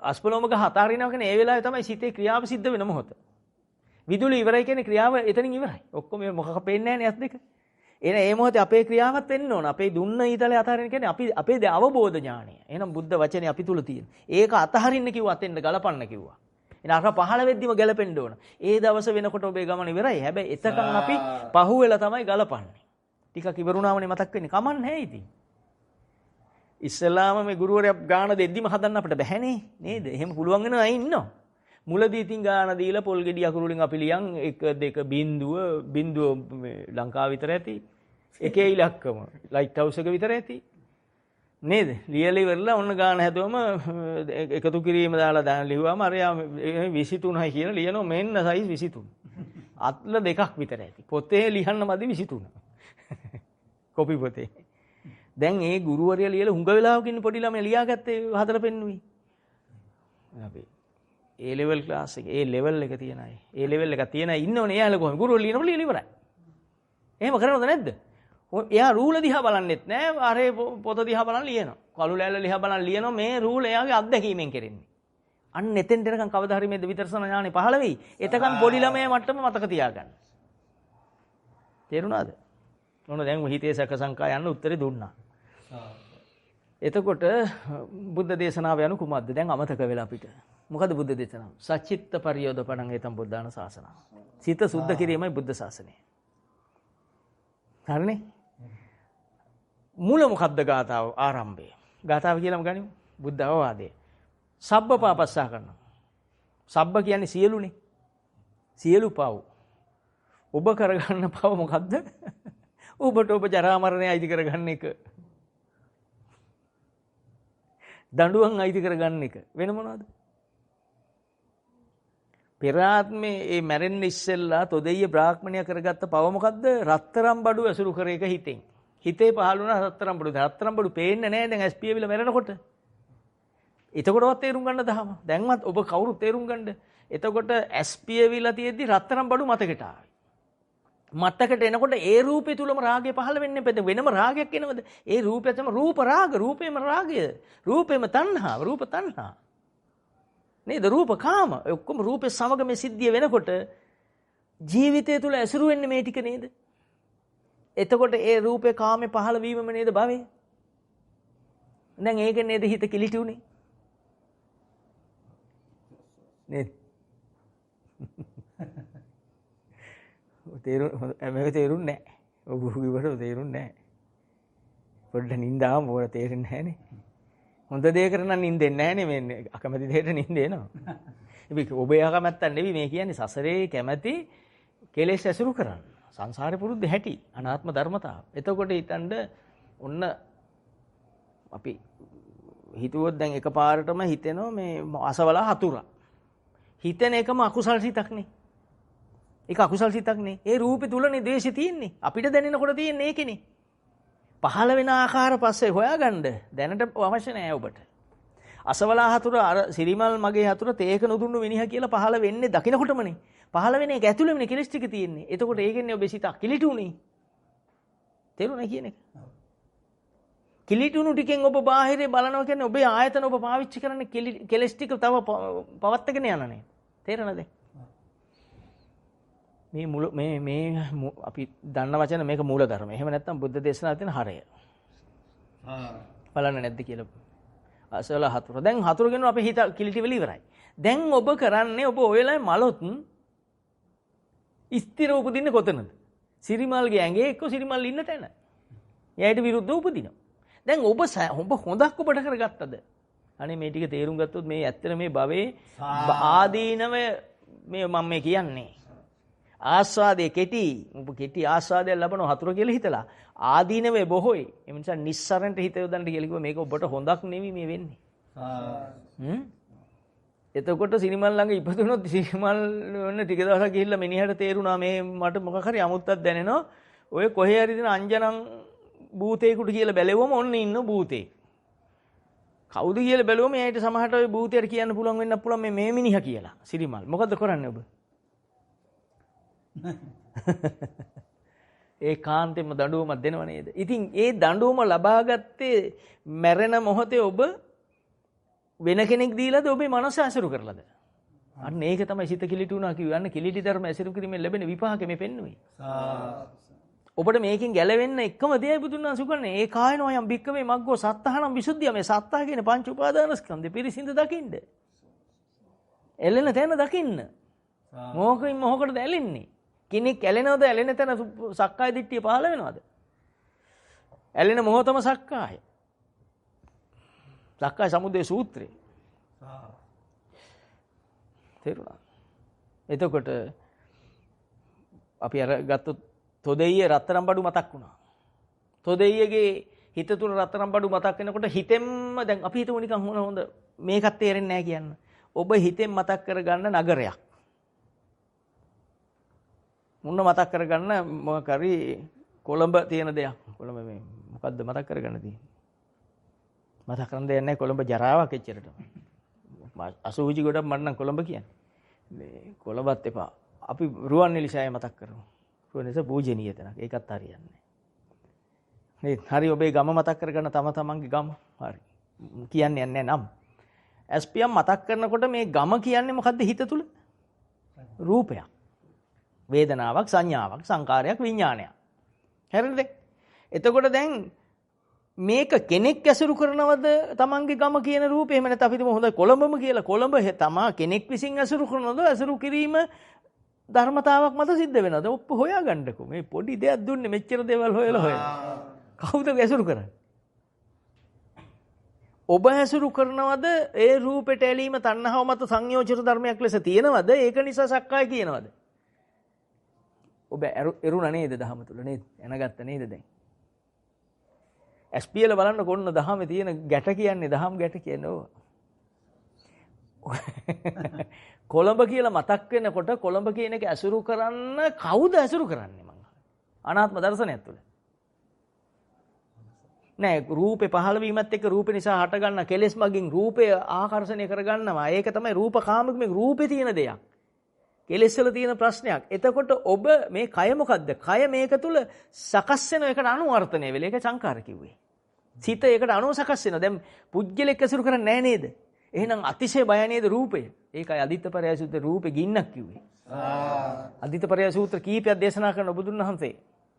අස්පලෝම ගහ අතහරිනවා කියන්නේ ඒ වෙලාවේ තමයි සිතේ ක්‍රියාව සිද්ධ වෙන මොහොත. විදුලි ඉවරයි කියන්නේ ක්‍රියාව එතනින් ඉවරයි. ඔක්කොම මොකක් පේන්නේ නැහැ නේ ඇස් දෙක. එහෙනම් මේ මොහොතේ අපේ ක්‍රියාවත් වෙන්න ඕන. අපේ දුන්න ඊතලේ අතහරින්න කියන්නේ අපේ අවබෝධ ඥානය. එහෙනම් බුද්ධ වචනේ අපි තුල තියෙන. ඒක අතහරින්න කිව්වා අතෙන්ද ගලපන්න කිව්වා. එන අර පහළ වෙද්දිම ගැලපෙන්න ඕන. ඒ දවස වෙනකොට ඔබේ ගමන ඉවරයි. හැබැයි එතකන් අපි පහුවෙලා තමයි ගලපන්නේ. ටිකක් ඉවරුණාමනේ මතක් වෙන්නේ. කමන්නේ නැහැ ඉතින්. ඉස්සලාම මේ ගුරුවරයා ගාන දෙද්දිම හදන්න අපිට බැහැනේ නේද? එහෙම පුළුවන් වෙන අය ඉන්නවා. මුලදී ඉතින් ගාන දීලා පොල් ගෙඩි අකුරු වලින් අපි ලියන් 1 2 බිඳුව මේ ලංකාව විතර ඇති. එකේ ඉලක්කම ලයිට් හවුස් එක විතර ඇති. නේද? ලියලා ඉවරලා ඔන්න ගාන හැදුවම එකතු කිරීම දාලා ලිව්වම අරයා 23යි කියලා ලියනවා මෙන්න සයිස් 23. අත්ල දෙකක් විතර ඇති. පොතේ ලියන්න මදි 23. කොපි පොතේ. දැන් ඒ ගුරුවරයා ලියලා හුඟ වෙලාවකින් පොඩි ළමයා ලියාගත්තේ හතර පෙන්නුවේ. අපි ඒ ලෙවල් ක්ලාස් එක ඒ ලෙවල් එක තියන අය. ඒ ලෙවල් එක තියන අය ඉන්නවනේ එයාලා කොහොමද ගුරුවරයා ලියනකොට ලියලා ඉවරයි. එහෙම කරනවද නැද්ද? එයා රූල දිහා බලන්නෙත් නෑ. අර පොත දිහා බලන් ලියනවා. කළු ලෑල්ල දිහා බලන් ලියනවා. මේ රූල එයාගේ අත්දැකීමෙන් කරන්නේ. අන්න එතෙන්ට එනකන් කවදා හරි මේ විදර්ශනා ඥානෙ පහළ වෙයි. එතකන් පොඩි ළමයා මට්ටම මතක තියාගන්න. තේරුණාද? මොන දැන් හිතේ සැක සංකා යන්න උත්තරේ දුන්නා. එතකොට බුද්ධ දේශනාව යනු කුමක්ද? දැන් අමතක වෙලා අපිට. මොකද බුද්ධ දේශනාව? සච්චිත්ත පරියෝදපණං ඒතම් බුද්ධාන ශාසනං. සිත සුද්ධ කිරීමයි බුද්ධ ශාසනය. හරිනේ? මුල මොකද්ද ගාථාව ආරම්භය? ගාථාව කියලාම ගනිමු. බුද්ධ අවවාදය. සබ්බ පාපස්සා කරනවා. සබ්බ කියන්නේ සියලුනේ. සියලු පව්. ඔබ කරගන්න පව මොකද්ද? ඔබට ඔබ ජරා මරණය අයිති කරගන්න එක. දඬුවම් අයිති කරගන්න එක. වෙන මොනවද? පෙර ආත්මේ මේ මැරෙන්න ඉස්සෙල්ලා තොදෙය බ්‍රාහ්මණය කරගත්ත පව මොකද්ද? රත්තරම් බඩු ඇසුරු කර එක හිතෙන්. හිතේ පහළ වුණා රත්තරම් බඩු. රත්තරම් බඩු පේන්නේ නැහැ දැන් SP විල මැරෙනකොට. එතකොටවත් තේරුම් ගන්න දහම. දැන්වත් ඔබ කවුරුත් තේරුම් ගන්න. එතකොට SP විල තියෙද්දි රත්තරම් බඩු මතකයට ආවේ. මතකට එනකොට ඒ රූපය තුලම රාගය පහළ වෙන්නේ නැපද වෙනම රාගයක් එනවද? ඒ රූපය තමයි රූප රාග, රූපේම රාගය, රූපේම තණ්හා, රූප තණ්හා. නේද? රූප කාම. ඔක්කොම රූපේ සමග මේ සිද්ධිය වෙනකොට ජීවිතය තුල ඇසුරු වෙන්නේ මේ ටික නේද? එතකොට ඒ රූපේ කාමේ පහළ වීමම නේද භවය? දැන් ඒක නේද හිත කිලිටි උනේ? නේද? මේක තේරුන්නේ නැහැ. ඔබ කිව්වට තේරුන්නේ නැහැ. පොඩ්ඩක් නින්දාම මොකද තේරෙන්නේ නැහනේ. හොඳ දේ කරන නින්දෙන්නේ නැහනේ මේ අකමැති දෙයට නින්ද එනවා. ඉතින් ඔබ යකමැත්තන් නෙවි මේ කියන්නේ සසරේ කැමැති කෙලෙස් ඇසුරු කරන්න. සංසාරේ පුරුද්ද හැටි අනාත්ම ධර්මතාව. එතකොට හිතන්න ඔන්න අපි හිතුවොත් දැන් එකපාරටම හිතෙනවා මේ අසවලා හතුරා. හිතෙන එකම අකුසල් සිතක් නේ. ඒක අකුසල් සිතක් නේ. ඒ රූපේ තුලනේ ද්වේෂය තියෙන්නේ. අපිට දැනෙනකොට තියෙන්නේ ඒකනේ. පහළ වෙන ආකාර පස්සේ හොයාගන්න දැනට අවශ්‍ය නැහැ ඔබට. අසවලා හතුර අර සිරිමල් මගේ හතුර තේක නොදුන්නු මිනිහා කියලා පහළ වෙන්නේ දකින්නකොටමනේ. පහළ වෙන එක ඇතුළෙමනේ කෙලස් ටික තියෙන්නේ. එතකොට ඒකෙන්නේ ඔබේ සිත කිලිටුනේ. තේරුණා කියන එක. කිලිටුණු ටිකෙන් ඔබ බාහිරේ බලනවා කියන්නේ ඔබේ ආයතන ඔබ පාවිච්චි කරන්නේ කෙලස් ටික තව පවත්තගෙන යනනේ. තේරෙනවද? මේ අපි දන්න වචන මේක මූල ධර්ම. එහෙම නැත්නම් බුද්ධ දේශනාවේ තියෙන හරය. බලන්න නැද්ද කියලා. අසල හතුර. දැන් හතුර කියනවා අපේ හිත කිලිටි වෙලා ඉවරයි. දැන් ඔබ කරන්නේ ඔබ ඔය වෙලාවේ මලොත් ස්ථිර උපදින්නේ කොතනද? සිරිමල්ගේ ඇඟේ එක්ක සිරිමල් ඉන්න තැන. එයාට විරුද්ධව උපදිනවා. දැන් ඔබ හොඳක් ඔබට කරගත්තද? අනේ මේ ටික තේරුම් ගත්තොත් මේ ඇත්තට මේ භවයේ ආදීනව මේ මම මේ කියන්නේ. ආස්වාදයේ කෙටි ආස්වාදයක් ලබන හතුර කියලා හිතලා ආදීනවේ බොහෝයි. ඒ නිසා නිස්සරණට හිත යොදන්න කියලා කිව්වා මේක ඔබට හොඳක් නෙවෙයි මේ වෙන්නේ. එතකොට සිරිමල් ළඟ ඉපදුනොත් සිරිමල් වෙන ටික දවසක් ගිහිල්ලා මිනිහට තේරුණා මේ මට මොකක් හරි අමුත්තක් දැනෙනවා. ඔය කොහේ හරි දෙන අංජනන් භූතේකට කියලා බැලුවම ඔන්න ඉන්න භූතේ. කවුද කියලා බැලුවම එයාට සමහරට ඔය භූතයට කියන්න පුළුවන් වෙන්න පුළුවන් මේ මිනිහා කියලා. සිරිමල්. මොකද කරන්නේ ඔබ? ඒ කාන්තෙම දඬුවමක් දෙනව නේද? ඉතින් ඒ දඬුවම ලබාගත්තේ මැරෙන මොහොතේ ඔබ වෙන කෙනෙක් දීලාද ඔබේ මනස ඇසුරු කරලාද? අන්න ඒක තමයි සිත කිලිටි වුණා කිව්වේ. අන්න කිලිටි ධර්ම ඇසුරු කිරීමෙන් ලැබෙන විපාකෙ මේ පෙන්නුවේ. ඔබට මේකෙන් ගැලවෙන්න එකම දෙයයි බුදුන් වහන්සේ උගන්වන්නේ. ඒ කායනෝ යම් භික්කවේ මග්ගෝ සත්තහනම් විසුද්ධිය. මේ සත්තහ කියන පංච උපාදානස්කන්ධේ පිරිසිඳ දකින්න. එළෙන තැන දකින්න. මොහොකින් මොහොකටද ඇලෙන්නේ? කෙනෙක් ඇලෙනවද? ඇලෙන තැන සක්කාය දිට්ඨිය පහළ වෙනවද? ඇලෙන මොහොතම සක්කාය. සක්කාය සමුදය සූත්‍රය. තේරුණා? එතකොට අපි අර ගත්තොත් තොදෙයියේ රත්තරන් බඩු මතක් වුණා. තොදෙයියගේ හිත තුල රත්තරන් බඩු මතක් වෙනකොට හිතෙන්ම දැන් අපි හිතමු නිකන් හොඳ මේකත් තේරෙන්නේ නැහැ කියන්න. ඔබ හිතෙන් මතක් කරගන්න නගරයක්. මුන්න මතක් කරගන්න මොකක් හරි කොළඹ තියෙන දෙයක්. කොළඹ මේ මොකද්ද මතක් කරගන්න තියෙන්නේ? මතක් කරන් දෙයක් නැහැ කොළඹ ජරාවක් එච්චරට. අසූචි ගොඩක් මට නම් කොළඹ කියන්නේ. මේ කොළඹත් එපා. අපි රුවන්වැලිසෑය මතක් කරමු. රුවන්වැලිසෑය පූජනීය තැනක්. ඒකත් හරියන්නේ නැහැ. හරි ඔබේ ගම මතක් කරගන්න තම තමන්ගේ ගම. හරි. කියන්නේ නැහැ නම්. SPM මතක් කරනකොට මේ ගම කියන්නේ මොකද්ද හිත තුල? රූපයක්. වේදනාවක්, සංඥාවක්, සංකාරයක්, විඥානයක්. හරිද? එතකොට දැන් මේක කෙනෙක් ඇසුරු කරනවද තමන්ගේ ගම කියන රූපේ? එහෙම නැත්නම් අපි හිතමු හොඳ කොළඹම කියලා. කොළඹ තමා කෙනෙක් විසින් ඇසුරු කරනවද? ඇසුරු කිරීම ධර්මතාවක් මත සිද්ධ වෙනවද? ඔප්පු හොයාගන්නකෝ. මේ පොඩි දෙයක් දුන්නේ මෙච්චර දේවල් හොයලා. කවුද ඇසුරු කරන්නේ? ඔබ ඇසුරු කරනවද? ඒ රූපෙට ඇලීම තණ්හාව මත සංයෝජන ධර්මයක් ලෙස තියෙනවද? ඒක නිසා සක්කාය කියනවද? ඔබ එරුණා නේද දහම තුල නේද? එනගත්ත නේද දැන්? SPL බලන්න කොන්න දහමේ තියෙන ගැට කියන්නේ දහම් ගැට කියන්නේ ඕවා. කොළඹ කියලා මතක් වෙනකොට කොළඹ කියන එක ඇසුරු කරන්න කවුද ඇසුරු කරන්නේ මං? අනාත්ම දර්ශනයක් තුල. නෑ රූපේ පහළ වීමත් එක්ක රූපේ නිසා හට ගන්න කෙලෙස් මගින් රූපය ආකර්ෂණය කරගන්නවා. ඒක තමයි රූපකාමික මේ රූපේ තියෙන දෙයක්. කෙලෙස් වල තියෙන ප්‍රශ්නයක්. එතකොට ඔබ මේ කය මොකද්ද? කය මේක තුල සකස් වෙන එකට අනුවර්තනය වෙලා. ඒක සංකාර කිව්වේ. සිත ඒකට අනුව සකස් වෙනවා. දැන් පුජ්‍යලෙක් ඇසුරු කරන්නේ නැහැ නේද? එහෙනම් අතිශය බය නේද රූපය? ඒකයි අදිත්තපරය සූත්‍රයේ රූපේ ගින්නක් කිව්වේ. අදිත්තපරය සූත්‍ර කීපයක් දේශනා කරන බුදුන් වහන්සේ.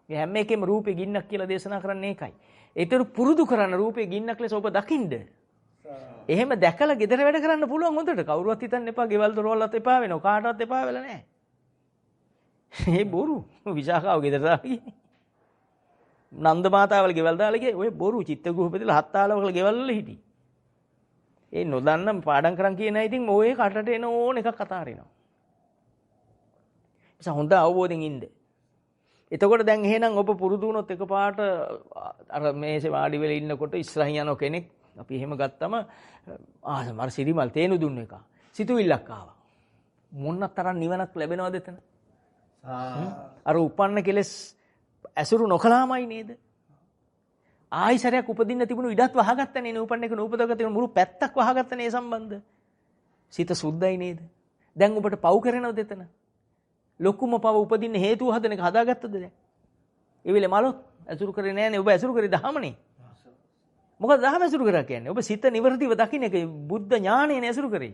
මේ හැම එකෙම රූපේ ගින්නක් කියලා දේශනා කරන්නේ ඒකයි. ඒතර පුරුදු කරන රූපේ ගින්නක් ලෙස ඔබ දකින්න. එහෙම දැකලා gedara වැඩ කරන්න පුළුවන් හොඳට. කවුරුවත් හිතන්න එපා ගෙවල් දොරවල්වත් එපා වෙනවා. කාටවත් එපා වෙලා නැහැ. ඒ බොරු. විශාඛාව gedara ගියේ. නන්ද මාතාවල ගෙවල් දාලා ගියේ. ඔය බොරු චිත්තගුහපතිලා හත්තාලවල ගෙවල් වල හිටි. ඒ නොදන්න පාඩම් කරන් කියන අය ඉතින් ඔය කටට එන ඕන එකක් කතා කරනවා. නිසා හොඳ අවබෝධයෙන් ඉන්න. එතකොට දැන් එහෙනම් ඔබ පුරුදු වුණොත් එකපාරට අර මේසේ වාඩි වෙලා ඉන්නකොට ඉස්සරහින් යන කෙනෙක් අපි එහෙම ගත්තම මර සිරිමල් තේනු දුන්න එක. සිතුවිල්ලක් ආවා. මොන්න තරම් නිවනක් ලැබෙනවද එතන? අර උපන්න කෙලස් ඇසුරු නොකලාමයි නේද? ආයිසරයක් උපදින්න තිබුණු ඉඩත් වහගත්තනේ නේ උපන්න එක නූපදක තියෙන මුළු පැත්තක් වහගත්තනේ සම්බන්ධ. සිත සුද්ධයි නේද? දැන් ඔබට පව් කරනවද එතන? ලොකුම පව උපදින්න හේතුව හදන එක හදාගත්තද දැන්? ඒ වෙලේ මලොත් ඇසුරු කරේ නෑනේ. ඔබ ඇසුරු කරේ දහමනේ. මොකද දහම ඇසුරු කරා කියන්නේ? ඔබ සිත නිවර්තිව දකින්න එක බුද්ධ ඥාණයනේ ඇසුරු කරේ.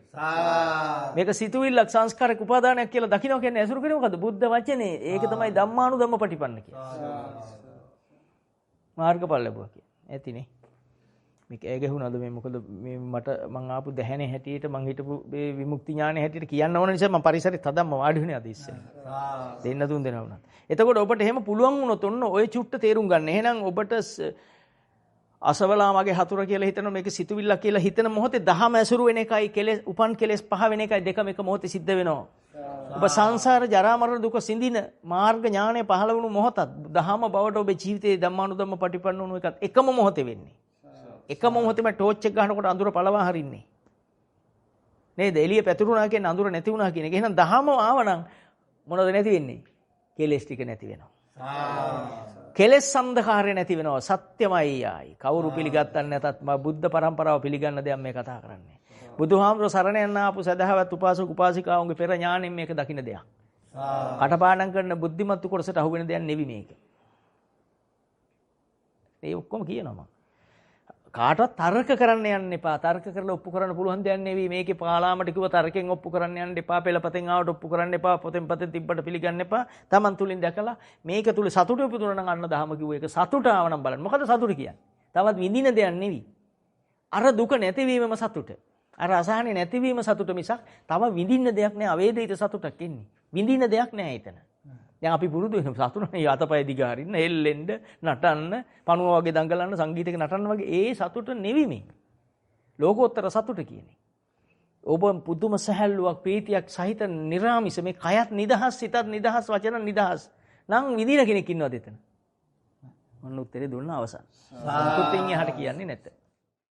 මේක සිතුවිල්ලක් සංස්කාරක උපාදානයක් කියලා දකින්න කියන්නේ ඇසුරු කරේ මොකද? බුද්ධ වචනේ. ඒක තමයි ධම්මානුධම්ම පටිපන්න කියන්නේ. මාර්ගඵල ලැබුවා කියන්නේ. ඇතිනේ. මේක ඇය ගැහුණාද මේ මොකද මේ මට මං ආපු දැහැනේ හැටියට මං හිටපු මේ විමුක්ති ඥානෙ හැටියට කියන්න ඕන නිසා මං පරිසරෙත් හදම්ම වාඩි වුණේ අද ඉස්සෙල්ලා. දෙන්න තුන් දෙනා වුණා. එතකොට ඔබට එහෙම පුළුවන් වුණොත් ඔන්න ඔය චුට්ට තේරුම් ගන්න. එහෙනම් ඔබට අසවලා මගේ හතුර කියලා හිතන මේක සිතුවිල්ල කියලා හිතන මොහොතේ දහම ඇසුරු වෙන එකයි කෙලෙස් උපන් කෙලෙස් පහ වෙන එකයි දෙකම එක මොහොතේ සිද්ධ වෙනවා. ඔබ සංසාර ජරා මරණ දුක සිඳින මාර්ග ඥානය පහළ වුණු මොහොතත් දහම බවට ඔබේ ජීවිතයේ ධම්මානුධම්ම පටිපන්න වුණු එකත් එකම මොහොතේ වෙන්නේ. එකම මොහොතේම ටෝච් එක ගන්නකොට අඳුර පළවා හරින්නේ. නේද? එළිය පැතුරුණා කියන්නේ අඳුර නැති වුණා කියන එක. එහෙනම් දහම ආවනම් මොනවද නැති වෙන්නේ? කෙලෙස් ටික නැති වෙනවා. කෙලෙස් සම්දකාරය නැති වෙනවා. සත්‍යමයි ආයි. කවුරු පිළිගත්තත් නැතත් මා බුද්ධ පරම්පරාව පිළිගන්න දෙයක් මේ කතා කරන්නේ. බුදුහාමුදුර සරණ යන ආපු සදහවත් උපාසක උපාසිකාවන්ගේ පෙර ඥාණයෙන් මේක දකින්න දෙයක්. කටපාඩම් කරන බුද්ධිමත්තු කොටසට අහු වෙන දෙයක් නෙවි මේක. ඒ ඔක්කොම කියනවා මම. කාටවත් තර්ක කරන්න යන්න එපා. තර්ක කරලා ඔප්පු කරන්න පුළුවන් දෙයක් නෙවෙයි. මේකේ පාලාමට කිව්ව තර්කයෙන් ඔප්පු කරන්න යන්න එපා. පෙළපතෙන් ආවට ඔප්පු කරන්න එපා. පොතෙන් පතෙන් තිබ්බට පිළිගන්න එපා. Taman තුලින් දැකලා මේක තුල සතුට උපදිනවා නම් අන්න දහම කිව්ව එක සතුට ආව නම් බලන්න. මොකද සතුට කියන්නේ? තවත් විඳින දෙයක් නෙවෙයි. අර දුක නැතිවීමම සතුට. අර අසහනේ නැතිවීම සතුට මිසක් තව විඳින්න දෙයක් නෑ. අවේදිත සතුටක් එන්නේ. විඳින්න දෙයක් නෑ එතන. දැන් අපි පුරුදු වෙන සතුටනේ අතපය දිගාරින්න, හෙල්ලෙන්න, නටන්න, පණුව වගේ දඟලන්න, සංගීතයක නටන්න වගේ ඒ සතුට නෙවිමේ. ලෝකෝත්තර සතුට කියන්නේ. ඔබ පුදුම සැහැල්ලුවක්, ප්‍රීතියක් සහිත නිරාමිස මේ කයත් නිදහස්, සිතත් නිදහස්, වචන නිදහස්. නම් විඳින කෙනෙක් ඉන්නවද එතන? මොන උත්තරේ දුන්න අවසන්. සතුටින් එහාට කියන්නේ නැත.